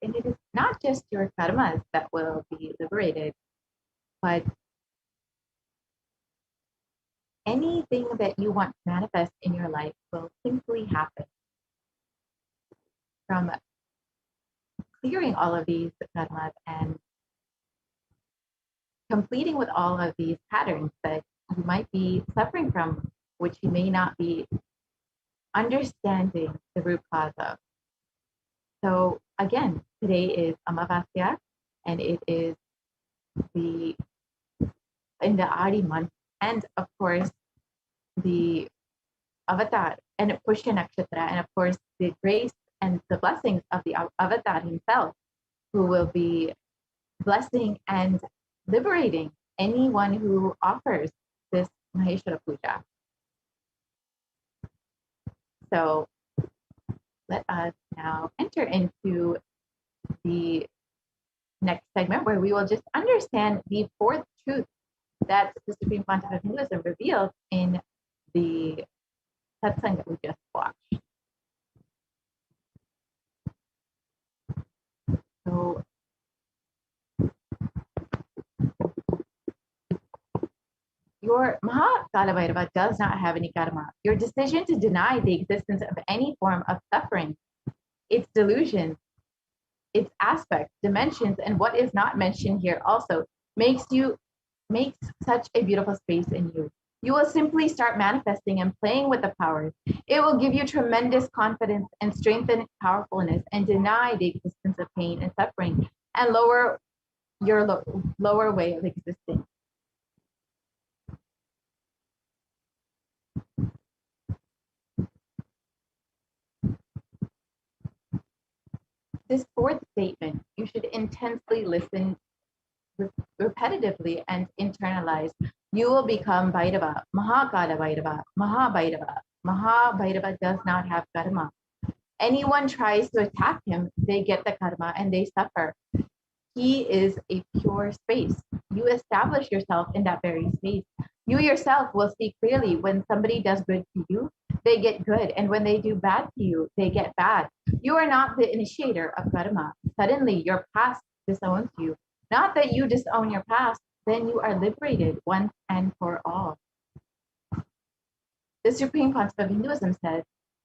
And it is not just your karmas that will be liberated, but anything that you want to manifest in your life will simply happen. From clearing all of these karmas and completing with all of these patterns that you might be suffering from, which you may not be understanding the root cause of. So again, today is Amavasya, and it is in the Adi month, and of course the avatar and Pushya Nakshatra, and of course the grace and the blessings of the avatar himself, who will be blessing and liberating anyone who offers this Maheshwara Puja. So let us now enter into the next segment, where we will just understand the fourth truth that the Supreme Pontiff of Hinduism revealed in the satsang that we just watched. So your Mahakala Bhairava does not have any karma. Your decision to deny the existence of any form of suffering, its delusions, its aspects, dimensions, and what is not mentioned here also makes such a beautiful space in you. You will simply start manifesting and playing with the powers. It will give you tremendous confidence and strengthen powerfulness, and deny the existence of pain and suffering, and lower your lower way of existing. This fourth statement, you should intensely listen repetitively and internalize. You will become Bhairava, Mahakala Bhairava, Mahabhairava. Mahabhairava does not have karma. Anyone tries to attack him, they get the karma and they suffer. He is a pure space. You establish yourself in that very space. You yourself will see clearly when somebody does good to you, they get good. And when they do bad to you, they get bad. You are not the initiator of karma. Suddenly, your past disowns you. Not that you disown your past, then you are liberated once and for all. The Supreme Pontiff of Hinduism says,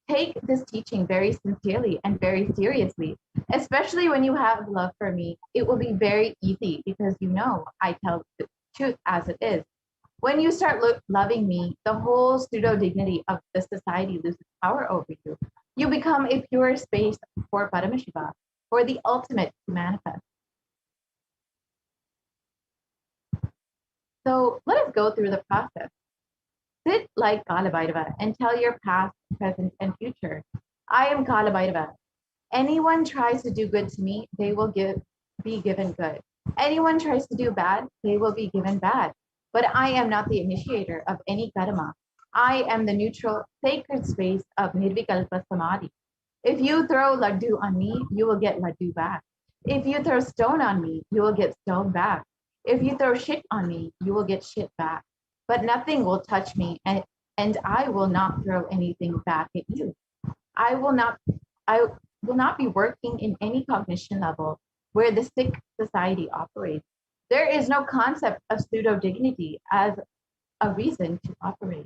take this teaching very sincerely and very seriously, especially when you have love for me. It will be very easy because you know I tell the truth as it is. When you start loving me, the whole pseudo-dignity of the society loses power over you. You become a pure space for Paramashiva, for the ultimate to manifest. So let us go through the process. Sit like Kala Bhairava and tell your past, present, and future. I am Kala Bhairava. Anyone tries to do good to me, they will be given good. Anyone tries to do bad, they will be given bad. But I am not the initiator of any karma. I am the neutral, sacred space of Nirvikalpa Samadhi. If you throw laddu on me, you will get laddu back. If you throw stone on me, you will get stone back. If you throw shit on me, you will get shit back. But nothing will touch me, and I will not throw anything back at you. I will not be working in any cognition level where the sick society operates. There is no concept of pseudo dignity as a reason to operate.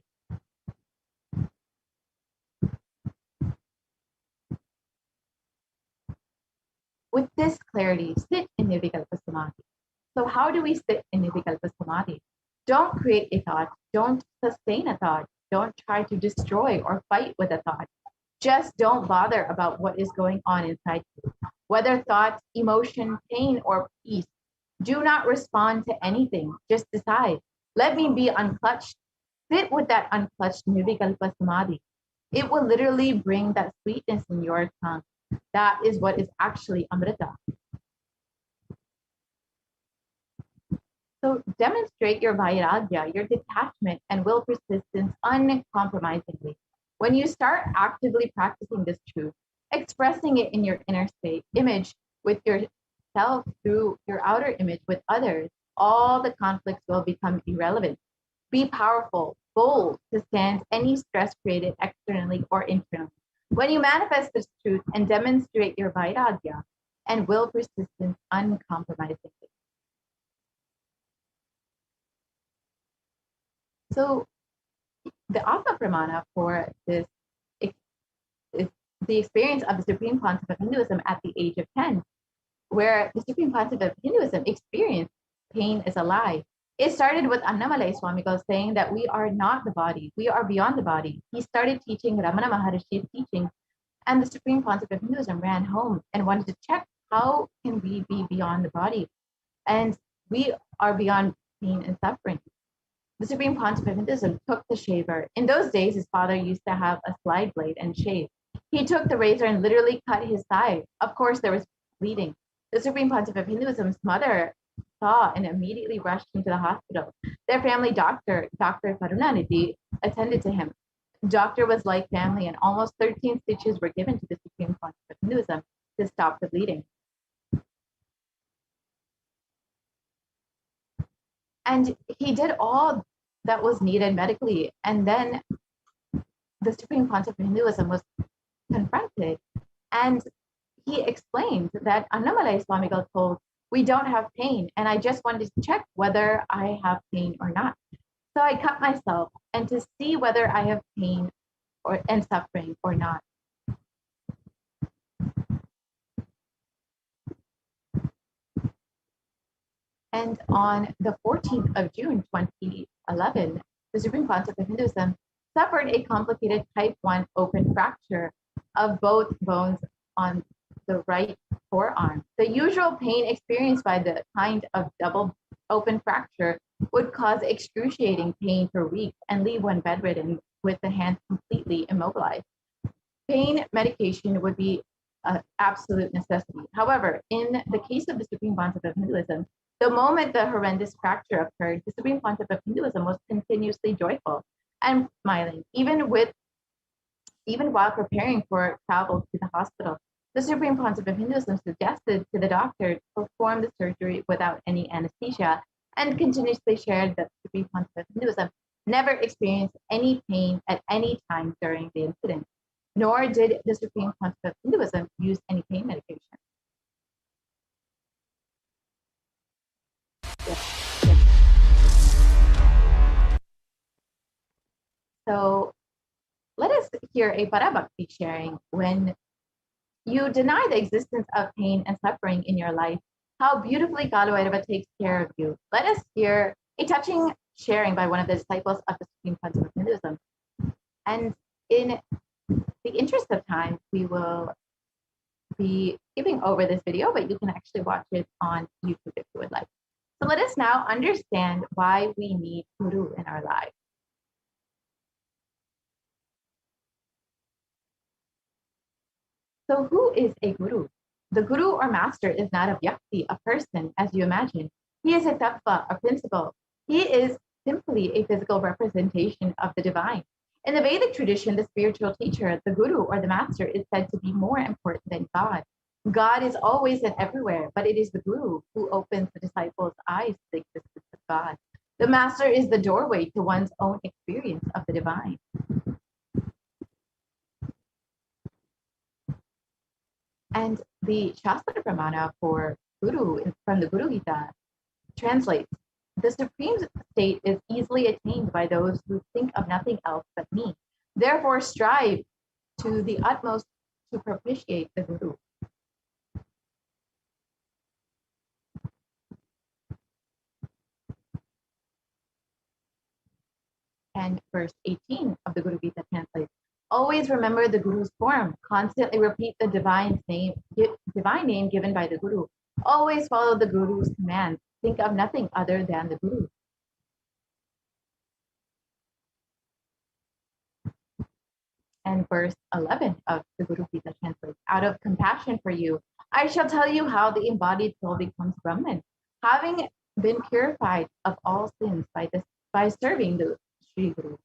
With this clarity, sit in Nirvikalpa Samadhi. So how do we sit in Nirvikalpa Samadhi? Don't create a thought. Don't sustain a thought. Don't try to destroy or fight with a thought. Just don't bother about what is going on inside you. Whether thought, emotion, pain, or peace, do not respond to anything. Just decide. Let me be unclutched. Sit with that unclutched Nirvikalpa Samadhi. It will literally bring that sweetness in your tongue. That is what is actually Amrita. So demonstrate your vairagya, your detachment and will persistence uncompromisingly. When you start actively practicing this truth, expressing it in your inner state, image with yourself through your outer image with others, all the conflicts will become irrelevant. Be powerful, bold to stand any stress created externally or internally. When you manifest this truth and demonstrate your vairagya and will persistence uncompromisingly. So the Atma Pramana for this is the experience of the Supreme Pontiff of Hinduism at the age of 10, where the Supreme Pontiff of Hinduism experienced pain is a lie. It started with Annamalai Swamigal saying that we are not the body, we are beyond the body. He started teaching Ramana Maharishi's teaching, and the Supreme Pontiff of Hinduism ran home and wanted to check how can we be beyond the body, and we are beyond pain and suffering. The Supreme Pontiff of Hinduism took the shaver. In those days, his father used to have a slide blade and shave. He took the razor and literally cut his thigh. Of course, there was bleeding. The Supreme Pontiff of Hinduism's mother saw and immediately rushed him to the hospital. Their family doctor, Dr. Karunanidhi, attended to him. The doctor was like family, and almost 13 stitches were given to the Supreme Pontiff of Hinduism to stop the bleeding. And he did all that was needed medically. And then the Supreme Pontiff of Hinduism was confronted. And he explained that Annamalai Swamigal told, we don't have pain. And I just wanted to check whether I have pain or not. So I cut myself and to see whether I have pain and suffering or not. And on the 14th of June, 2011, the Supreme Pontiff of Hinduism suffered a complicated type 1 open fracture of both bones on the right forearm. The usual pain experienced by the kind of double open fracture would cause excruciating pain for weeks and leave one bedridden with the hands completely immobilized. Pain medication would be an absolute necessity. However, in the case of the Supreme Pontiff of Hinduism, the moment the horrendous fracture occurred, the Supreme Pontiff of Hinduism was continuously joyful and smiling, even while preparing for travel to the hospital. The Supreme Pontiff of Hinduism suggested to the doctor to perform the surgery without any anesthesia, and continuously shared that the Supreme Pontiff of Hinduism never experienced any pain at any time during the incident, nor did the Supreme Pontiff of Hinduism use any pain medication. So let us hear a Parabhakti sharing. When you deny the existence of pain and suffering in your life, how beautifully Kalavairava takes care of you. Let us hear a touching sharing by one of the disciples of the Supreme Pontiff of Hinduism. And in the interest of time, we will be skipping over this video, but you can actually watch it on YouTube if you would like. So let us now understand why we need Guru in our lives. So who is a Guru? The Guru or Master is not a Vyakti, a person, as you imagine. He is a Tattva, a principle. He is simply a physical representation of the divine. In the Vedic tradition, the spiritual teacher, the guru or the master, is said to be more important than God. God is always and everywhere, but it is the guru who opens the disciples' eyes to the existence of God. The master is the doorway to one's own experience of the divine. And the Shastra Pramana for Guru from the Guru Gita translates, the supreme state is easily attained by those who think of nothing else but me. Therefore, strive to the utmost to propitiate the Guru. And verse 18 of the Guru Gita translates, always remember the Guru's form. Constantly repeat the divine name given by the Guru. Always follow the Guru's commands. Think of nothing other than the Guru. And verse 11 of the Guru Gita translates, out of compassion for you, I shall tell you how the embodied soul becomes Brahman, having been purified of all sins by serving the Sri Guru.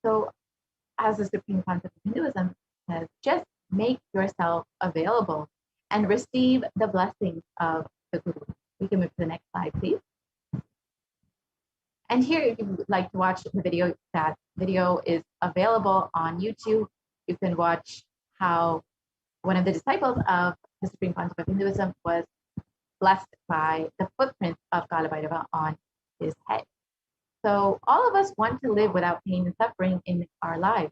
So, as the supreme concept of Hinduism says, just make yourself available and receive the blessings of the Guru. We can move to the next slide, please. And here, if you would like to watch the video, that video is available on YouTube. You can watch how one of the disciples of the supreme concept of Hinduism was blessed by the footprint of Kalabhairava on his head. So all of us want to live without pain and suffering in our lives.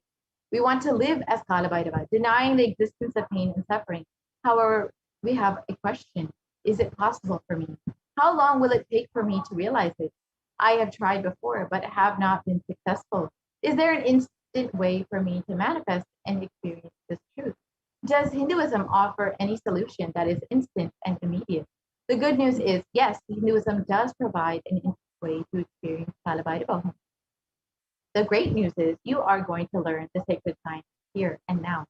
We want to live as Kalabhairava, denying the existence of pain and suffering. However, we have a question. Is it possible for me? How long will it take for me to realize it? I have tried before, but have not been successful. Is there an instant way for me to manifest and experience this truth? Does Hinduism offer any solution that is instant and immediate? The good news is, yes, Hinduism does provide an instant way to experience Kalabhairavoham. The great news is you are going to learn the sacred science here and now.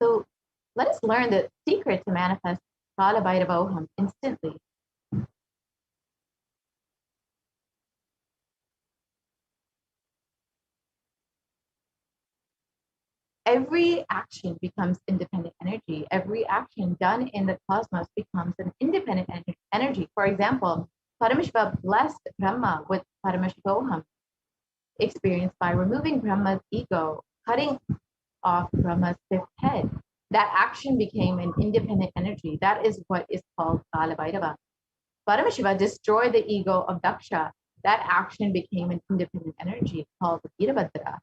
So let us learn the secret to manifest Kalabhairavoham instantly. Every action becomes independent energy. Every action done in the cosmos becomes an independent energy. For example, Paramashiva blessed Brahma with Paramashivoham, experienced by removing Brahma's ego, cutting off Brahma's fifth head. That action became an independent energy. That is what is called Kalabhairava. Paramashiva destroyed the ego of Daksha. That action became an independent energy called Virabhadra.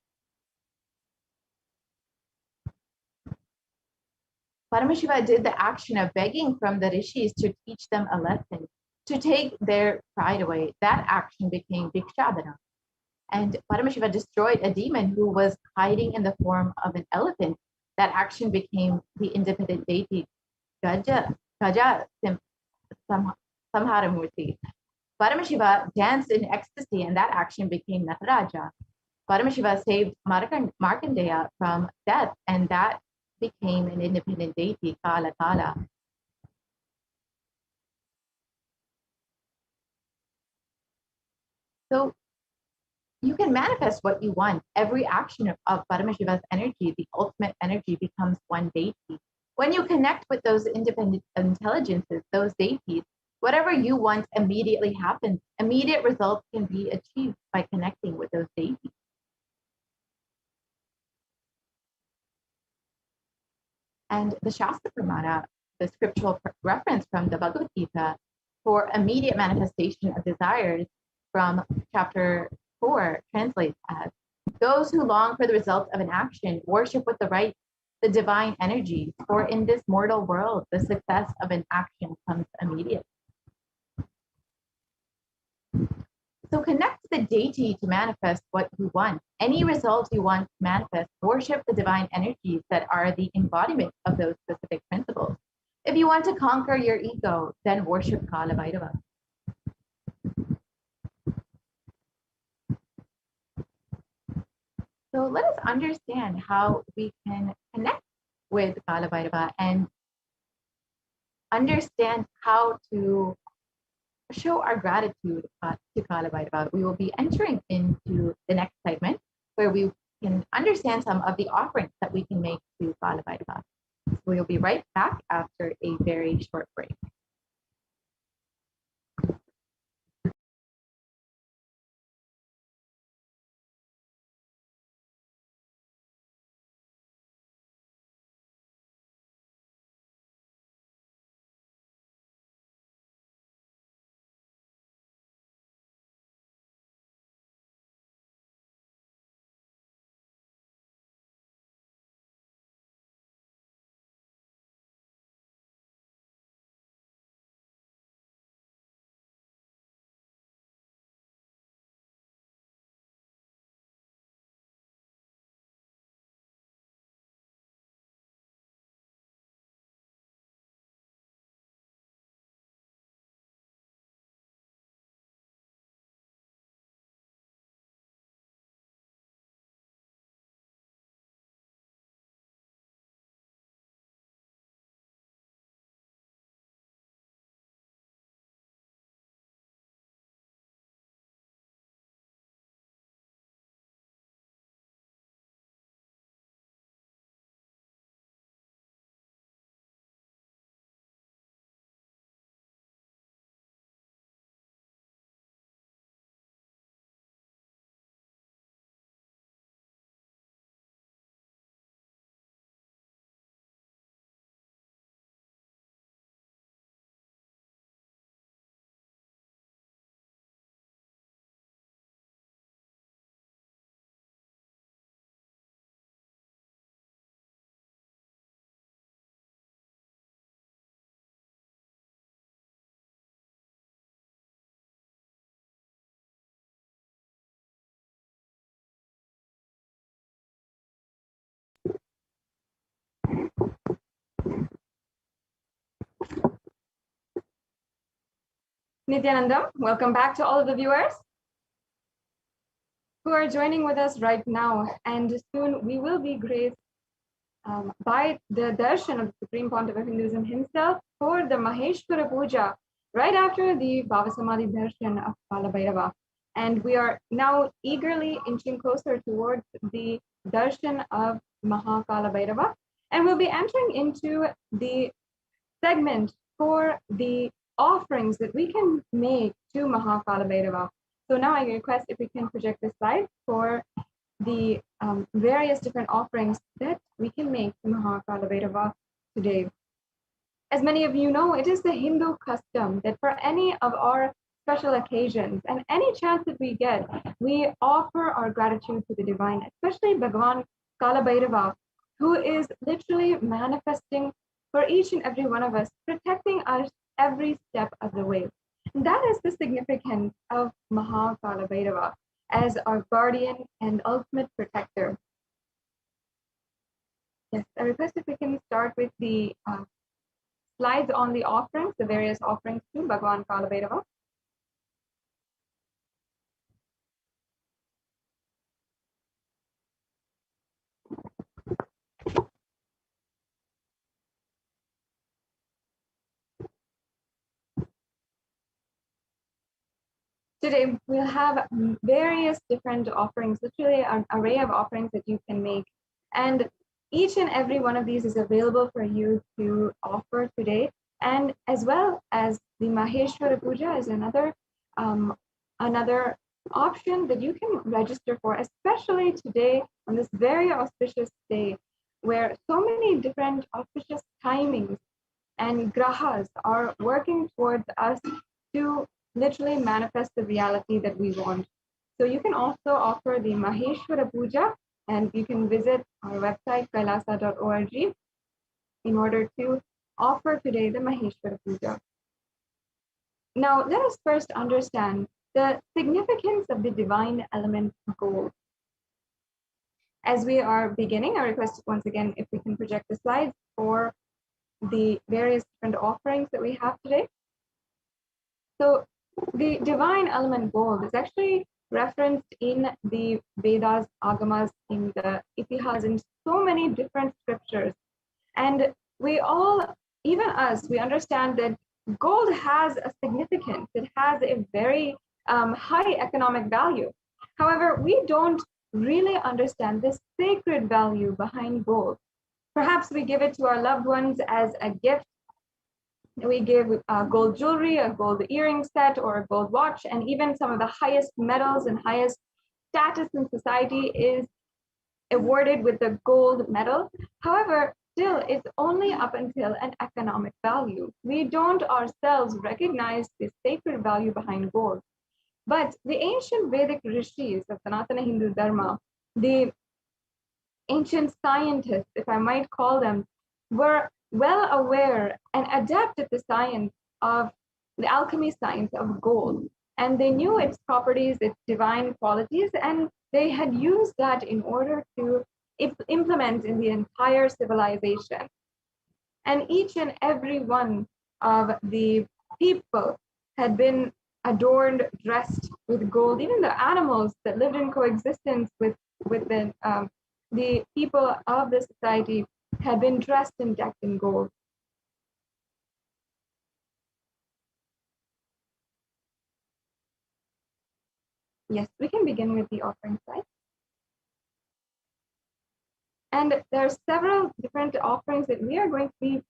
Paramashiva did the action of begging from the rishis to teach them a lesson, to take their pride away. That action became Bhikshadana. And Paramashiva destroyed a demon who was hiding in the form of an elephant. That action became the independent deity, Gaja Samharamurti. Paramashiva danced in ecstasy, and that action became Nataraja. Paramashiva saved Markandeya from death, and that became an independent deity, Kala Kala. So you can manifest what you want. Every action of Paramashiva's energy, the ultimate energy, becomes one deity. When you connect with those independent intelligences, those deities, whatever you want immediately happens. Immediate results can be achieved by connecting with those deities. And the Shastra Pramana, the scriptural reference from the Bhagavad Gita for immediate manifestation of desires from chapter 4 translates as, those who long for the results of an action worship with the right the divine energy, for in this mortal world, the success of an action comes immediate. So connect to the deity to manifest what you want. Any results you want to manifest, worship the divine energies that are the embodiment of those specific principles. If you want to conquer your ego, then worship Kalabhairava. So let us understand how we can connect with Kalabhairava. And understand how to show our gratitude to Kala Bhairava, we will be entering into the next segment where we can understand some of the offerings that we can make to Kala Bhairava. So we'll be right back after a very short break. Nithyanandam, welcome back to all of the viewers who are joining with us right now. And soon we will be graced by the darshan of the Supreme Pontiff of Hinduism himself for the Maheshwara Puja right after the Bhavasamadhi darshan of Kala Bhairava. And we are now eagerly inching closer towards the darshan of Mahakala Bhairava. And we'll be entering into the segment for the offerings that we can make to Mahakala Bhairava. So now I request if we can project the slide for the various different offerings that we can make to Mahakala Bhairava today. As many of you know, it is the Hindu custom that for any of our special occasions and any chance that we get, we offer our gratitude to the divine, especially Bhagavan Kala Bhairava, who is literally manifesting for each and every one of us, protecting us every step of the way. And that is the significance of Mahakala Bhairava as our guardian and ultimate protector. Yes, I request if we can start with the slides on the offerings, the various offerings to Bhagavan Kala Bhairava. Today, we'll have various different offerings, literally an array of offerings that you can make. And each and every one of these is available for you to offer today. And as well as the Maheshwara Puja is another option that you can register for, especially today on this very auspicious day, where so many different auspicious timings and grahas are working towards us to literally manifest the reality that we want. So you can also offer the Maheshwara Puja, and you can visit our website kailasa.org in order to offer today the Maheshwara Puja. Now, let us first understand the significance of the divine element gold. As we are beginning, I request once again if we can project the slides for the various different offerings that we have today. So the divine element gold is actually referenced in the Vedas, Agamas, in the Itihas, in so many different scriptures. And we all even us, we understand that gold has a significance. It has a very high economic value. However, we don't really understand the sacred value behind gold. Perhaps we give it to our loved ones as a gift. We give gold jewelry, a gold earring set, or a gold watch, and even some of the highest medals and highest status in society is awarded with the gold medal. However, still, it's only up until an economic value. We don't ourselves recognize the sacred value behind gold. But the ancient Vedic rishis of Sanatana Hindu Dharma, the ancient scientists, if I might call them, were well aware and adept at the science of the alchemy science of gold. And they knew its properties, its divine qualities, and they had used that in order to implement in the entire civilization. And each and every one of the people had been adorned, dressed with gold. Even the animals that lived in coexistence with the people of the society had been dressed and decked in gold. Yes, we can begin with the offering side. And there are several different offerings that we are going to be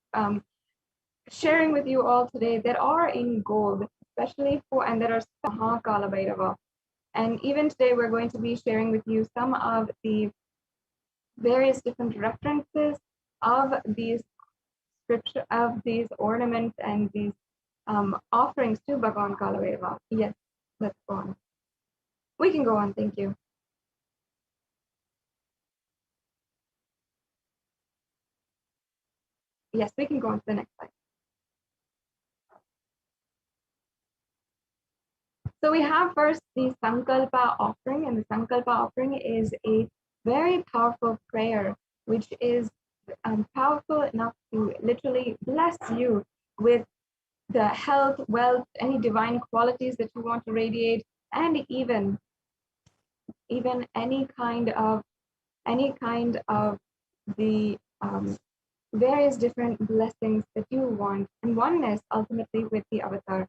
sharing with you all today that are in gold, especially for, and that are Mahakala Bhairava. And even today, we're going to be sharing with you some of the various different references of these scripture, of these ornaments and these offerings to Bhagavan Kala Bhairava. Yes, let's go on. We can go on, thank you. Yes, we can go on to the next slide. So we have first the Sankalpa offering, and the Sankalpa offering is a very powerful prayer, which is powerful enough to literally bless you with the health, wealth, any divine qualities that you want to radiate, and even any kind of the various different blessings that you want, and oneness ultimately with the avatar.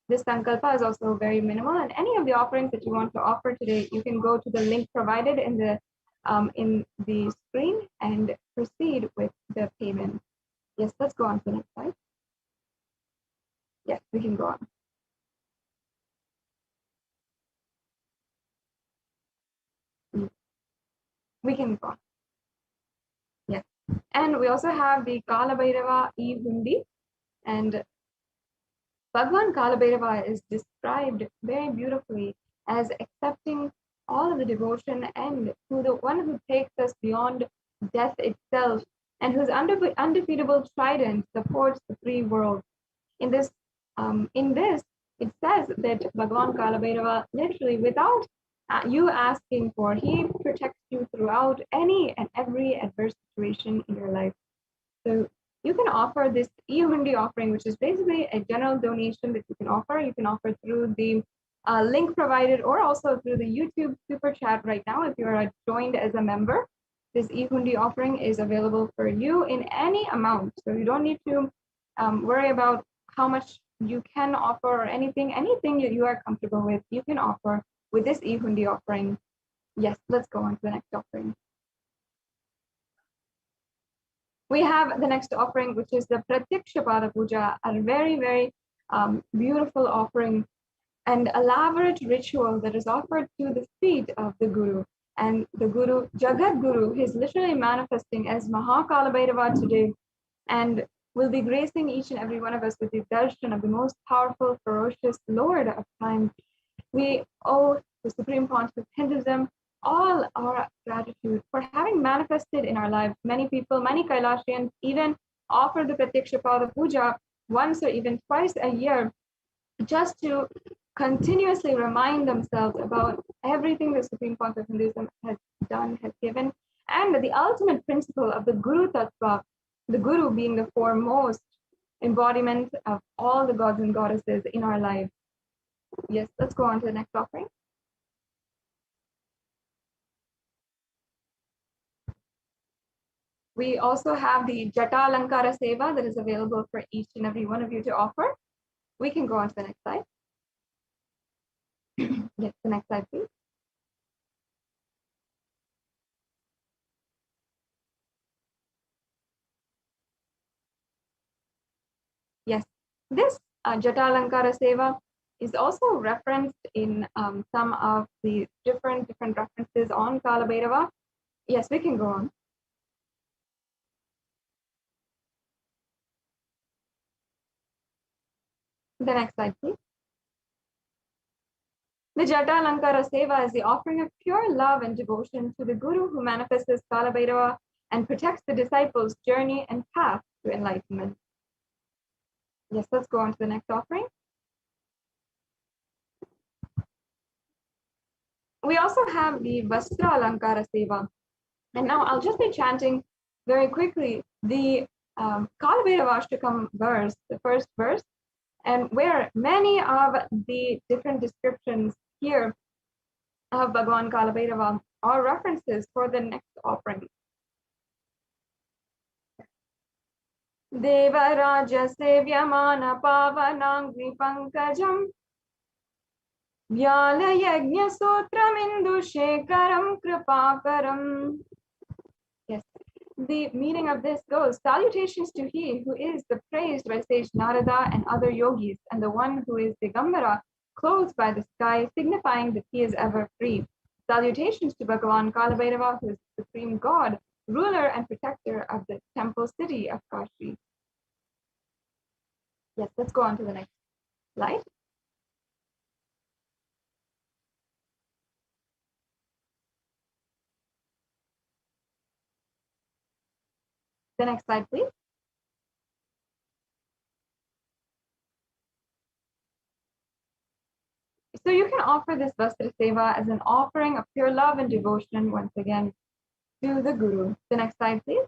This sankalpa is also very minimal, and any of the offerings that you want to offer today, you can go to the link provided in the screen and proceed with the payment. Yes, let's go on to the next slide. Yes, we can go on. We can go on. Yes, and we also have the Kala Bhairava e-hundi, and Bhagwan Kala Bhairava is described very beautifully as accepting all of the devotion and to the one who takes us beyond death itself, and whose undefeatable trident supports the free world. In this, it says that Bhagwan Kala Bhairava, literally without you asking for, he protects you throughout any and every adverse situation in your life. So you can offer this e-hundi offering, which is basically a general donation that you can offer. You can offer through the link provided, or also through the YouTube super chat right now if you are joined as a member. This e-hundi offering is available for you in any amount, so you don't need to worry about how much you can offer or anything that you are comfortable with, you can offer with this e-hundi offering. Yes, let's go on to the next offering. We have the next offering, which is the Pratyakshapada Puja, a very, very beautiful offering and elaborate ritual that is offered to the feet of the Guru. And the Guru, Jagat Guru, is literally manifesting as Mahakala Bhairava today, and will be gracing each and every one of us with the darshan of the most powerful, ferocious Lord of time. We owe the Supreme Pontiff of Hinduism all our gratitude for having manifested in our lives. Many people, many Kailashians even offer the Pratyakshapada Puja once or even twice a year, just to continuously remind themselves about everything the Supreme Pontiff of Hinduism has done, has given, and the ultimate principle of the Guru Tattva, the Guru being the foremost embodiment of all the gods and goddesses in our lives. Yes, let's go on to the next offering. We also have the Jata Lankara Seva that is available for each and every one of you to offer. We can go on to the next slide. Yes, the next slide, please. Yes, this Jata Lankara Seva is also referenced in some of the different references on Kala Bhairava. Yes, we can go on. The next slide, please. The Jata Lankara Seva is the offering of pure love and devotion to the Guru who manifests as Kala Bhairava and protects the disciples' journey and path to enlightenment. Yes, let's go on to the next offering. We also have the Vastra Alankara Seva. And now I'll just be chanting very quickly the Kala Bhairava Ashtakam verse, the first verse, and where many of the different descriptions here of Bhagavan Kala Bhairava are references for the next offering. Devaraja Sevyamana Pavanangri Pankajam Vyala Yajna Sutramindu Shekaram Kripakaram. Yes, the meaning of this goes, salutations to he who is the praised by sage Narada and other yogis, and the one who is Digambara, clothed by the sky, signifying that he is ever free. Salutations to Bhagavan Kala Bhairava, who is the supreme God, ruler and protector of the temple city of Kashi. Yes, let's go on to the next slide. The next slide, please. So you can offer this Vastra Seva as an offering of pure love and devotion, once again, to the Guru. The next slide, please.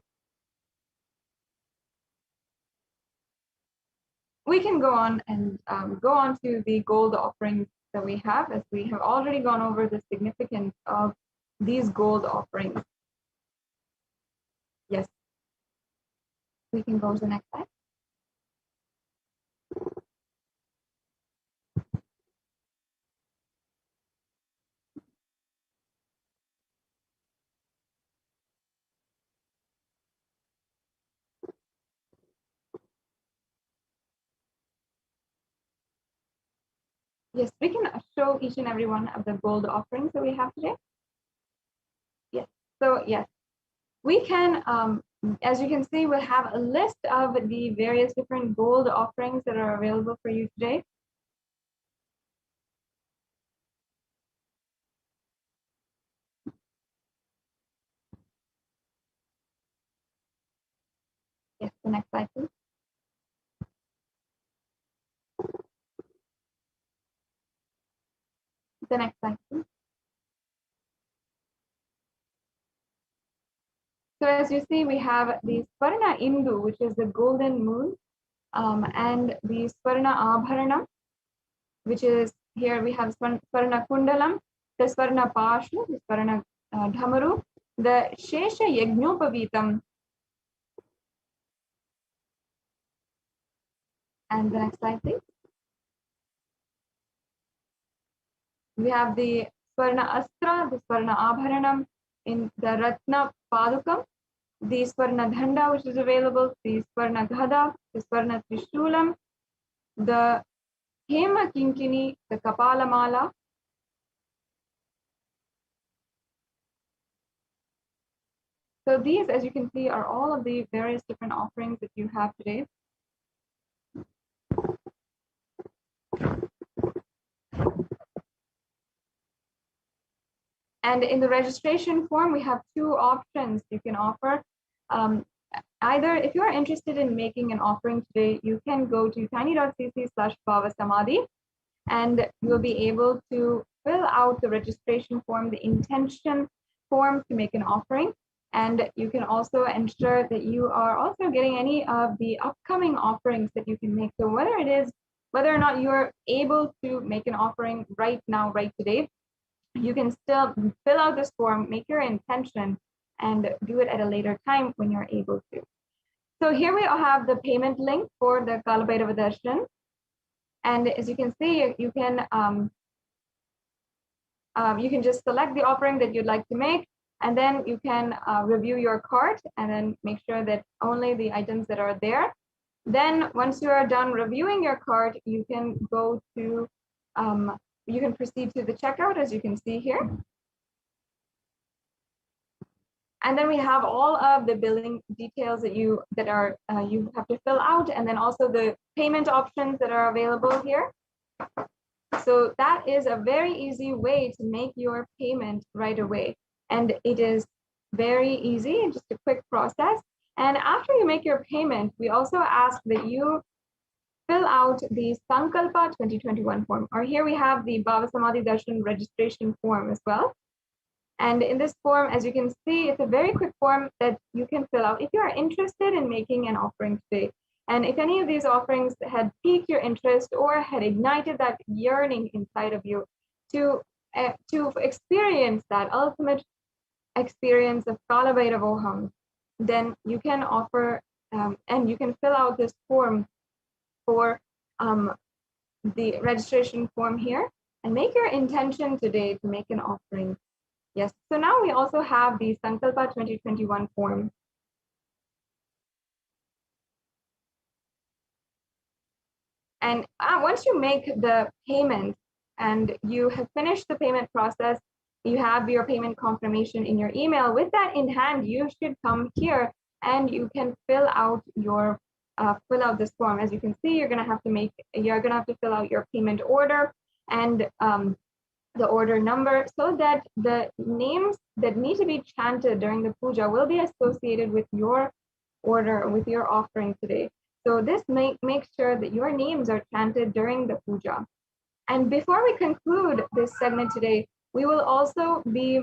We can go on and go on to the gold offerings that we have, as we have already gone over the significance of these gold offerings. Yes. We can go to the next slide. Yes, we can show each and every one of the gold offerings that we have today. Yes, so yes, we can, as you can see, we'll have a list of the various different gold offerings that are available for you today. Yes, the next slide, please. The next slide, please. So as you see, we have the Swarna Indu, which is the golden moon, and the Swarna Abharanam, which is here we have Swarna Kundalam, the Swarna Pashu, the Swarna Dhamaru, the Shesha Yajnopavitam, and the next slide, please. We have the Swarna Astra, the Swarna Abharanam, in the Ratna Padukam, the Swarna Dhanda, which is available, the Swarna Ghada, the Swarna Trishulam, the Hema Kinkini, the Kapala Mala, so these, as you can see, are all of the various different offerings that you have today. And in the registration form, we have two options you can offer. Either if you're interested in making an offering today, you can go to tiny.cc/bhavasamadhi, and you'll be able to fill out the registration form, the intention form to make an offering. And you can also ensure that you are also getting any of the upcoming offerings that you can make. So whether or not you're able to make an offering right now, right today, you can still fill out this form, make your intention, and do it at a later time when you're able to. So here we have the payment link for the Kalabhairava Darshan. And as you can see, you can just select the offering that you'd like to make, and then you can review your cart and then make sure that only the items that are there. Then once you are done reviewing your cart, you can go to, you can proceed to the checkout, as you can see here. And then we have all of the billing details that you have to fill out, and then also the payment options that are available here. So that is a very easy way to make your payment right away. And it is very easy, just a quick process. And after you make your payment, we also ask that you fill out the Sankalpa 2021 form, or here we have the Bhava Samadhi Darshan registration form as well. And in this form, as you can see, it's a very quick form that you can fill out if you are interested in making an offering today. And if any of these offerings had piqued your interest or had ignited that yearning inside of you to experience that ultimate experience of Kalabhairavoham, then you can offer and you can fill out this form for the registration form here and make your intention today to make an offering. Yes, so now we also have the Sankalpa 2021 form. And once you make the payment and you have finished the payment process, you have your payment confirmation in your email. With that in hand, you should come here and you can fill out your fill out this form. As you can see, you're gonna have to fill out your payment order and the order number, so that the names that need to be chanted during the puja will be associated with your order, with your offering today. So this makes sure that your names are chanted during the puja. And before we conclude this segment today, we will also be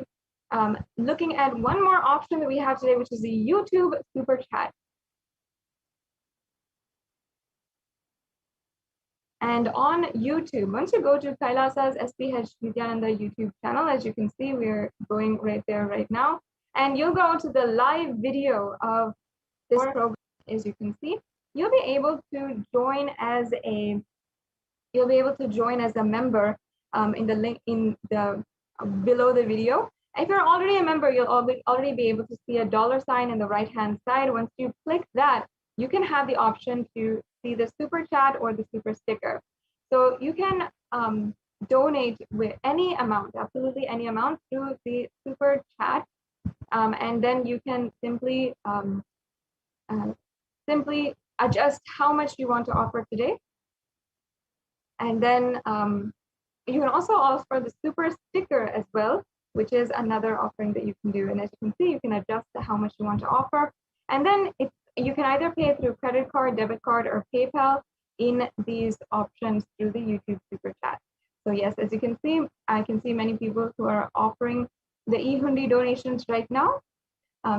looking at one more option that we have today, which is the YouTube Super Chat. And on YouTube, once you go to Kailasa's HDH Nithyananda YouTube channel, as you can see, we're going right there right now. And you'll go to the live video of this program, as you can see. You'll be able to join as a member in the link in the below the video. If you're already a member, you'll already be able to see a $sign in the right-hand side. Once you click that, you can have the option to see the super chat or the super sticker. So you can donate with any amount, absolutely any amount, through the super chat, and then you can simply adjust how much you want to offer today. And then you can also offer the super sticker as well, which is another offering that you can do. And as you can see, you can adjust how much you want to offer. And then you can either pay through credit card, debit card, or PayPal in these options through the YouTube Super Chat. So yes, as you can see, I can see many people who are offering the e-hundi donations right now.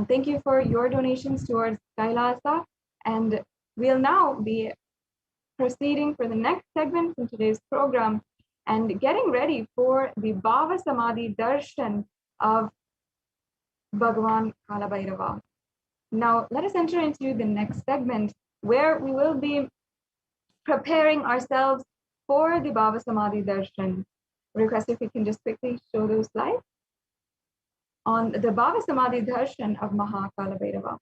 Thank you for your donations towards Kailasa. And we'll now be proceeding for the next segment in today's program and getting ready for the Bhava Samadhi Darshan of Bhagavan Kalabhairava. Now, let us enter into the next segment where we will be preparing ourselves for the Bhava Samadhi Darshan. Request if we can just quickly show those slides on the Bhava Samadhi Darshan of Maha Kalabhairava.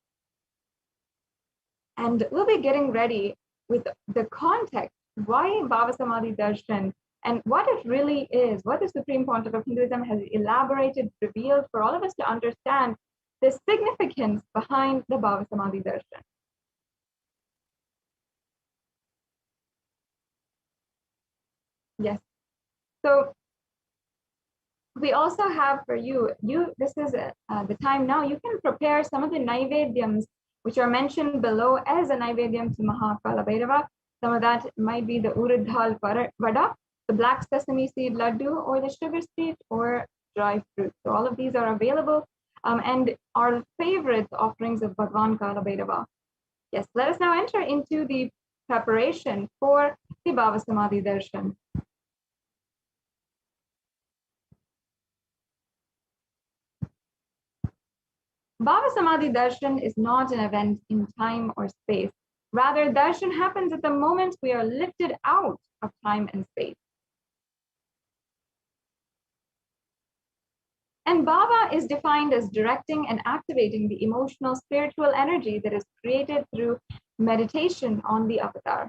And we'll be getting ready with the context, why Bhava Samadhi Darshan and what it really is, what the Supreme Pontiff of Hinduism has elaborated, revealed for all of us to understand the significance behind the Bhava Samadhi Darshan. Yes. So we also have for you, this is the time now, you can prepare some of the Naivedyams which are mentioned below as a Naivedyam to Maha Kalabhairava. Some of that might be the Urad Dal Vada, the black sesame seed laddu, or the sugar sweet, or dry fruit. So all of these are available and are favorite offerings of Bhagavan Kalabhairava. Yes, let us now enter into the preparation for the Bhava Samadhi Darshan. Bhava Samadhi Darshan is not an event in time or space. Rather, darshan happens at the moment we are lifted out of time and space. And bhava is defined as directing and activating the emotional, spiritual energy that is created through meditation on the avatar.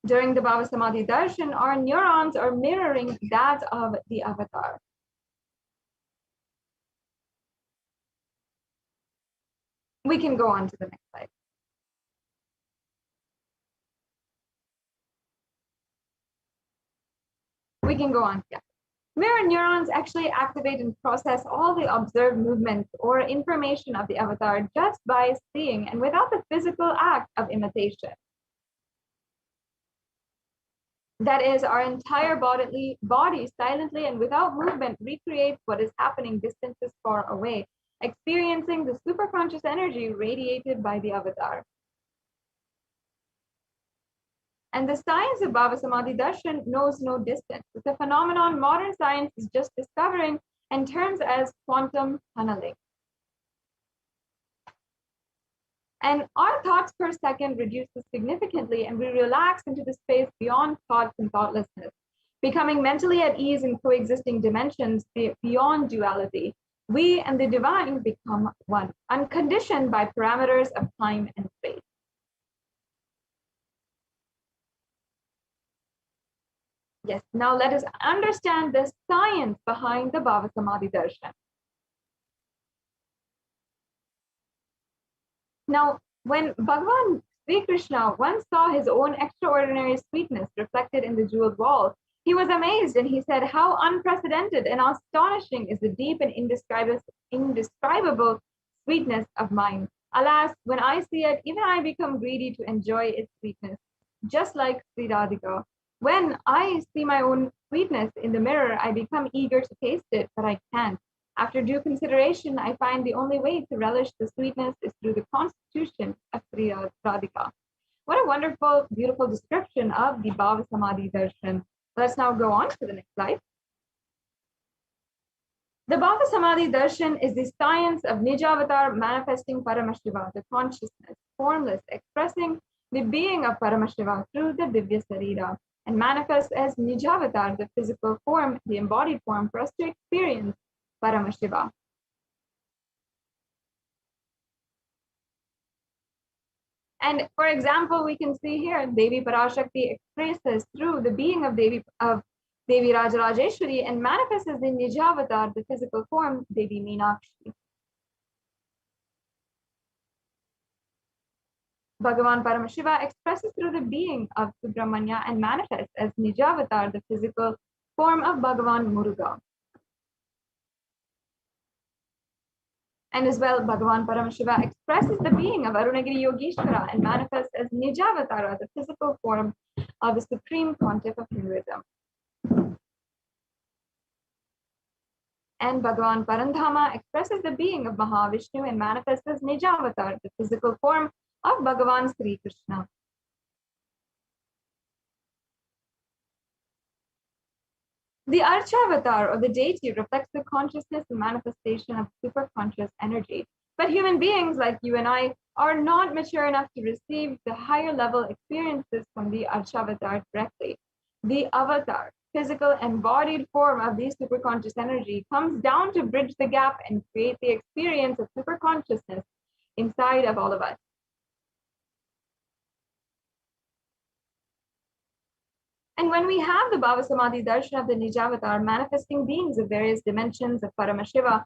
During the Bhava Samadhi Darshan, our neurons are mirroring that of the avatar. We can go on to the next slide. We can go on, yeah. Mirror neurons actually activate and process all the observed movements or information of the avatar just by seeing and without the physical act of imitation. That is, our entire body silently and without movement recreates what is happening distances far away, experiencing the superconscious energy radiated by the avatar. And the science of Bhava Samadhi Darshan knows no distance. It's a phenomenon modern science is just discovering and terms as quantum tunneling. And our thoughts per second reduces significantly, and we relax into the space beyond thoughts and thoughtlessness, becoming mentally at ease in coexisting dimensions beyond duality. We and the divine become one, unconditioned by parameters of time and space. Yes, now let us understand the science behind the Bhava Samadhi Darshan. Now, when Bhagavan Sri Krishna once saw his own extraordinary sweetness reflected in the jeweled wall, he was amazed and he said, "How unprecedented and astonishing is the deep and indescribable sweetness of mine. Alas, when I see it, even I become greedy to enjoy its sweetness, just like Sri Radhika. When I see my own sweetness in the mirror, I become eager to taste it, but I can't. After due consideration, I find the only way to relish the sweetness is through the constitution of Sri Radhika." What a wonderful, beautiful description of the Bhava Samadhi Darshan. Let's now go on to the next slide. The Bhava Samadhi Darshan is the science of Nijavatar manifesting Paramashiva, the consciousness, formless, expressing the being of Paramashiva through the Divya Sarira, and manifests as Nijavatar, the physical form, the embodied form for us to experience Paramashiva. And for example, we can see here Devi Parashakti expresses through the being of Devi Rajarajeshwari and manifests as the Nijavatar, the physical form, Devi Meenakshi. Bhagavan Paramashiva expresses through the being of Subramanya and manifests as Nijavatar, the physical form of Bhagavan Muruga. And as well, Bhagavan Paramashiva expresses the being of Arunagiri Yogeshwara and manifests as Nijavatara, the physical form of the supreme pontiff of Hinduism. And Bhagavan Parandhama expresses the being of Mahavishnu and manifests as Nijavatar, the physical form of Bhagavan Sri Krishna. The Archavatar, or the deity, reflects the consciousness and manifestation of superconscious energy. But human beings like you and I are not mature enough to receive the higher level experiences from the Archavatar directly. The avatar, physical embodied form of the superconscious energy, comes down to bridge the gap and create the experience of superconsciousness inside of all of us. And when we have the Bhava Samadhi Darshan of the Nijavatar manifesting beings of various dimensions of Paramashiva,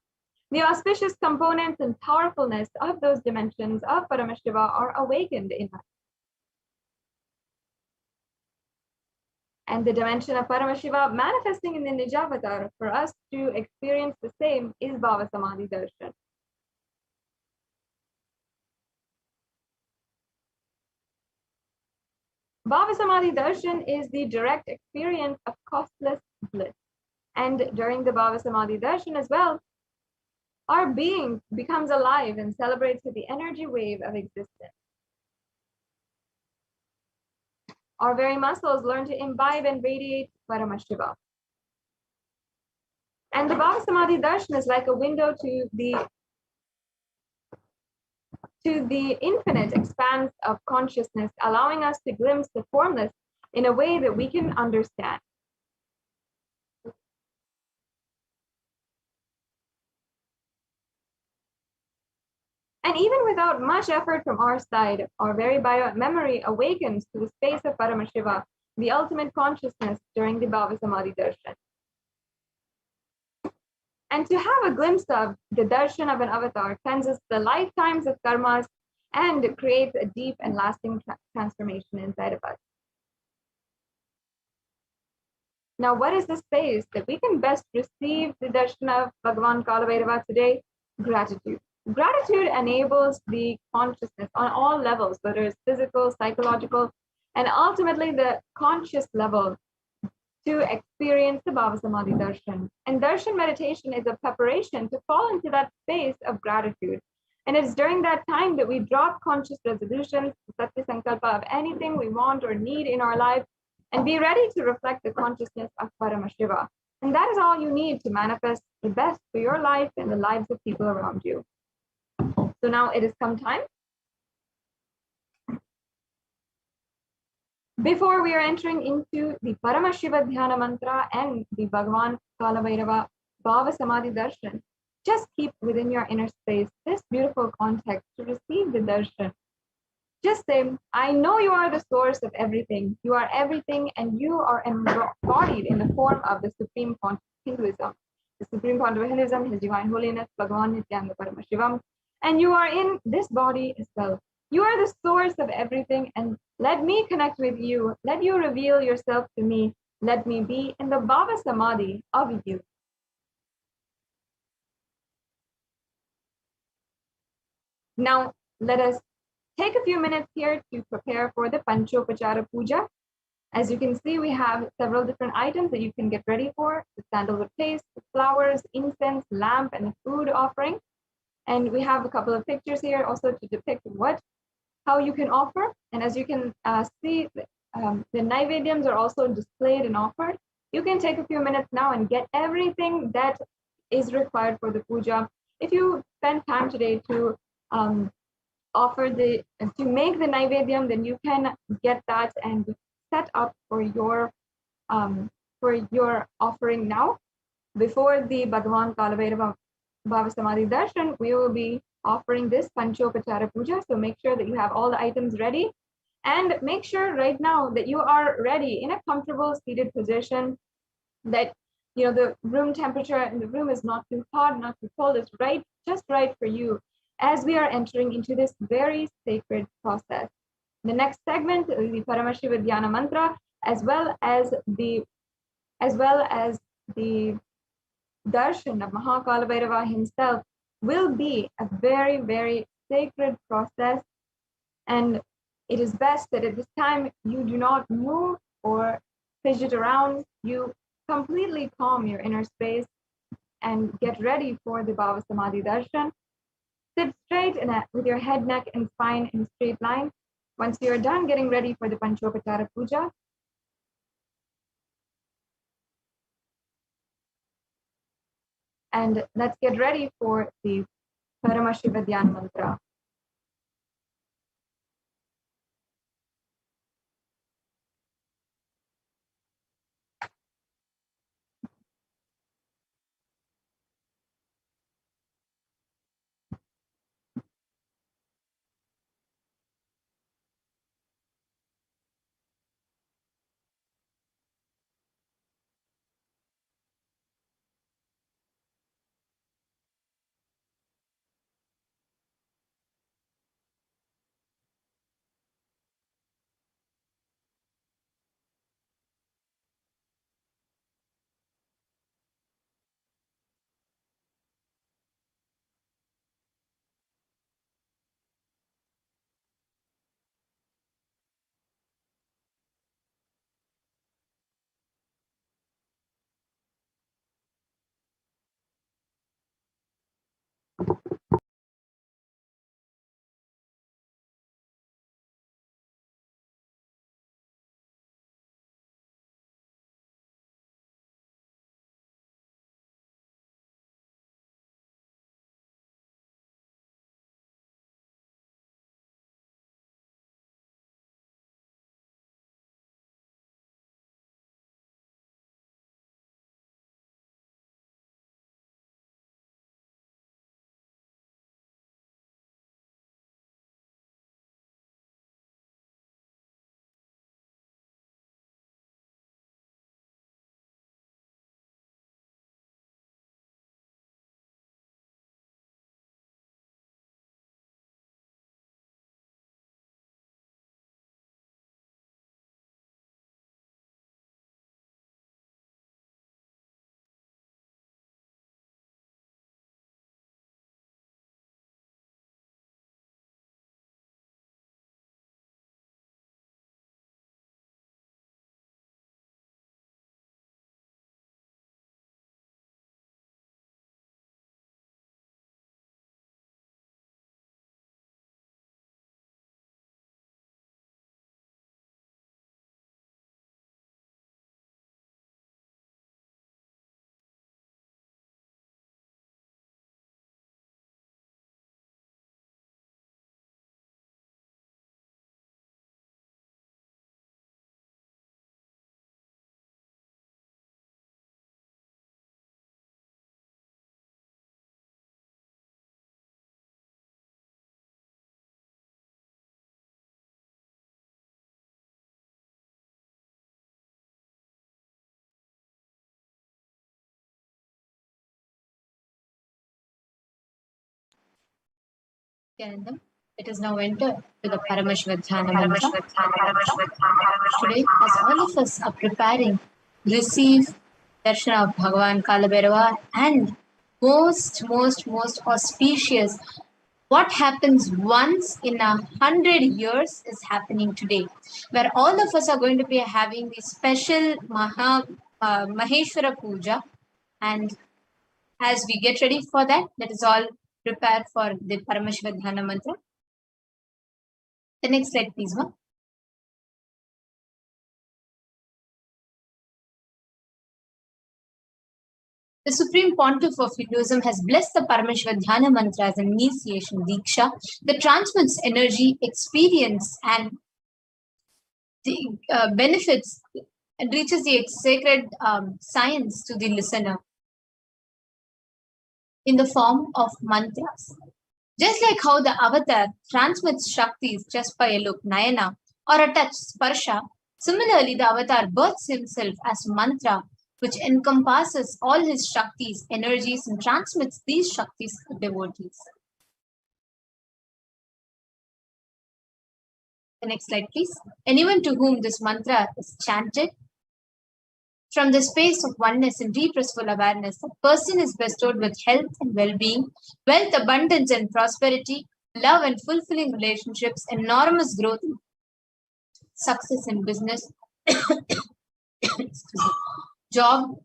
the auspicious components and powerfulness of those dimensions of Paramashiva are awakened in us. And the dimension of Paramashiva manifesting in the Nijavatar for us to experience the same is Bhava Samadhi Darshan. Bhava Samadhi Darshan is the direct experience of costless bliss. And during the Bhava Samadhi Darshan as well, our being becomes alive and celebrates with the energy wave of existence. Our very muscles learn to imbibe and radiate Paramashiva. And the Bhava Samadhi Darshan is like a window to the infinite expanse of consciousness, allowing us to glimpse the formless in a way that we can understand. And even without much effort from our side, our very bio memory awakens to the space of Paramashiva, the ultimate consciousness during the Bhava Samadhi Darshan. And to have a glimpse of the darshan of an avatar cleanses the lifetimes of karmas and creates a deep and lasting transformation inside of us. Now, what is the space that we can best receive the darshan of Bhagavan Kalabhairava today? Gratitude. Gratitude enables the consciousness on all levels, whether it's physical, psychological, and ultimately the conscious level, to experience the Bhava Samadhi Darshan. And Darshan meditation is a preparation to fall into that space of gratitude. And it's during that time that we drop conscious resolutions, Satya Sankalpa of anything we want or need in our life, and be ready to reflect the consciousness of Paramashiva. And that is all you need to manifest the best for your life and the lives of people around you. So now it has come time. Before we are entering into the Paramashiva Dhyana Mantra and the Bhagavan Kalabhairava Bhava Samadhi Darshan, just keep within your inner space this beautiful context to receive the darshan. Just say, I know you are the source of everything. You are everything, and you are embodied in the form of the Supreme Font of Hinduism. The Supreme Font of Hinduism, His Divine Holiness, Bhagavan Nithyananda Paramashivam. And you are in this body as well. You are the source of everything, and let me connect with you. Let you reveal yourself to me. Let me be in the Bhava Samadhi of you. Now, let us take a few minutes here to prepare for the Panchopachara Puja. As you can see, we have several different items that you can get ready for: the sandalwood paste, the flowers, incense, lamp, and the food offering. And we have a couple of pictures here also to depict how you can offer. And as you can see, the Naivedyams are also displayed and offered. You can take a few minutes now and get everything that is required for the puja. If you spend time today to make the Naivedyam, then you can get that and set up for your offering now. Before the Bhagavan Kalabhairava Bhava Samadhi Darshan, we will be offering this Panchopachara Puja. So make sure that you have all the items ready, and make sure right now that you are ready in a comfortable seated position, that the room temperature in the room is not too hot, not too cold. It's just right for you as we are entering into this very sacred process. The next segment is the Paramashiva Dhyana Mantra, as well as the darshan of Mahakalabhairava himself, will be a very, very sacred process. And it is best that at this time you do not move or fidget around. You completely calm your inner space and get ready for the Bhava Samadhi Darshan. Sit straight with your head, neck, and spine in straight line. Once you're done getting ready for the Panchopachara Puja, and let's get ready for the Paramashiva Dhyana Mantra. Nithyanandam. It is now entered to the Paramashivoham mantra. Today, as all of us are preparing to receive darshan of Bhagavan Kalabhairava and most auspicious, what happens once in 100 years is happening today, where all of us are going to be having the special Maheshwara Puja. And as we get ready for that, let us all prepare for the Paramashivoham mantra. The next slide, please, ma'am. The Supreme Pontiff of Hinduism has blessed the Paramashivoham mantra as an initiation diksha that transmits energy, experience, and the benefits and reaches the sacred science to the listener in the form of mantras. Just like how the avatar transmits Shaktis just by a look, Nayana, or a touch, Sparsha, similarly the avatar births himself as mantra, which encompasses all his Shaktis, energies, and transmits these Shaktis to devotees. The next slide, please. Anyone to whom this mantra is chanted, from the space of oneness and deep restful awareness, the person is bestowed with health and well-being, wealth, abundance, and prosperity, love and fulfilling relationships, enormous growth, success in business, job,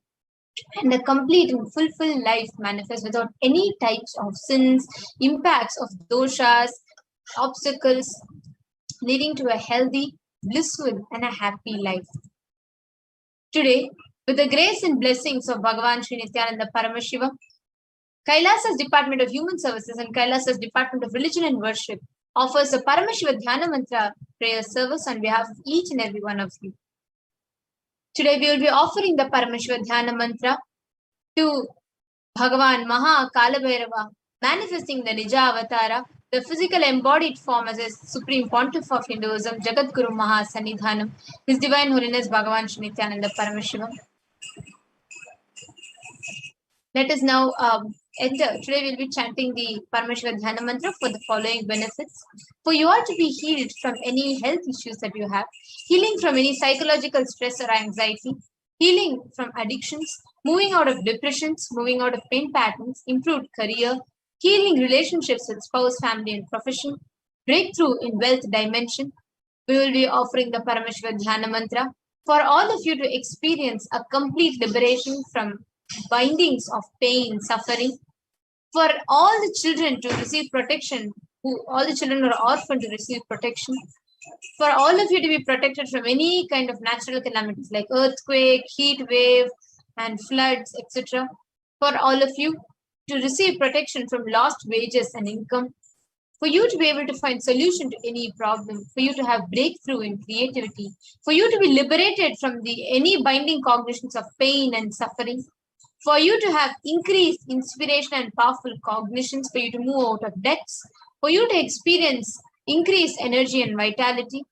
and a complete and fulfilled life manifest without any types of sins, impacts of doshas, obstacles, leading to a healthy, blissful, and a happy life. Today, with the grace and blessings of Bhagavan Sri Nithyananda Paramashivam, Kailasa's Department of Human Services and Kailasa's Department of Religion and Worship offers a Paramashivoham mantra prayer service on behalf of each and every one of you. Today, we will be offering the Paramashivoham mantra to Bhagavan Maha Kalabhairava, manifesting the Nija Avatara, the physical embodied form as a Supreme Pontiff of Hinduism, Jagadguru Maha Sannidhanam, His Divine Holiness Bhagavan Sri Nithyananda Paramashivam. Let us now enter. Today we will be chanting the Paramashivoham mantra for the following benefits. For you all to be healed from any health issues that you have, healing from any psychological stress or anxiety, healing from addictions, moving out of depressions, moving out of pain patterns, improved career, healing relationships with spouse, family, and profession, breakthrough in wealth dimension. We will be offering the Paramashivoham mantra for all of you to experience a complete liberation from bindings of pain, suffering, for all the children to receive protection, all the children who are orphaned to receive protection, for all of you to be protected from any kind of natural calamities like earthquake, heat wave, and floods, etc. For all of you to receive protection from lost wages and income, for you to be able to find solution to any problem, for you to have breakthrough in creativity, for you to be liberated from any binding cognitions of pain and suffering, for you to have increased inspiration and powerful cognitions, for you to move out of debts, for you to experience increased energy and vitality,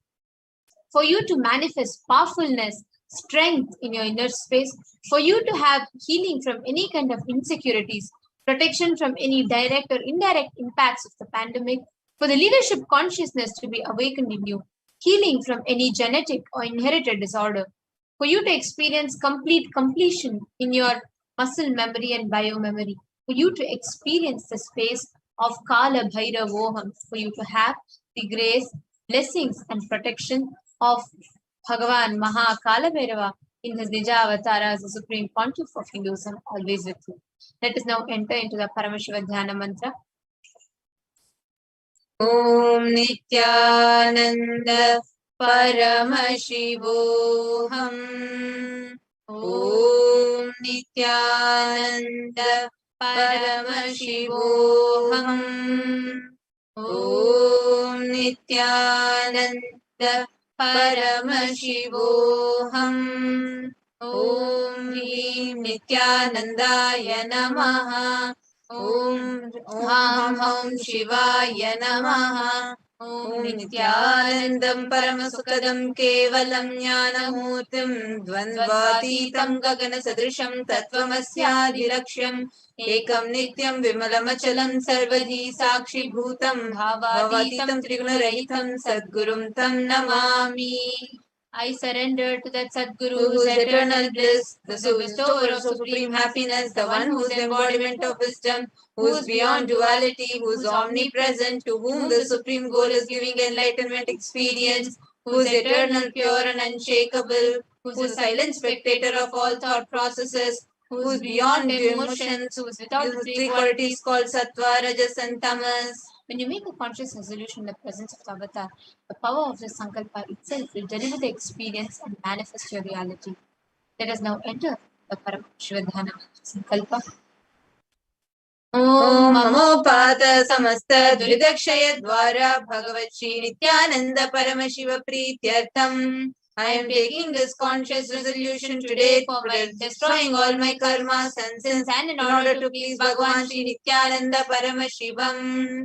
for you to manifest powerfulness, strength in your inner space, for you to have healing from any kind of insecurities, protection from any direct or indirect impacts of the pandemic, for the leadership consciousness to be awakened in you, healing from any genetic or inherited disorder, for you to experience complete completion in your muscle memory and biomemory, for you to experience the space of Kala Bhairavoham, for you to have the grace, blessings, and protection of Bhagavan Maha Kalabhairava in his Nija Avatara as the Supreme Pontiff of Hinduism, always with you. Let us now enter into the Paramashivoham mantra. Om Nithyananda Paramashivoham. Om Nithyananda Paramashivoham. Om Nithyananda Paramashivoham. Om Hrim Nithyanandaya Namaha. Om Ham Shivaya Namaha. ॐ नित्यानन्दं परमसुखदं केवलं ज्ञानमूर्तिं द्वन्द्वातीतं गगनसदृशं तत्त्वमस्यादिलक्ष्यम् एकं नित्यं विमलमचलं सर्वधी साक्षिभूतं भावातीतं त्रिगुणरहितं सद्गुरुं तं Namami. I surrender to that Sadguru who is eternal bliss, the bestower of supreme happiness, the one who is embodiment of wisdom, who is beyond duality, who is omnipresent, to whom the supreme goal is giving enlightenment experience, who is eternal, pure and unshakable, who is a silent spectator of all thought processes, who is beyond emotions, who is without the three qualities called sattva, rajas and tamas. When you make a conscious resolution in the presence of the avatar, the power of the sankalpa itself will deliver the experience and manifest your reality. Let us now enter the Paramashivoham sankalpa. Om Mamopat Samasta Duridakshaya Dwara Bhagavat Shri Nithyananda Paramashiva Prityartham. I am taking this conscious resolution today for destroying all my karmas and sins and in order to please Bhagavan Shri Nithyananda Paramashivam.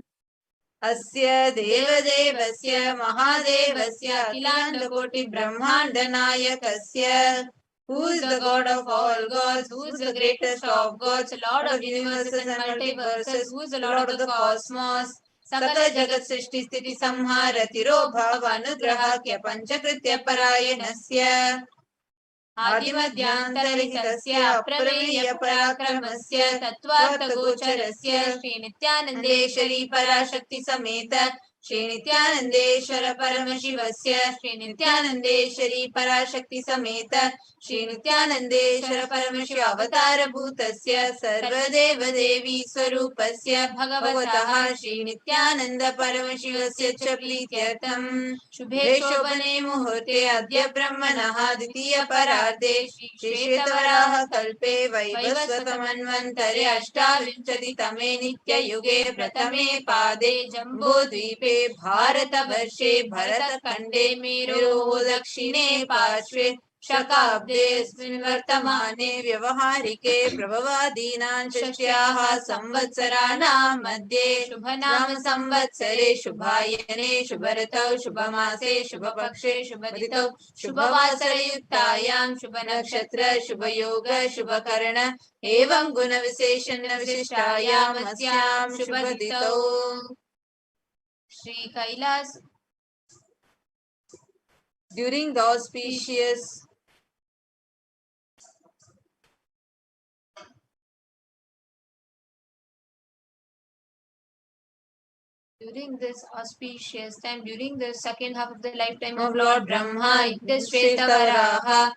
Asya Devadevasya Mahadevasya Akhilanda Koti Brahmanda Nayakasya. Who is the God of all gods? Who is the greatest of gods? Lord of universes and multiverses? Who is the Lord of the cosmos? Sakala Jagat Srishti Sthiti Samhara Tiro Bhava Anugraha Kya Panchakritya Parayanasya Adimadhyantarhitasya Aprameya Parakramasya Tattvartha Gocharasya Shri Nithyanandeshwari Parashakti Sameta Shri Nithyanandeshwara Paramashivasya Shri Nithyanandeshwari Parashakti Sameta Shri Nithyanandeshwara Paramashiva Avatara Bhutasya Sarvadeva Devi Swarupasya Bhagavataha Shri Nithyananda Paramashivasya Cha Prityartham Shubhe Shobhane Muhurte Adya Brahmanaha Ditiya Pararde Shri Shvetavaraha Kalpe Vaivasvatamanvantare Ashtavinchati Tame Nitya Yuge Pratame Pade Jambo Dvipe Bharata Varshe Bharata Kande Mero Dakshine Parshve शकाब्देऽस्मिन् वर्तमाने व्यवहारिके प्रभवादीनां षष्ट्याः संवत्सराणां मध्ये शुभनाम संवत्सरे शुभायने शुभऋतौ शुभमासे शुभपक्षे शुभतिथौ शुभवासरयुक्तायां शुभनक्षत्र शुभयोग शुभकर्ण एवं गुणविशेषण विशिष्टायाम् अस्यां शुभतिथौ Shri Kailash during the auspicious during this auspicious time, during the second half of the lifetime of Lord Brahma, this Shvetavaraha,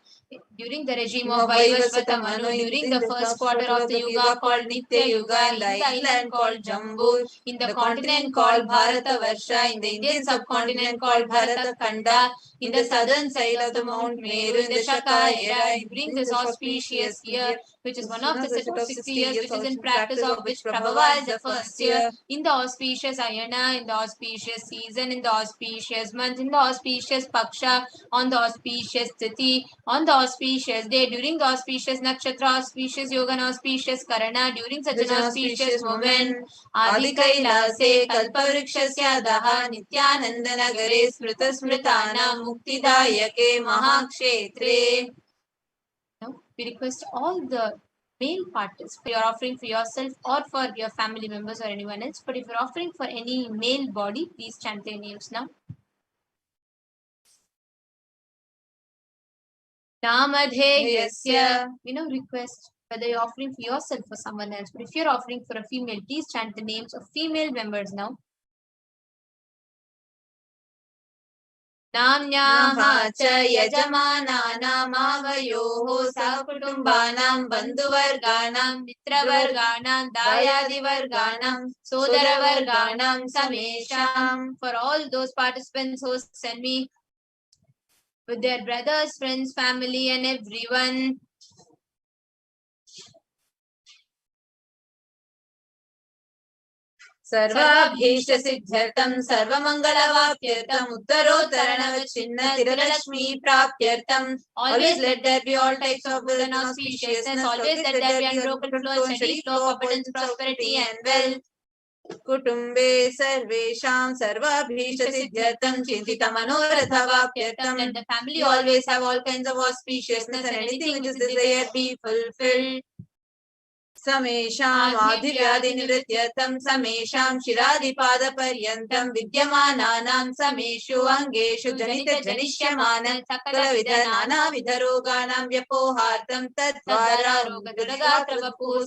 during the regime of Vaivasvata Manu, during the first quarter of the Yuga called Nitya Yuga, in the island called Jambu, in the continent called Bharata Varsha, in the Indian subcontinent called Bharata Khanda, in the southern side of the Mount Meru, in the Shaka era, during this auspicious year, which is one of the set of 60 years, which is in practice of which Prabhava is the first year, in the auspicious Ayana, in the auspicious season, in the auspicious month, in the auspicious Paksha, on the auspicious Tithi, on the auspicious day, during the auspicious Nakshatra, auspicious Yoga, and auspicious Karana, during such an auspicious moment, Adi Kailase, Kalpavrikshasya Daha, Nithyananda Nagare, Smrita Smritana, Muktidayake, Mahakshetre. Now, we request all the male parties for your offering for yourself or for your family members or anyone else. But if you're offering for any male body, please chant their names now. Namadheyasya. We now request whether you're offering for yourself or someone else. But if you're offering for a female, please chant the names of female members now. Namnyaha cha yajamanaanamavayoho sakutumbanam bandhuvarganam mitravarganam dayadivarganam sodaravarganam samesham. For all those participants who send me with their brothers, friends, family and everyone. सर्वाभीष्ट सिद्ध्यर्थं सर्वमंगलवाप्यर्थं उत्तरोत्तरणवच्छिन्न तिरलक्ष्मी प्राप्त्यर्थं. Always let there be all types of good and auspiciousness. Always let there be unbroken flow and steady flow of abundance, prosperity and wealth. कुटुम्बे सर्वेषां सर्वाभीष्टसिद्ध्यर्थं चिन्तितमनोरथवाप्यर्थं. Let the family always have all kinds of auspiciousness and anything which is desired be fulfilled. समेषाम् आदिव्याधिनिवृत्त्यर्थं समेषां शिरादिपादपर्यन्तं विद्यमानानां समेषु अङ्गेषु जनितजनिष्यमान सकलविध नानाविधरोगाणां व्यपोहार्थं तद्वारा रोगदुर्गाप्रवपुः.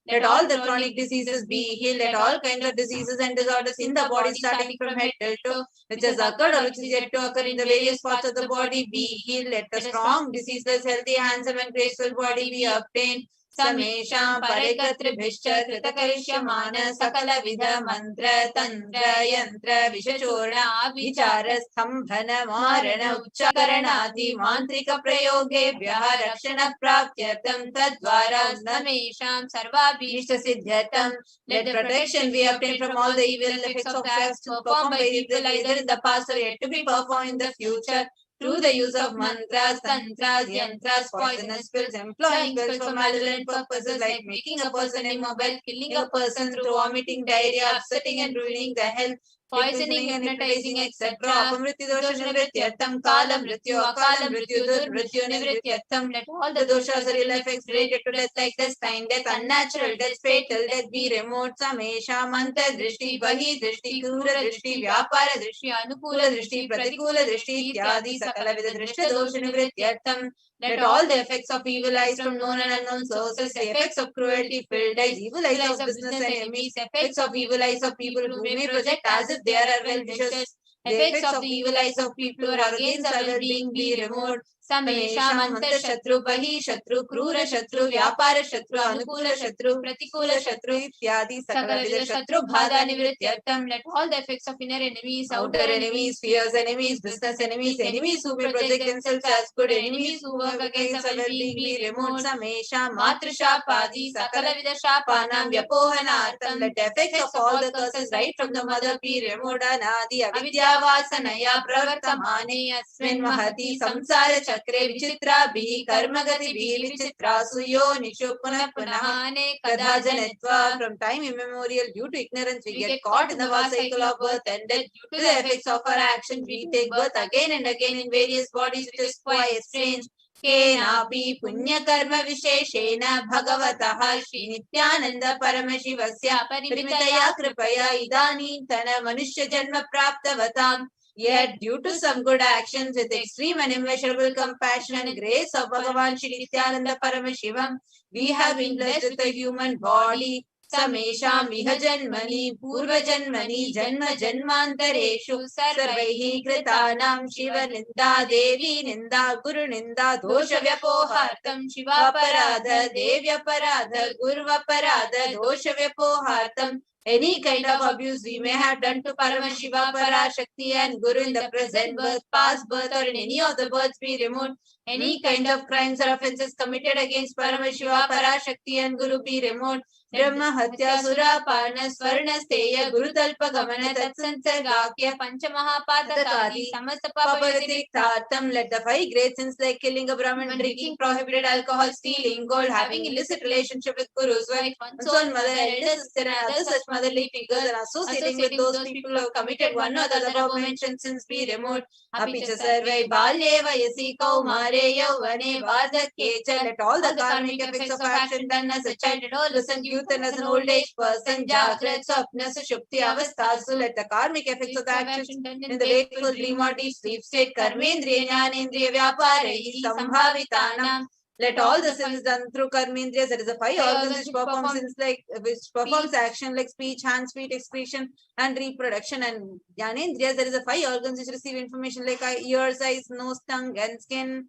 Let all the chronic diseases be healed. Let all kinds of diseases and disorders in the body starting from head till toe, which has occurred or which is yet to occur in the various parts of the body, be healed. Let a strong, diseaseless, healthy, handsome and graceful body be obtained. समेषां परिकर्तृभिश्च कृतकरिष्यमान सकलविध मन्त्र तन्त्र यन्त्र विषचूर्णाभिचार स्तम्भन मारण उच्चारणादि मान्त्रिक प्रयोगेभ्यः रक्षण प्राप्त्यर्थं तद्वारा समेषां सर्वाभीष्ट सिद्ध्यर्थं. Let protection be obtained from all the evil effects of acts performed by evil either in the past or yet to be performed in the future, through the use of mantras, tantras, yantras, poisonous pills, employing pills for malevolent purposes like making a person immobile, killing a person through vomiting, diarrhea, upsetting and ruining the health, poisoning, hypnotizing, etc. Apamrityu dosha nivrityartham, kala mrityu, akala mrityu, durmrityu nivrityartham. Let all the doshas or ill effects related to death like death, sign death, unnatural death, fatal death be removed. Samesha manta drishti, bahi drishti, krura drishti, vyapara drishti, anukula drishti, pratikula drishti, ityadi sakalavidha drishta dosha nivrityartham. Let all the effects of evil eyes from known and unknown sources, the effects of cruelty, filled eyes, evil eyes of business enemies, effects of evil eyes of people who may project as if they are well wishers, the effects of the evil eyes of people who are against our well-being be removed. Samesham antar shatru, bahi shatru, krura shatru, vyapara shatru, anukula shatru, pratikula shatru, ityadi sakalavidha shatru bhada nivrityartham. Let all the effects of inner enemies, outer enemies, fierce enemies, business enemies, enemies who may project themselves as good, enemies who work against our well-being be removed. Samesham matrishapadi sakalavidha shapanam vyapohanartham. Let the effects of all the curses right from the mother be removed. Anadi avidyavasanaya pravartamane asmin mahati samsara chakre vichitrabhi karmagatibihi vichitrasu yonishu punah punah anekadha janatva. From time immemorial, due to ignorance, we get caught in the vast cycle of birth and death. Due to the effects of our actions, we take birth again and again in various bodies, which is quite strange. केनापि पुण्यकर्म विशेषेण भगवतः श्री नित्यानंद परमशिवस्य परिमितया कृपया इदानीन्तन मनुष्य जन्म प्राप्तवताम्. Yet, due to some good actions with extreme and immeasurable compassion and grace of Bhagavan Shri Nithyananda Paramashivam, we have been blessed with a human body. समेषां विहजन्मनि पूर्वजन्मनि जन्म जन्मान्तरेषु सर्वैः कृतानां शिवनिन्दा देवी निन्दा गुरुनिन्दा दोषव्यपोहार्थं शिवापराध देव्यपराध गुरुवपराध दोषव्यपोहार्थं. Any kind of abuse we may have done to Paramashiva, Parashakti and Guru in the present birth, past birth or in any of the births be removed. Any kind of crimes or offences committed against Paramashiva, Parashakti and Guru be removed. Brahma Hatya Surapana Swarna Steya Gurutalpa Gamana Tatsansargakya Panchamahapatakadi Samasta Papayatiriktartam. Let the 5 great sins like killing a Brahman, drinking prohibited alcohol, stealing gold, having illicit relationship with Guru's wife, one's own mother, elder sister and other such motherly figures and associating with those people who have committed one or the other above mentioned sins be removed. Apicha sarvai balye vayasi kaumare yauvane vardhakye cha. Let all the karmic effects of action done as a child, adolescent, youth and as an old age person, jagrat, swapna, sushupti, avasthasu. Let the karmic effects of the action done in the wakeful, dream or deep sleep state, karmendriya, jnanendriya, vyaparai, sambhavitanam. Let all the sins done through karmendriyas, that is the 5 organs which perform sins like which performs action like speech, hands, feet, excretion, and reproduction, and jnanendriyas, that is the 5 organs which receive information like ears, eyes, nose, tongue, and skin.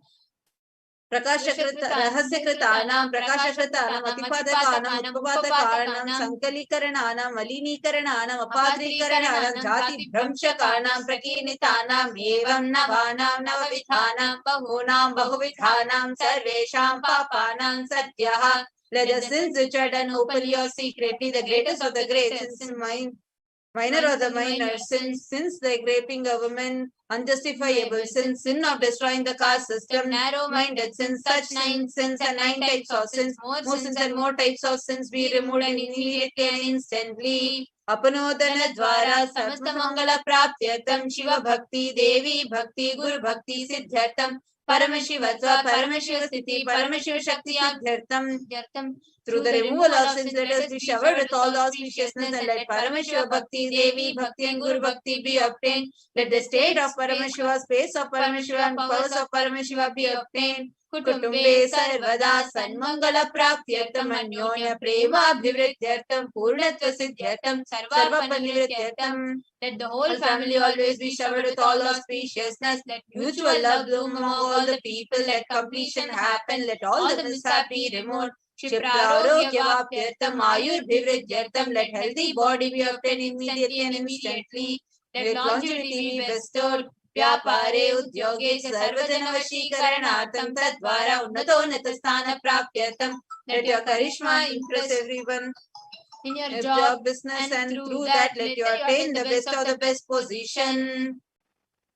रहस्यकृतानां प्रकाशकृतानां अतिपादकानां उपपादकानां संकलीकरणानां मलिनीकरणानां अपाद्रीकरणानां जातिभ्रंशकानां प्रकीर्णितानाम् एवं नवानां नवविधानां बहूनां बहुविधानां सर्वेषां पापानां सद्यः. Let the sins which are done openly or secretly, the greatest of the great sins in mind, Minor or the minor sins like raping a woman, unjustifiable sins, sin of destroying the caste system, narrow-minded sins, such 9 sins and 9 types of sins, more sins and more types of sins be removed immediately and instantly. Apanodana dwara samasta mangala praptyartam Shiva bhakti, Devi bhakti, Guru bhakti siddhyartam Paramashivatva, Paramashiva sthiti, Paramashiva shakti siddhyartam. Through the removal of sins, let us be showered with all the auspiciousness and let Paramashiva Bhakti, Devi Bhakti and Guru Bhakti be obtained. Let the state of Paramashiva, space of Paramashiva and powers of Paramashiva be obtained. Kutumbe sarvada sanmangala praptyartam anyonya prema abhivrityartam purnatva siddhyartam sarva panivrityartam. Let the whole family always be showered with all auspiciousness. Let mutual love bloom among all the people. Let completion happen. Let all the mishap be removed. Shiprarogya-vapyartam ayur-bhivridyartam. Let healthy body be obtained immediately and instantly. Let longevity be bestowed. Vyapare udyoge sarvajana vashikaranartam tadvara unnatonnata sthana prapyartam. Let your charisma impress everyone in your job, business, and through that let you attain the best of the best position.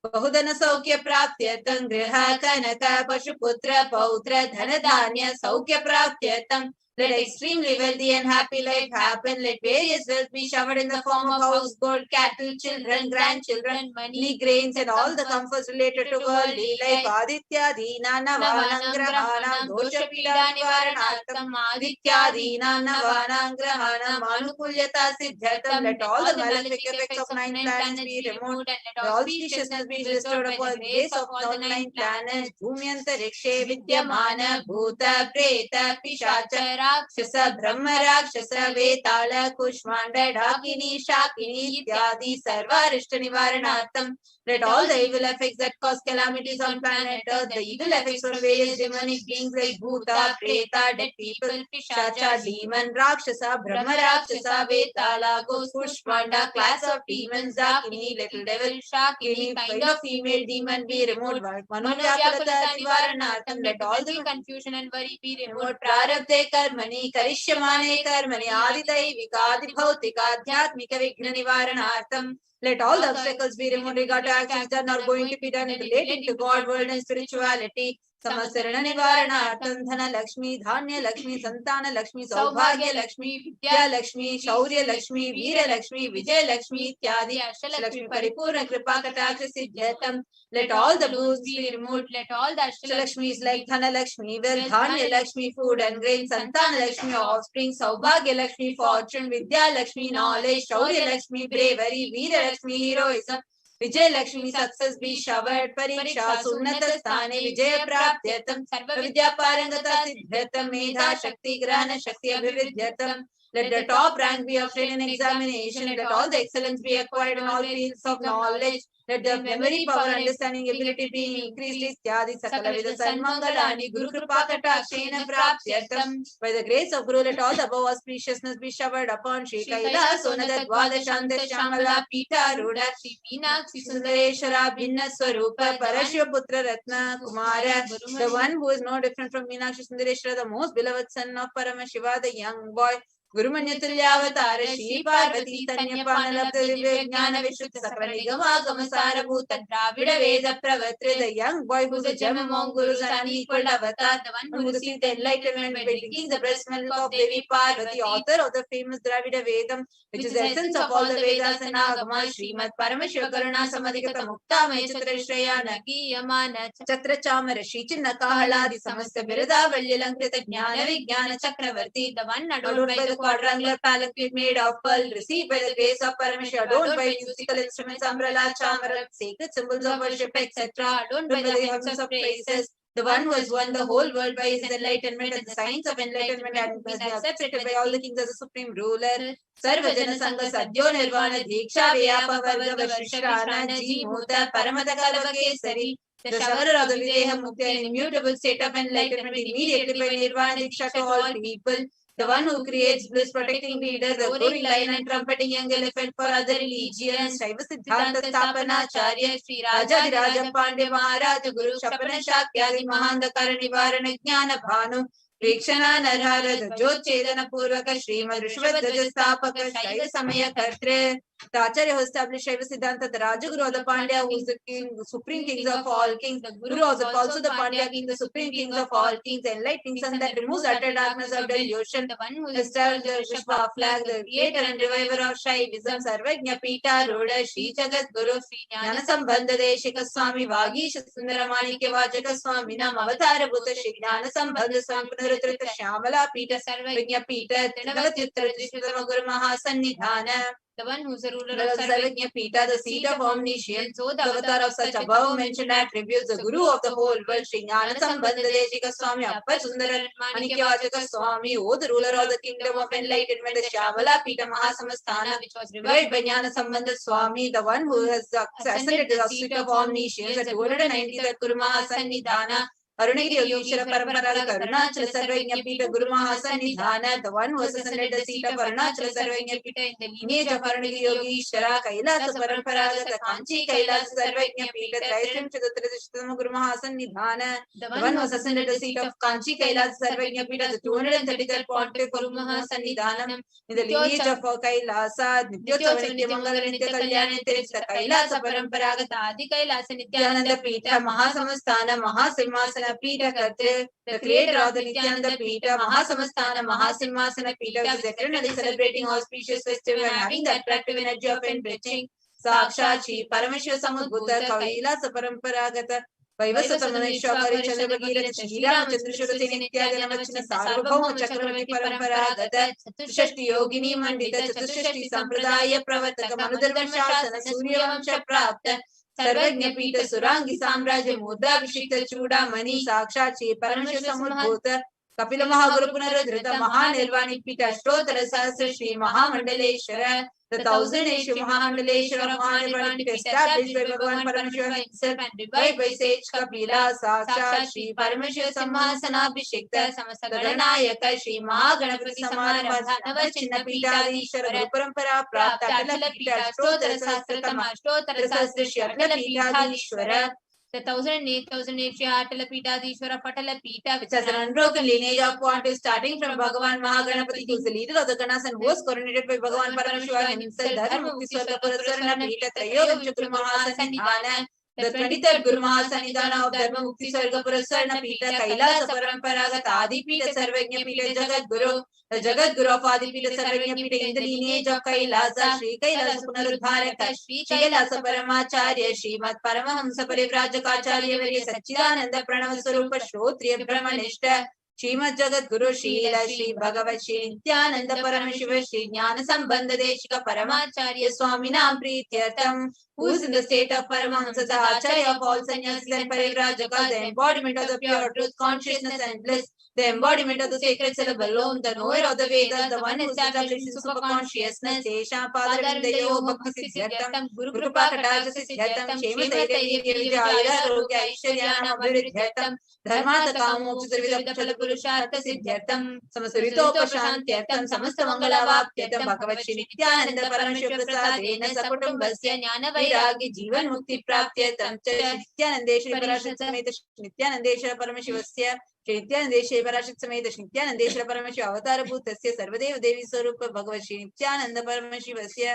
बहुधन सौख्य प्राप्त्यर्थं गृह कनक पशुपुत्र पौत्र धन धान्य सौख्य प्राप्त्यर्थं. Let extremely wealthy and happy life happen. Let various wealth be showered in the form of house, gold, cattle, children, grandchildren, money, grains, and all the comforts related to worldly life. Aditya Dina Navanam Grahanam Dosha Pida Nivaranartam Aditya Navanam Grahanam Anukulyata Siddhartam. Let all the malefic effects of 9 planets be removed and let all auspiciousness be bestowed upon the grace of all the 9 planets. Bhumyantarikshe Vidyamana Bhuta Preta Pishacha Rakshasa Brahma Rakshasa Vetala Kushmanda Dhakini Shakini Ityadi Sarvarishta Nivaranartam. Let all the evil effects that cause calamities on planet Earth, the evil effects from various demonic beings like Bhuta, Preta, dead people, Pishacha, demon, Rakshasa, Brahma Rakshasa, Vetala, ghost, Kushmanda, class of demons, Dakini, little devil, Shakini, kind of female demon be removed. Manovyakulata Nivaranartam. Let all the confusion and worry be removed. Prarabdhe karmani, karishyamane karmani, adidai vikadibhautika, adhyatmika vigna nivaranartam. Let all the obstacles be removed regarding actions done or going to be done relating to God, world and spirituality. Samasarana Nivaranartam Dhana Lakshmi, Dhanya Lakshmi, Santana Lakshmi, Saubhagya Lakshmi, Vidya Lakshmi, Shaurya Lakshmi, Veera Lakshmi, Vijay Lakshmi, Ityadi, Ashtalakshmi, Paripurna Kripa Kataksha Siddhyatam. Let all the boons be removed. Let all the Ashtalakshmis like Dhana Lakshmi, wealth, Dhanya Lakshmi, food and grain, Santana Lakshmi, offspring, Saubhagya Lakshmi, fortune, Vidya Lakshmi, knowledge, Shaurya Lakshmi, bravery, Veera Lakshmi, heroism, Vijay Lakshmi, success be showered, Pariksha, Sunnata Sthane, Vijaya Praptyatam, Sarva Vidya Parangata Siddhyatam, Medha Shakti, Grana Shakti, Abhividhyatam. Let the top rank be obtained in examination. Let all the excellence be acquired in all fields of knowledge. Let the memory, power, understanding, ability be increased. Ityadi Sakala Vida Sanmangalani Guru Kripa Katakshena Praptyartam. By the grace of Guru, let all the above auspiciousness be showered upon Shri Kaila Sonada Dwada Shanta Shamala Pita Ruda Shri Meenakshi Sundareshwara Bhinna Swarupa Parashiva Putra Ratna Kumara. The one who is no different from Meenakshi Sundareshwara, the most beloved son of Paramashiva, the young boy. Gurumanyatulyavatara Shri Parvati Tanyapanalabdha Divya Jnana Vishuddha Sakala Nigama Gamasara Bhuta Dravida Veda Pravatra. The young boy who is a gem among gurus and unequaled avatar, the one who received the enlightenment by drinking the breast milk of Devi Parvati, author of the famous Dravida Vedam, which is the essence of all the Vedas and Agamas. Srimad Paramashiva Karuna Samadhikata Mukta Mechatra Shraya Nagiyamana Chatra Chamara Shri Chinna Kahaladi Samasta Birada Valyalankrita Jnana Vijnana Chakravarti, the one adorned by the quadrangular palanquin made of pearl, received by the grace of Paramashiva, adorned by musical instruments, umbrella, chamara, sacred symbols of worship, etc., adorned by the hymns of praises. The one who has won the whole world by his enlightenment and the signs of enlightenment and been accepted by all the kings as the supreme ruler. Sarvajana Sangha Sadhyo Nirvana Diksha Vyapa Varga Vashishrana Jimhuta Paramata Kalava Kesari. The shower of the Videha Mukti and immutable state of enlightenment immediately by Nirvana Diksha to all people. The one who creates bliss, protecting leader, the roaring lion and trumpeting young elephant for other religions. Shaiva Siddhanta Stapana Acharya Sri Raja Raja Pandya Maharaja Guru Shapana Shakyadi Mahanda Karanivarana Jnana Bhanu Vikshana Narhara Jot Chedana Purvaka Srimad Rishvad Stapaka Shaiva Samaya Kartre. The Acharya who established Shaiva Siddhanta, the Rajaguru, the Pandya, who is the king, the supreme kings of all kings, the Guru also the Pandya king, the supreme king of all kings, the enlightening sun that removes utter darkness of delusion, the one who established the Vishwa flag, the creator and reviver of Shaivism, Sarvajna Pita, Roda, Shri Jagat Guru, Jnana Sambandha Deshika Swami, Vagisha Sundaramani Vajaka Swami, Nam Avatara Bhuta, Shri Jnana Sambandha Swami, Punarutrita Shyamala Pita, Sarvajna Pita, Tinavatyuttara Drishtama Guru Mahasannidhana. The one who is the ruler of Sarvajna Pita, the seat of omniscience, so the avatar of such above mentioned attributes, the Guru of the whole world, Shri Jnana Sambandha Deshika Swami, Appa Sundara Manikya Vajaka Swami, O the ruler of the kingdom of enlightenment, the Shyavala Pita Mahasamastana, which was revived by Jnana Sambandha Swami, the one who has ascended to the seat of omniscience, the 290th Guru Mahasannidhana, Arunagiri Yogeshwara Parampara Karunachala Sarvajna Pita Guru Mahasannidhana, the one who has ascended the seat of Arunachala Sarvajna Pita in the lineage of Arunagiri Yogeshwara, Kailasa Parampara Kanchi Kailasa Sarvajna Pita, Traishram Chadatradishtam Guru Mahasannidhana, the one who has ascended the seat of Kanchi Kailasa Sarvajna Pita, the 233rd Pontiff Guru Mahasannidhanam, in the lineage of Kailasa, Nityotsava Nitya Mangala Nitya Kalyana Tirishta Kailasa Paramparagata Adi Kailasa Nithyananda Pita Mahasamastana Mahasimhasana Pita Katre, the creator of the Nithyananda Pita, Mahasamastana, Mahasimhasana Pita, which is eternally celebrating auspicious festival and having the attractive energy of enriching. Sakshat Shri Paramashivoham Kailasa Paramparagata, Vaivasatamaneshwari Chandravagirata Shri Ramachandra Nitya Ganavachana Sarvabhauma Chakravati Paramparagata, Chatushashti Yogini Mandita, Chatushashti Sampradaya Pravartaka Manudharma Shasana Suryavamsha Prapta, Sarvajna Pita Surangi Samrajya Mudabhishikta Chudamani Sakshat Shri Paramashivoham Kapila Mahaguru Punaradhrita Mahanirvani Pita Shtotara Sahasra Shri Mahamandaleshwara, the 1000th Shri Mahamandaleshwara of Mahanirvani Pita established by Bhagavan Paramashiva himself and revived by sage Kapila Sakshat Shri Paramashiva Samhasanabhishekta Samasaganayaka Shri Mahaganapati Samarabha Navachinna Pitadishwara Guru Parampara Prapta Atala Pita Shtotara Sahasratama Shtotara Sahasra Shri Atala Pitadishwara, the 1008 Shri Atala Pitadishwara Patala Pita, which has an unbroken lineage of quantum starting from Bhagavan Mahaganapati, who is the leader of the Ganas and who was coronated by Bhagavan Paramashiva himself, Dharma Mukti Swarga Purasarana Pita Trayovincha Guru Mahasannidhana, the 23rd Guru Mahasannidhana of Dharma Mukti Swarga Purasarana Pita, Kailasa Paramparagata Adi Pita Sarvajna Pita Jagat Guru, the Jagat Guru of Adi Pita Sarvajna Pita in the lineage of Kailasa, Shri Kailasa Punarudharaka, Shri Kailasa Paramacharya, Srimad Paramahamsa Parivrajaka Varya Satchidananda Pranava Swarupa Shrotriya Brahmanishta, Srimad Jagat Guru Shila Shri Bhagavat Shri Nithyananda Paramashiva Shri Jnana Sambandha Deshika Paramacharya Swaminam Prityartham, who is in the state of Paramahamsa, the Acharya of all sannyasis and Parivrajakas, the embodiment of the pure truth, consciousness and bliss, the embodiment of the sacred syllable alone, the knower of the Vedas, the one who establishes in super consciousness, Desha Padarindayo Bhakti Siddhyatam, Guru Kripa Kataja Siddhyatam, Shema Tairi Vijaya Rogya Aishwaryanam Abhiruddhyatam, Dharmata Kamoksha Vida Phalapurushartha Siddhyatam, Samasarito Pashantyartam, Samasta Mangala Vaptyatam, Bhagavat Shri Nithyananda Paramashiva Prasadena Sakutumbasya Jnana Vairagya Jivan Mukti Praptyatam, Nithyanandeshwara Parashakti Sameta Nithyanandeshwara Paramashivasya, Shri Nithyanandeshwara Parashakti Sameta Nithyanandeshwara Paramashiva Avatara Bhutasya Sarvadeva Devi Swarupa Bhagavat Shri Nithyananda Paramashivasya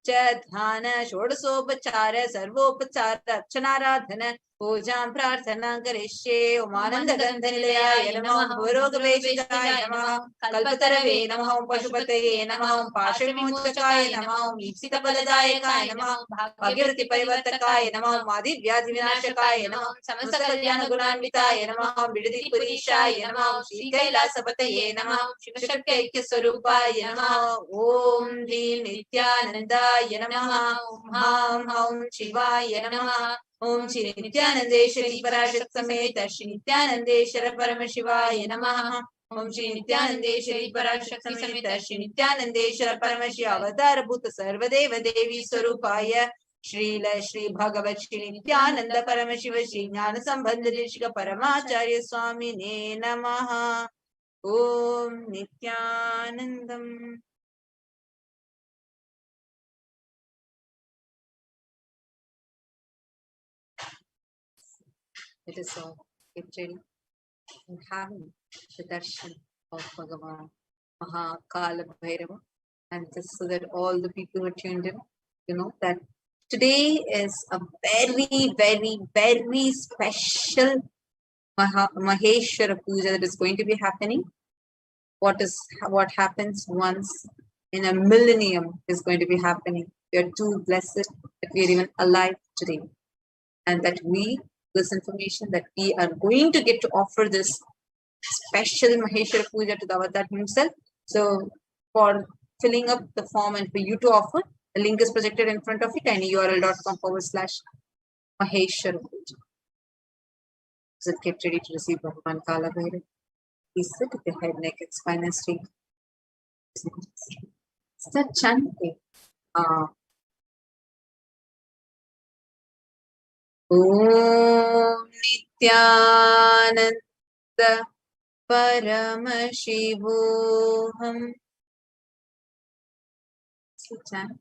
Dhana Shodasopachara Sarvopachara Archanaradhana Pujam Prarthana Karishe Umananda Gandhanilaya Namah Bhoroga Veshikaya Namah Kalpatarave Namah Pashupataye Namah Pashvimuttakaya Namah Ipsita Paladayakaya Namah Bhagirati Parivartakaya Namah Madhi Vyadhi Vinashakaya Namah Samasta Kalyana Gunanvitaya Namah Vidadi Purishaya Namah Shri Kailasapataye Namah Shivashakti Aikya Swarupaya Namah Om Dhim Nithyanandaya Namah Om Ham Shivaya Namah Om Shri Nithyanandeshwari Parashakti Sameta Shri Nithyanandeshwara Paramashivaya Namaha. Om Shri Nithyanandeshwari Parashakti Sameta Shri Nithyanandeshwara Paramashiva Avatara Bhuta Sarvadeva Devi Swarupaya Srila Shri Bhagavat Shri Nithyananda Paramashiva Shri Jnana Sambandha Deshika Paramacharya Swami Ne Namaha. Om Nithyanandam. It is all get ready and having the darshan of Bhagavan Mahakala Bhairava, and just so that all the people who are tuned in that today is a very, very, very special Maheshwara Puja that is going to be happening. What happens once in a millennium is going to be happening. We are too blessed that we are even alive today, and that this information that we are going to get to offer this special Maheshwara Puja to the Avatar himself. So for filling up the form and for you to offer, the link is projected in front of it, tinyurl.com/Maheshwara Puja. So get ready to receive Bhagavan Kala Bhairav. Please sit with the head, neck, and spine and straight. Start chanting. Om Nithyananda Paramashivoham. Chant.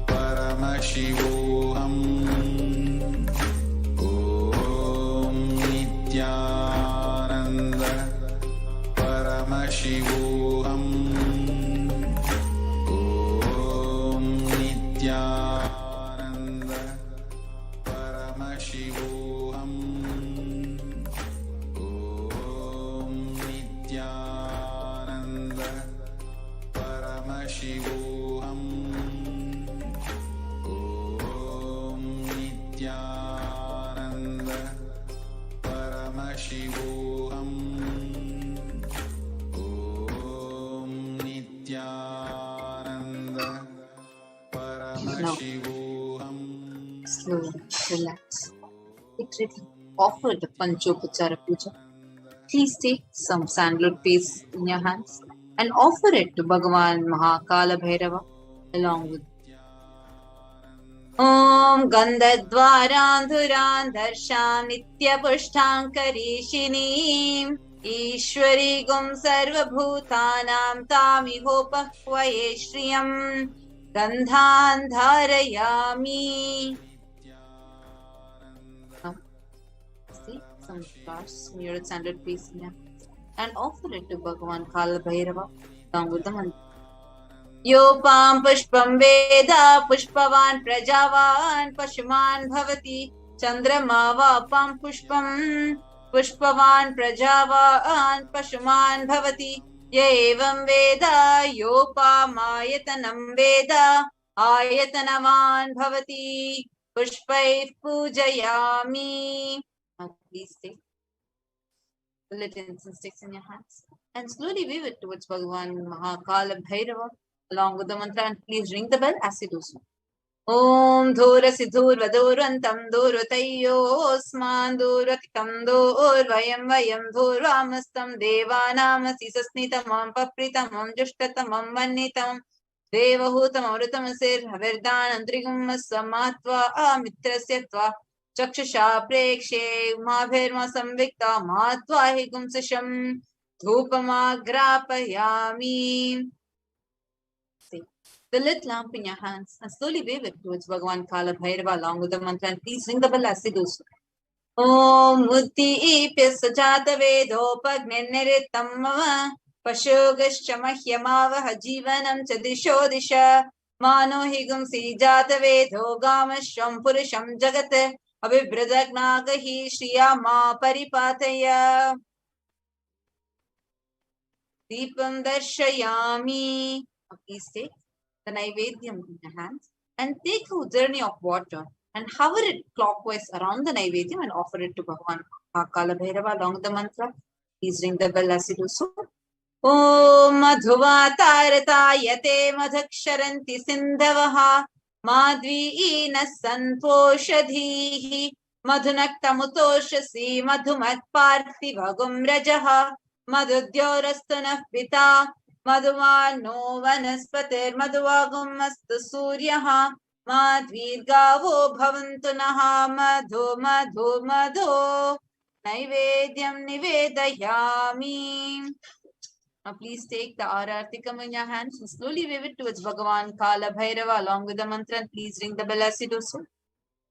Paramashivoham. Om Nithyananda Paramashivoham. Om Nithyananda Paramashivoham. Om Nithyananda Paramashivoham. Nithyananda Paramashivoham. Om Nithyananda Paramashivoham. Slowly relax. Get ready. Offer the Panchopachara Puja. Please take some sandalwood paste in your hands and offer it to Bhagavan Mahakala Bhairava along with Om Gandhadvaran Dharsham Nitya Pushtankarishinim Ishwari Gum Sarva Bhutanam Tamihopahvaye Shriyam Gandhan Dharayami. Now, take some flowers, smeared sandalwood paste in your hands and offer it to Bhagavan Kala Bhairava along with the mantra. Yopam pushpam veda pushpavan prajavan pashuman bhavati chandrama vapam pushpam pushpavan prajavan pashuman bhavati yevam veda yopam ayatanam veda ayatanavan bhavati pushpai pujayami. Now please take the little incense sticks in your hands and slowly wave it towards Bhagavan Mahakala Bhairava along with the mantra, and please ring the bell as you do so. Om Dhura Sidhur Vadurantam Dhurutayo Osman Dhuratitam Dhur Vayam Vayam Dhuramastam Devanam Sisasnitamam Papritamam Jushtatamam Vannitamam Devahutam Amrutamasir Havirdan Andrigum Samatva Amitrasyatva Chakshusha Prekshe Umabhirma Samvikta Matva Higum Sisham Dhupamagrapayami. The lit lamp in your hands and slowly wave it towards Bhagavan Kala Bhairava along with the mantra, and please ring the bell as you do so. Om Mutti Pyasajata Vedopagniniritam Mama Pashogascha Mahyamavaha Jivanam Chadisho Disha Mano Higum Sijata Vedogam Purusham Jagate Abhibhradagnaga Shriyama Paripataya Deepam Darshayami. Please take the Naivedyam in your hands and take a journey of water and hover it clockwise around the Naivedyam and offer it to Bhagavan Mahakala Bhairava along with the mantra. Please ring the bell as you do so. Om Madhuvatartayate Madhaksharanti Sindhavaha Madviina Sanposhadhihi Madhunaktamutoshasi Madhumat Parthivagum Rajaha Madhudyorastunah Pita Madhuvano Vanaspatir Madhuvagum Astu Suryaha माध्वीर्गावो भवन्तु नः मधो मधो मधो नैवेद्यं निवेदयामि. Now please take the Arartikam in your hands and slowly wave it towards Bhagavan Kala Bhairava along with the mantra, and please ring the bell as you do so.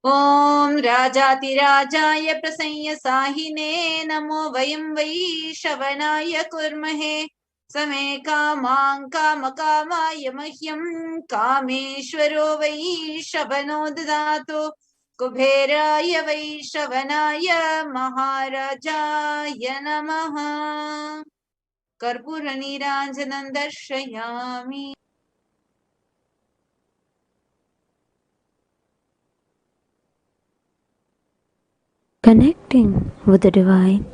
Om Rajati Rajaya Prasanya Sahine Namo Vayam Vai Shavanaya Kurmahe Same Kamang Kama Kamaya Mahyam Kameshwaro Vai Shavano Dadato Kubheraya Vai Shavanaya Maharajaya Namaha. Karpura Niranjanam Darshayami. Connecting with the divine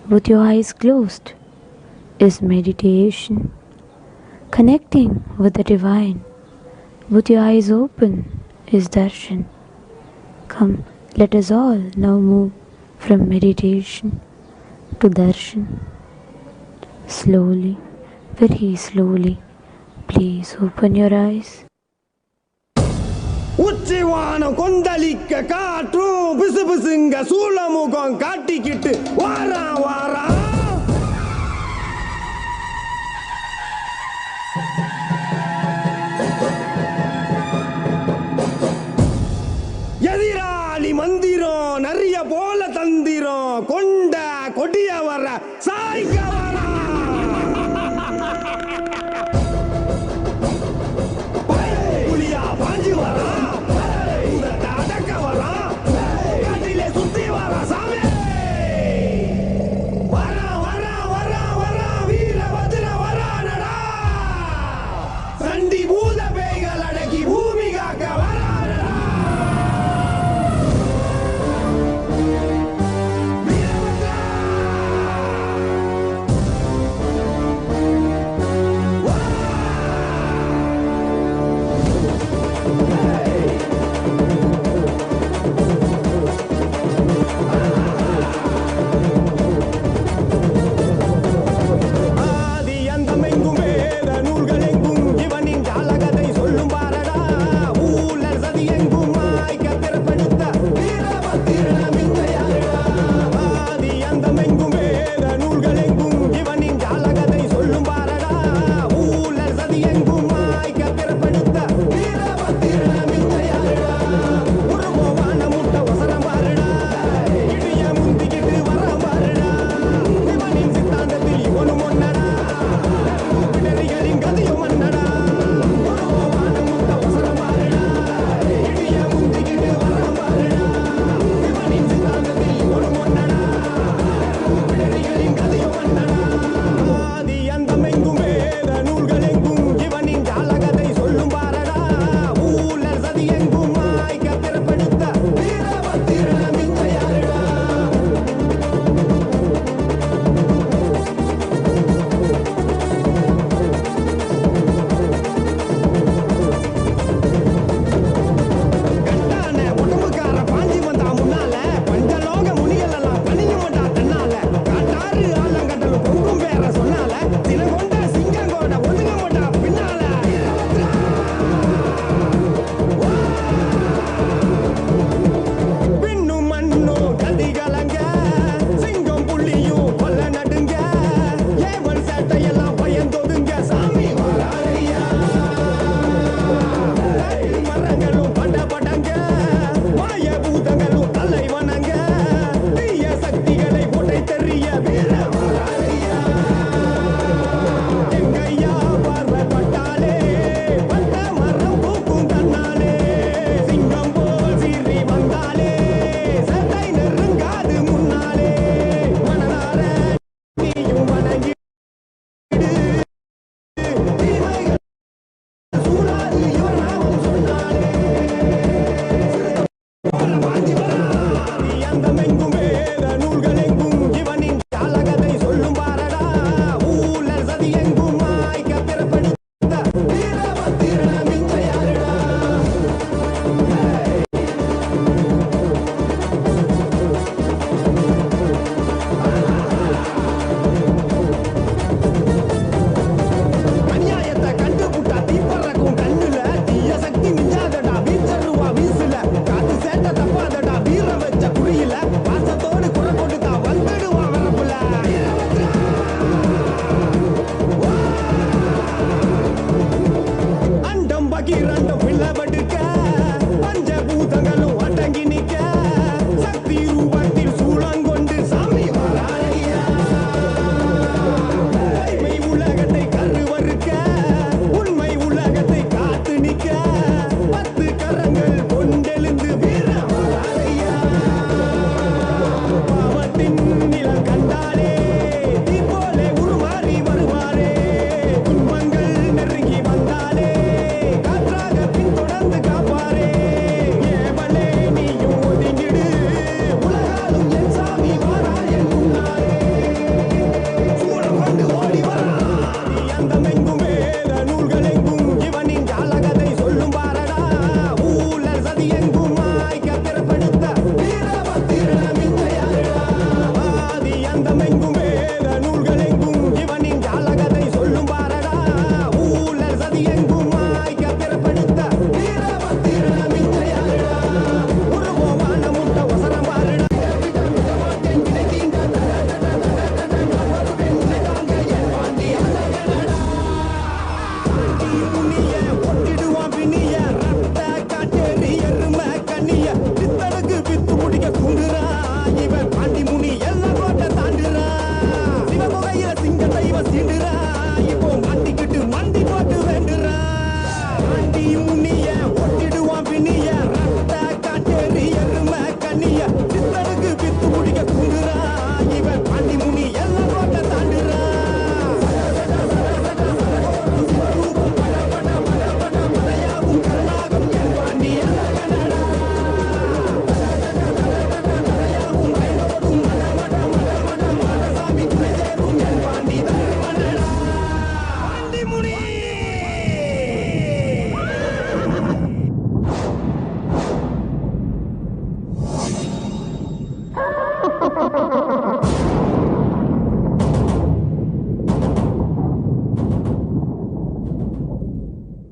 with your eyes closed is meditation. Connecting with the divine with your eyes open is darshan. Come, let us all now move from meditation to darshan. Slowly, very slowly, please open your eyes. உச்சிவானம் கொந்தளிக்க காற்றும் பிசு பிசுங்க சூளமுகம் காட்டிக்கிட்டு வாரா வாரா. எதிராளி மந்திரம் நிறைய போல தந்திரம் கொண்ட கொடிய வர சாய்க்க வரா. புலியா பாஞ்சு வரா. பாக்கி ரெண்டும் பிள்ளவடுக்க பஞ்சபூதங்களும் அடங்கி நிக்க சக்தி ரூபத்தில் சூழங்கொண்டு சாமி வராயா உண்மை உலகத்தை கருவறுக்க உண்மை உலகத்தை காத்து நிக்க 10 கரங்கள் கொண்டெழுந்து வீர வராயா பாவத்தின் நிலம் கண்டாலே தீ போலே உருமாறி வருவாரே துன்பங்கள் நெருங்கி வந்தாலே காற்றாக பின்தொடர்ந்து காப்பாரே ஏவலே நீயும் ஒதுங்கிடு உலகாலும் என் சாமி வாராயே முன்னாரே சூடம் கொண்டு ஓடி வரா அந்தமெங்கும் வேத நூல்கள் எங்கும் இவனின் ஜாலகத்தை சொல்லும் பாரடா ஊழல் சதி எங்கும் மாய்க்க பிறப்படுத்த வீரபத்திரமில்லையாரடா ஆதி அந்தமெங்கும் வேத நூல்கள் எங்கும் இவனின் ஜாலகத்தை சொல்லும் பாரடா ஊழல் சதி எங்கும் மாய்க்க பிறப்படுத்த வீரபத்திரமில்லையாரடா உருவோமான முட்ட வசனம் பாருடா புண்ணிய ஒட்டிடுவான் பின்னிய ரத்த காட்டேறி எருமை கண்ணிய பித்தனுக்கு பித்து முடிக்க குண்டுறா இவன் பாண்டி முனி எல்லாம் கோட்டை தாண்டுறா சிவகுகையில சிங்கத்தை இவன் சீண்டுறா இப்போ மாட்டிக்கிட்டு மண்டி போட்டு வேண்டுறா பாண்டி முனிய ஒட்டிடுவான் பின்னிய ரத்த காட்டேறி எருமை கண்ணிய பித்தனுக்கு பித்து முடிக்க குண்டுறா இவன் பாண்டி முனி எல்லாம் கோட்டை தாண்டுறா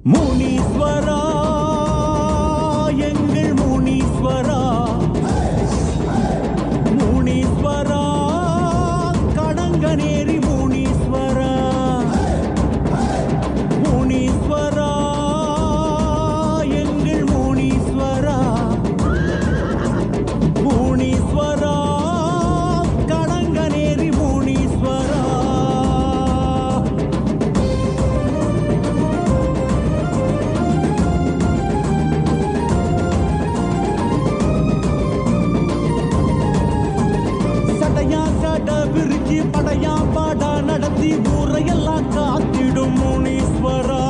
முனீஸ்வரா எங்கள் முனீஸ்வரா முனீஸ்வரா கடங்கநேரி முனீஸ்வரா முனீஸ்வரா எங்கள் முனீஸ்வரா முனீஸ்வரா கடங்கநேரி முனீஸ்வரா சடையா சட விரிச்சி படையா பாடா நடத்தி ஊரையெல்லாம் காத்திடும் முனீஸ்வரா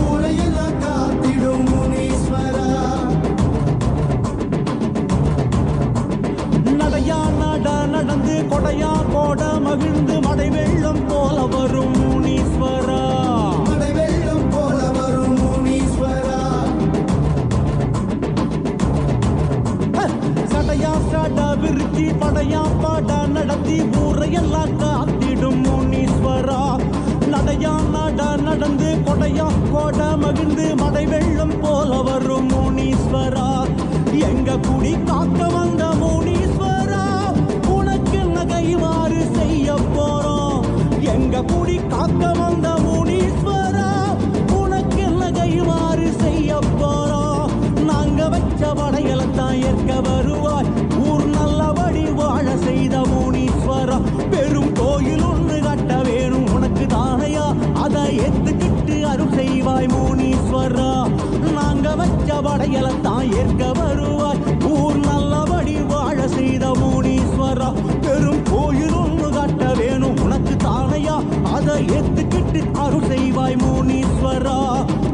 ஊரையெல்லாம் காத்திடும் முனீஸ்வரா நடையா நட நடந்து கொடையா கோட மகிழ்ந்து மடை வெள்ளம் போல வரும் முனீஸ்வரா மடை வெள்ளம் போல வரும் முனீஸ்வரா சடையா சட விரிச்சி படையா பாடா நடத்தி ஊரையெல்லாம் காத்திடும் முனீஸ்வரா நடையா நட நடந்து கொடையா கோட மகிழ்ந்து மடை வெள்ளம் போல வரும் முனீஸ்வரா எங்க குடி காக்க வந்த முனீஸ்வரா உனக்கு நகைவாறு செய்ய போறோம் எங்க குடி காக்க வந்த முனீஸ்வரா உனக்கு நகைவாறு செய்ய போறோம் நாங்க வச்ச படையலத்தான் ஏற்க வருவாய் ஊர் நல்லபடி வாழ செய்த முனீஸ்வரா பெரும் கோயில் ஒன்று கட்ட வேணும் உனக்கு தானையா அதை ஏத்துக்கிட்டு அருள் செய்வாய் முனீஸ்வரா நாங்க வச்ச படையலத்தான் ஏற்க வருவாய் ஊர் நல்லபடி வாழ செய்த முனீஸ்வரா பெரும் கோயில் ஒன்று கட்ட வேணும் உனக்கு தானையா அதை ஏத்துக்கிட்டு அருள் செய்வாய் முனீஸ்வரா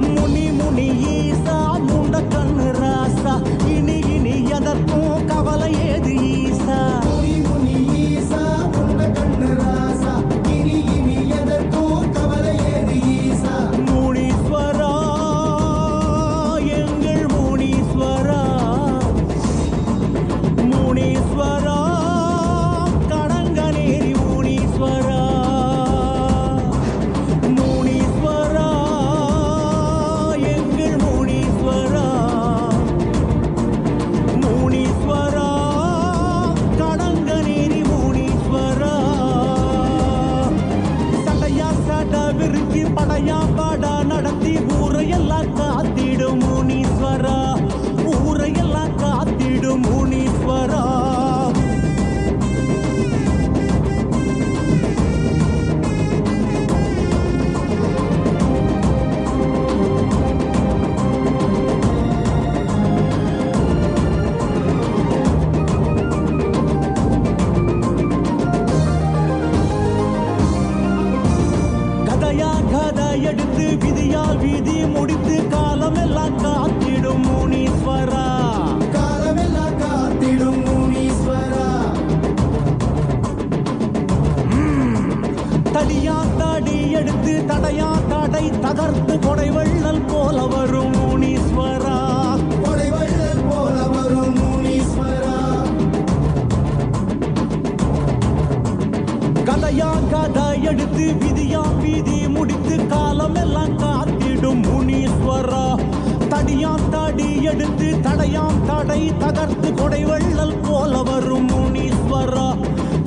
முனி முனி ஈசா முண்ட கண்ணு ராசா இனி இனி எதற்கும் கவலை ஏது ஈசா முனி முனி ஈசா முண்ட கண்ணு ராசா இனி இனி எதற்கும் கவலை ஏது ஈசா முனீஸ்வரா எங்கள் முனீஸ்வரா முனீஸ்வரா கடங்கநேரி முனீஸ்வரா முனீஸ்வரா எங்கள் முனீஸ்வரா முனீஸ்வரா தடியாம் தடி எடுத்து தடையாம் தடை தகர்த்து கொடை வெள்ளல் போல வரும் முனீஸ்வரா,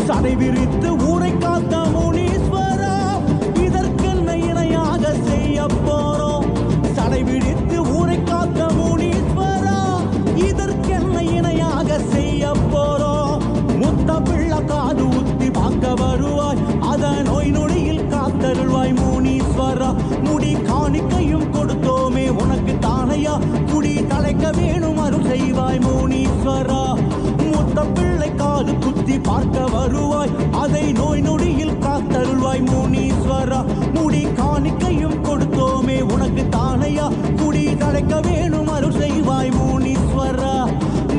சடை விரித்து ஊரை காத்த முனீஸ்வரா, இதற்கென்ன இணையாக செய்ய போறோம்? சடை விரித்து ஊரை காத்த முனீஸ்வரா, இதற்கென்ன இணையாக செய்ய போறோம்? முத்த பிள்ளை காது ஊத்தி பார்க்க வருவாய், அத நோய் நொடியில் காத்தருள்வாய் முனீஸ்வரா. முடி காணிக்கையும் கொடுத்தோமே உனக்கு தானையா, குடி தலைக்க வேணும் அருள் செய்வாய் முனீஸ்வரா. முத்த பிள்ளை காது குத்தி பார்க்க வருவாய், அதை நோய் நொடியில் காத்தருள்வாய் முனீஸ்வரா. முடி காணிக்கையும் கொடுத்தோமே உனக்கு தானையா, குடி தலைக்க வேணும் அருள் செய்வாய் முனீஸ்வரா.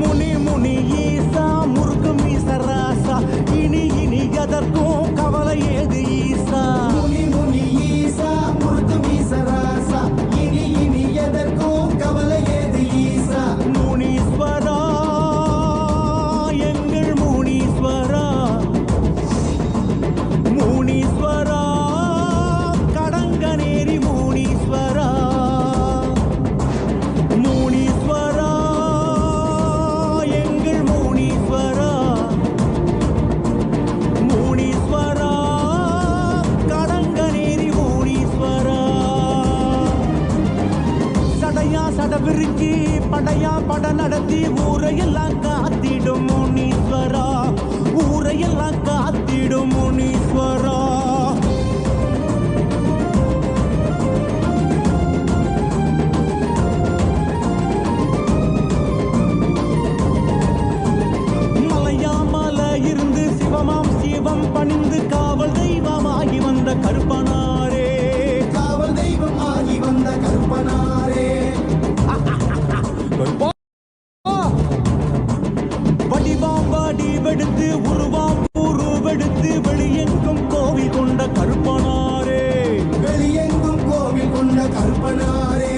முனி முனி ஈசா முருகு மீசராசா, இனி இனி எதற்கும் கவலை ஏது ஈசா. முனி முனி ஈசா முருகு மீசராசா, இனி இனி எதற்கும் கவலை ஏது ஈசா. முனீஸ்வரா எங்கள் முனீஸ்வரா, முனீஸ்வரா கடங்கநேரி முனீஸ்வரா, முனீஸ்வரா எங்கள் முனீஸ்வரா, முனீஸ்வரா கடங்கநேரி முனீஸ்வரா. சடையா சட விரிச்சி படையா பட நடத்தி ஊரையெல்லாம் காத்திடும் முனீஸ்வரா, ஊரையெல்லாம் காத்திடும் முனீஸ்வரா. மலையாமல இருந்து சிவமாம் சிவம் பணிந்து காவல் தெய்வமாகி வந்த கருப்பனாரே, காவல் தெய்வம் ஆகி வந்த கருப்பனாரே. வடிவாம் வடிவெடுத்து உருவாம் உருவெடுத்து வெளியெங்கும் கோவில் கொண்ட கருப்பனாரே, வெளியெங்கும் கோவில் கொண்ட கருப்பனாரே.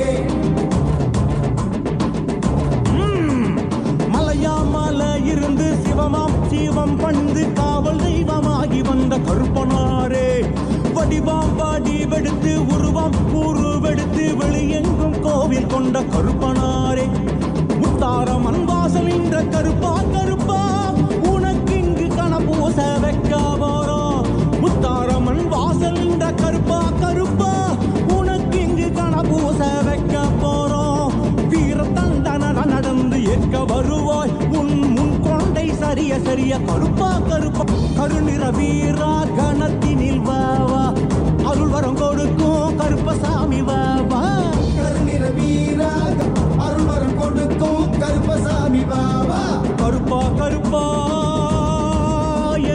மலையாமல இருந்து சிவமாம் சிவம் பணிந்து காவல் தெய்வமாகி வந்த கருப்பனாரே. வடிவாம் வடிவெடுத்து உருவாம் உருவெடுத்து வெளியெங்கும் கோவில் கொண்ட கருப்பனாரே. முத்தாரம் அன்வாசல் என்ற கருப்பா கருப்பா, உனக்கு இங்கு கணபூச வைக்க போறோம். முத்தாரம் அன்வாசல் என்ற கருப்பா கருப்பா, உனக்கு இங்கு கணபூச வைக்க போறோம். வீர தண்டன நடந்து ஏற்க வருவாய், உன் முன் கொண்டை சரிய சரிய கருப்பா கருப்பா. கருநிற வீரா கணத்தினில் வாவா, அருள் வரம் கொடுக்கும் கருப்பசாமி வாவா. கருநிற வீரா அருள் வரம் கொடுக்கும் கருப்பசாமி பாபா. கருப்பா கருப்பா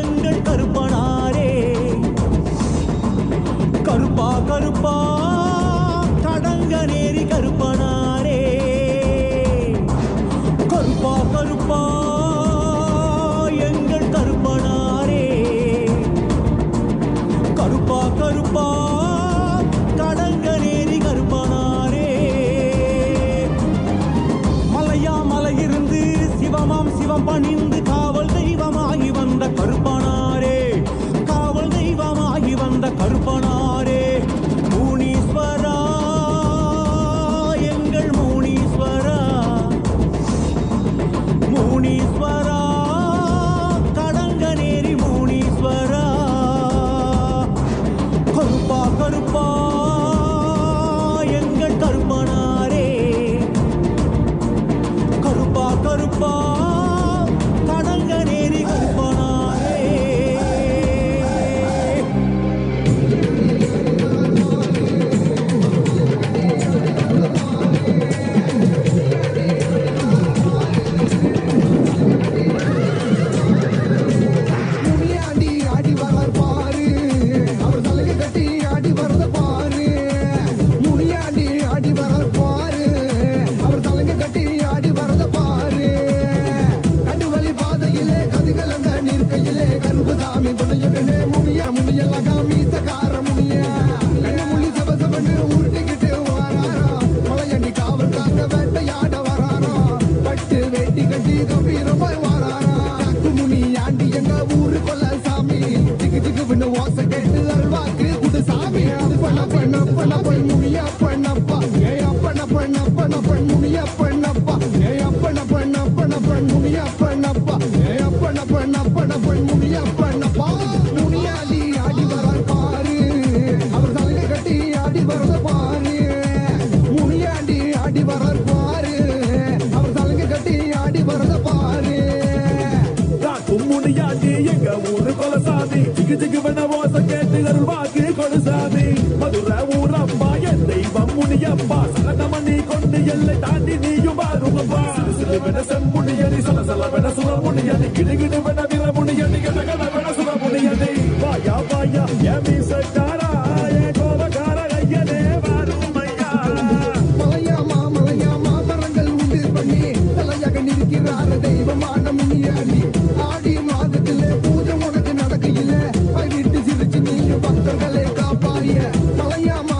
எங்கள் கருப்பனாரே, கருப்பா கருப்பா கடங்கநேரி கருப்பனாரே. கருப்பா கருப்பா எங்கள் கருப்பனாரே, கருப்பா கருப்பா கடங்கநேரி கருப்பனாரே. வர பாரு அவர் சலங்க கட்டி ஆடி வரத பாரு கும்முனியாண்டி எங்க ஊரு கொலசாமி ஜிகு ஜிகு வன ஓச கேட்டு அருள்வாக்கு கொலுசாமி மதுரை ஊரம்மா என் தெய்வம் முனியப்பா சலனமணி கொண்டு எல்லை தாண்டி நீயும் பாருங்கப்பா சிறு வென செம்முனியடி சலசல வென சுரமுனியடி கிடுகிடு வென விரமுனியடி கனகன வென சுரமுனியடி வாயா வாயா ஏமி சட்டாரா ஏ கோபகார ஐயனே வாருமையா மலையாமா மரங்கள் உண்டு பண்ணி தலையாக நிற்கிறார தெய்வமான முனியாண்டி ஆடி மாதத்திலே பூஜை உனக்கு நடக்கையில வீட்டு சிரிச்சு நீங்க பக்தர்களை காப்பாய மலையாமா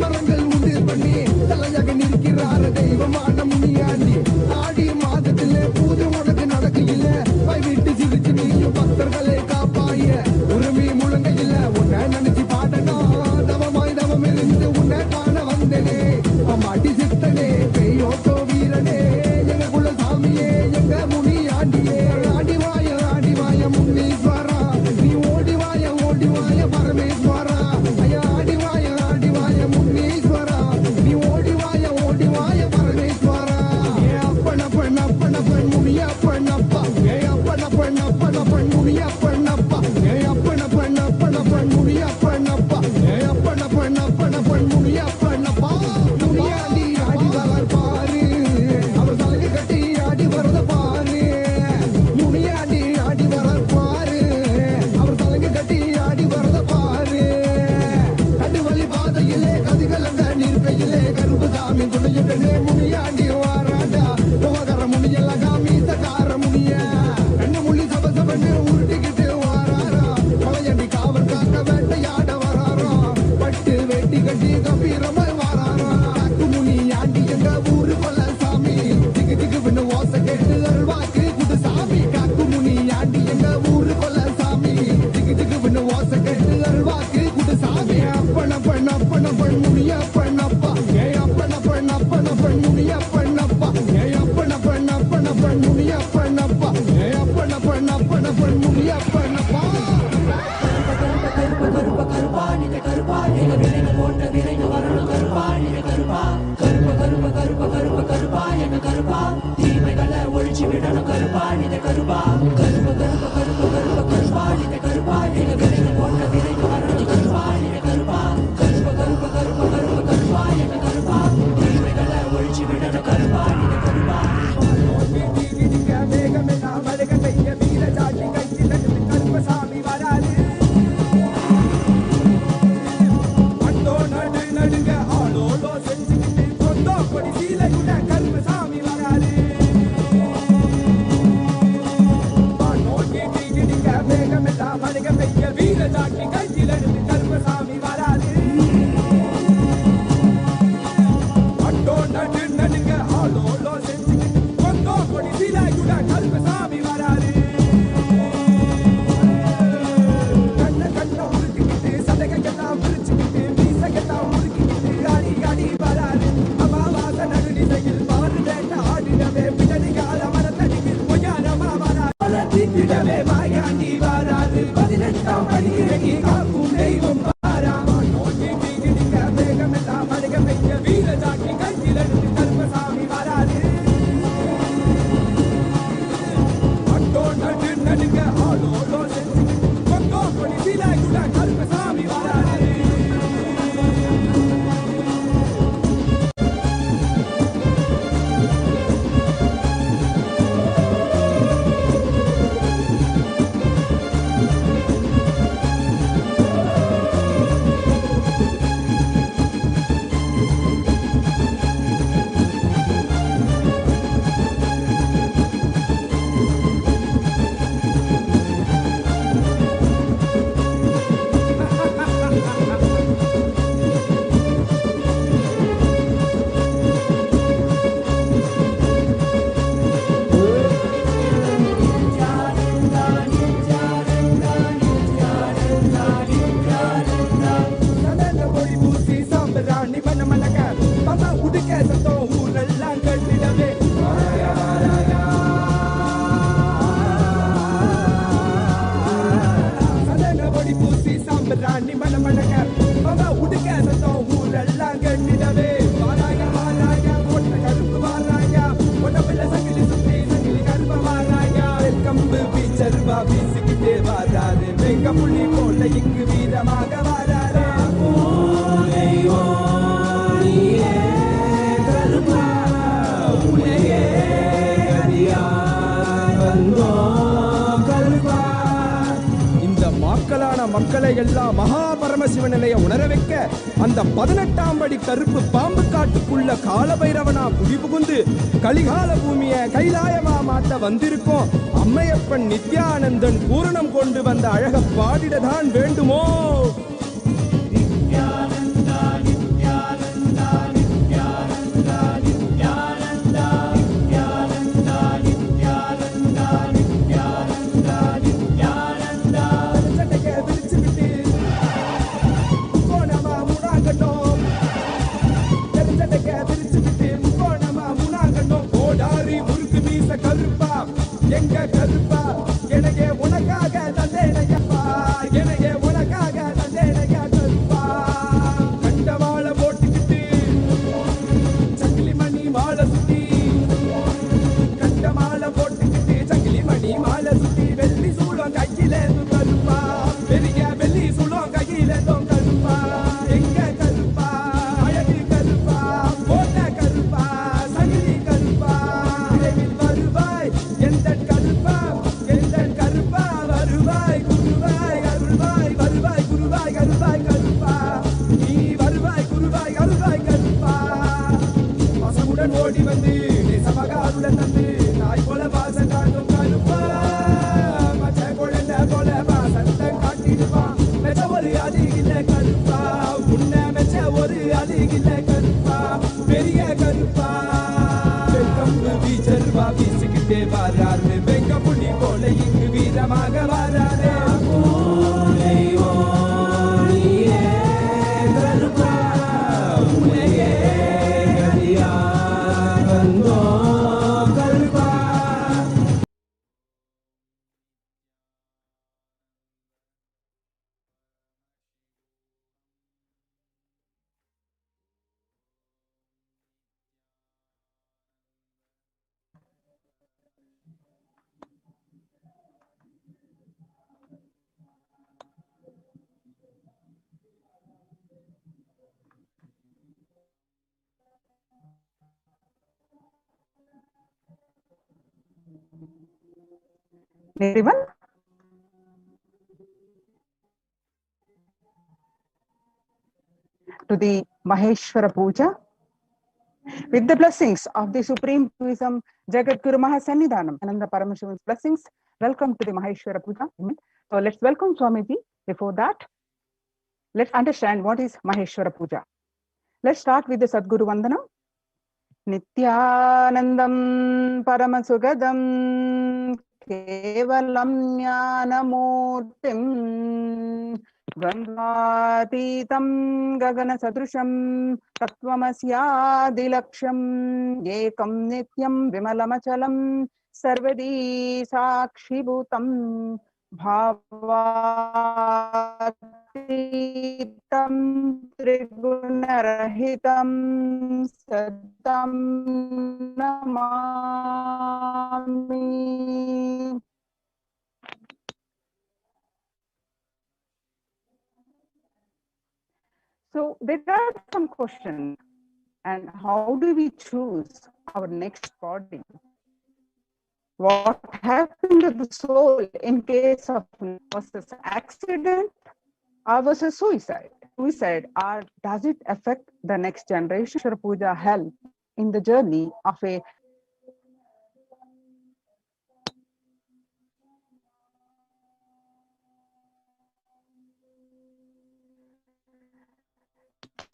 மரங்கள் உண்டு பண்ணி தலையாக நிற்கிறார தெய்வமான முனியாண்டி ஆடி மாதத்திலே பூஜை உனக்கு நடக்கையில வீட்டு சிரிச்சு நீங்க பக்தர்களை காப்பாய உரிமை முழங்கையில உன்னை நினைச்சு பாடணும் தவமாய் தவம் இருந்து உன்னை காண வந்தனே அம்மாட்டி சித்தனே பெய்யோட்டோ வீரனே எங்க குல சாமியே எங்க முனி ஆண்டியே ஆடி வாய முன்னீஸ்வரா நீ ஓடி வாய பரமேஸ்வரா ஐயா ஆடி வாய முன்னீஸ்வரா நீ ஓடி வாய பரமேஸ்வரா ஏ அப்பன முனிய அப்பனப்பா ஏ அப்பன முனிய அப்பனப்பா ஏ அப்பன முனிய அப்பனப்பா ஏ அப்பன முனிய அப்பனப்பா முனியாண்டி ஆடி வளர் பாரு அவர் தலையை கட்டி ஆடி வரத பாரு முனியாண்டி ஆடி வளர் பாரு அவர் தலையை கட்டி ஆடி வரத பாரு கண்டு வழி பாதையிலே கதிகலந்த நிற்கையிலே கருப்புசாமி துணையுடனே முனியாண்டி வாராண்டா உபகர முனியல்ல காமீசக்கார முனிய கண்ணு முள்ளி சபசபன்னு உருட்டிக்கிட்டு வாராரா மலையண்டி காவல் காக்க வேட்டையாட வராரா பட்டு வெட்டி கட்டி கம்பீரமாய் வாராரா காக்கு முனியாண்டி எங்க ஊரு கொல்ல சாமி திகு திகு விண்ணு ஓச கேட்டு அருள்வாக்கு குடு சாமி காக்கு முனியாண்டி எங்க ஊரு கொல்ல சாமி திகு திகு விண்ணு ஓச கேட்டு அருள்வாக்கு குடு சாமி அப்பன முனிய அப்பனப்பா ஏ அப்பன முனிய அப்பனப்பா ஏ அப்பன முனிய அப்பனப்பா ஏ அப்பன முனிய அப்பனப்பா கருப்பசாமி வராது அண்டோ நடுங்க ஆளோடோ செஞ்சுக்கிட்டு கொண்டோ கொடி சீலை கூட கருப்பசாமி வராது மக்களை எல்லாம் மகா பரமசிவ நிலைய உணர வைக்க அந்த 18ஆம் படி கருப்பு பாம்பு காட்டுக்குள்ள காலபைரவனா குடிபுகுந்து கலிகால பூமிய கைலாயமா மாத்த வந்திருக்கோம். அம்மையப்பன் நித்யானந்தன் பூரணம் கொண்டு வந்த அழக பாடிடதான் வேண்டுமோ? கருப்பா எங்க கருப்பா எனக்கே உனக்காக தந்தேனையப்பா எனக்கே உனக்காக தந்தேனையா கருப்பா கண்டவாள போட்டுக்கிட்டு சங்கிலி மணி மாலை சுத்தி கண்ட மாலை போட்டுக்கிட்டு சங்கிலி மணி மாலை சுத்தி வெள்ளி சூளம் கையில கருப்பா பெரிய வெள்ளி சூளம் கையில கருப்பா எங்க கருப்பா அழகு கருப்பா போட்ட கருப்பா சங்கிலி கருப்பா வருவாய் எந்த கருப்பா வருவாய் குருவாய் அருள்வாய் வருவாய் குருவாய் அருள்வாய் கருப்பா நீ வருவாய் குருவாய் அருள்வாய் கருப்பா பசமுடன் ஓடி வந்து நேசமகாருடன் தந்து நாய் போல வாசம் காட்டும் கருப்பா மச்ச குழந்தை போல வாசத்தை காட்டிடுவான் மெச்ச ஒரு அதிகில்ல கருப்பா உன்னை மெச்ச ஒரு அதிகில்ல கருப்பா பெரிய கருப்பா வீச்சருவா வீசிக்கிட்டே வாராரு வெங்க புள்ளி போல இங்கு வீரமாக வாராரு கருப்பா உன்னையே கதியா வந்தோ கருப்பா. Everyone, to the Maheshwara Puja with the blessings of the Supreme Tourism Jagat Guru Mahasannidhanam Nithyananda Paramashivan's blessings. Welcome to the Maheshwara Puja. So let's welcome Swamiji. Before that, let's understand what is Maheshwara Puja. Let's start with the Sadguru Vandanam. Nithyanandam Paramasugadam Kevalam Jnanamurtim Dvandvatītam Gagana Sadrusham Tattvamasyadilaksham Ekam Nityam Vimalamachalam Sarvadi Sakshibhutam Bhavatitam Trigunarahitam Satam Namami. So there are some questions, and how do we choose our next body? What happened to the soul in case of was this accident or was it suicide? Suicide, or does it affect the next generation? Maheshwara Puja help in the journey of a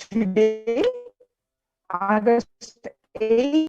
today, August 8,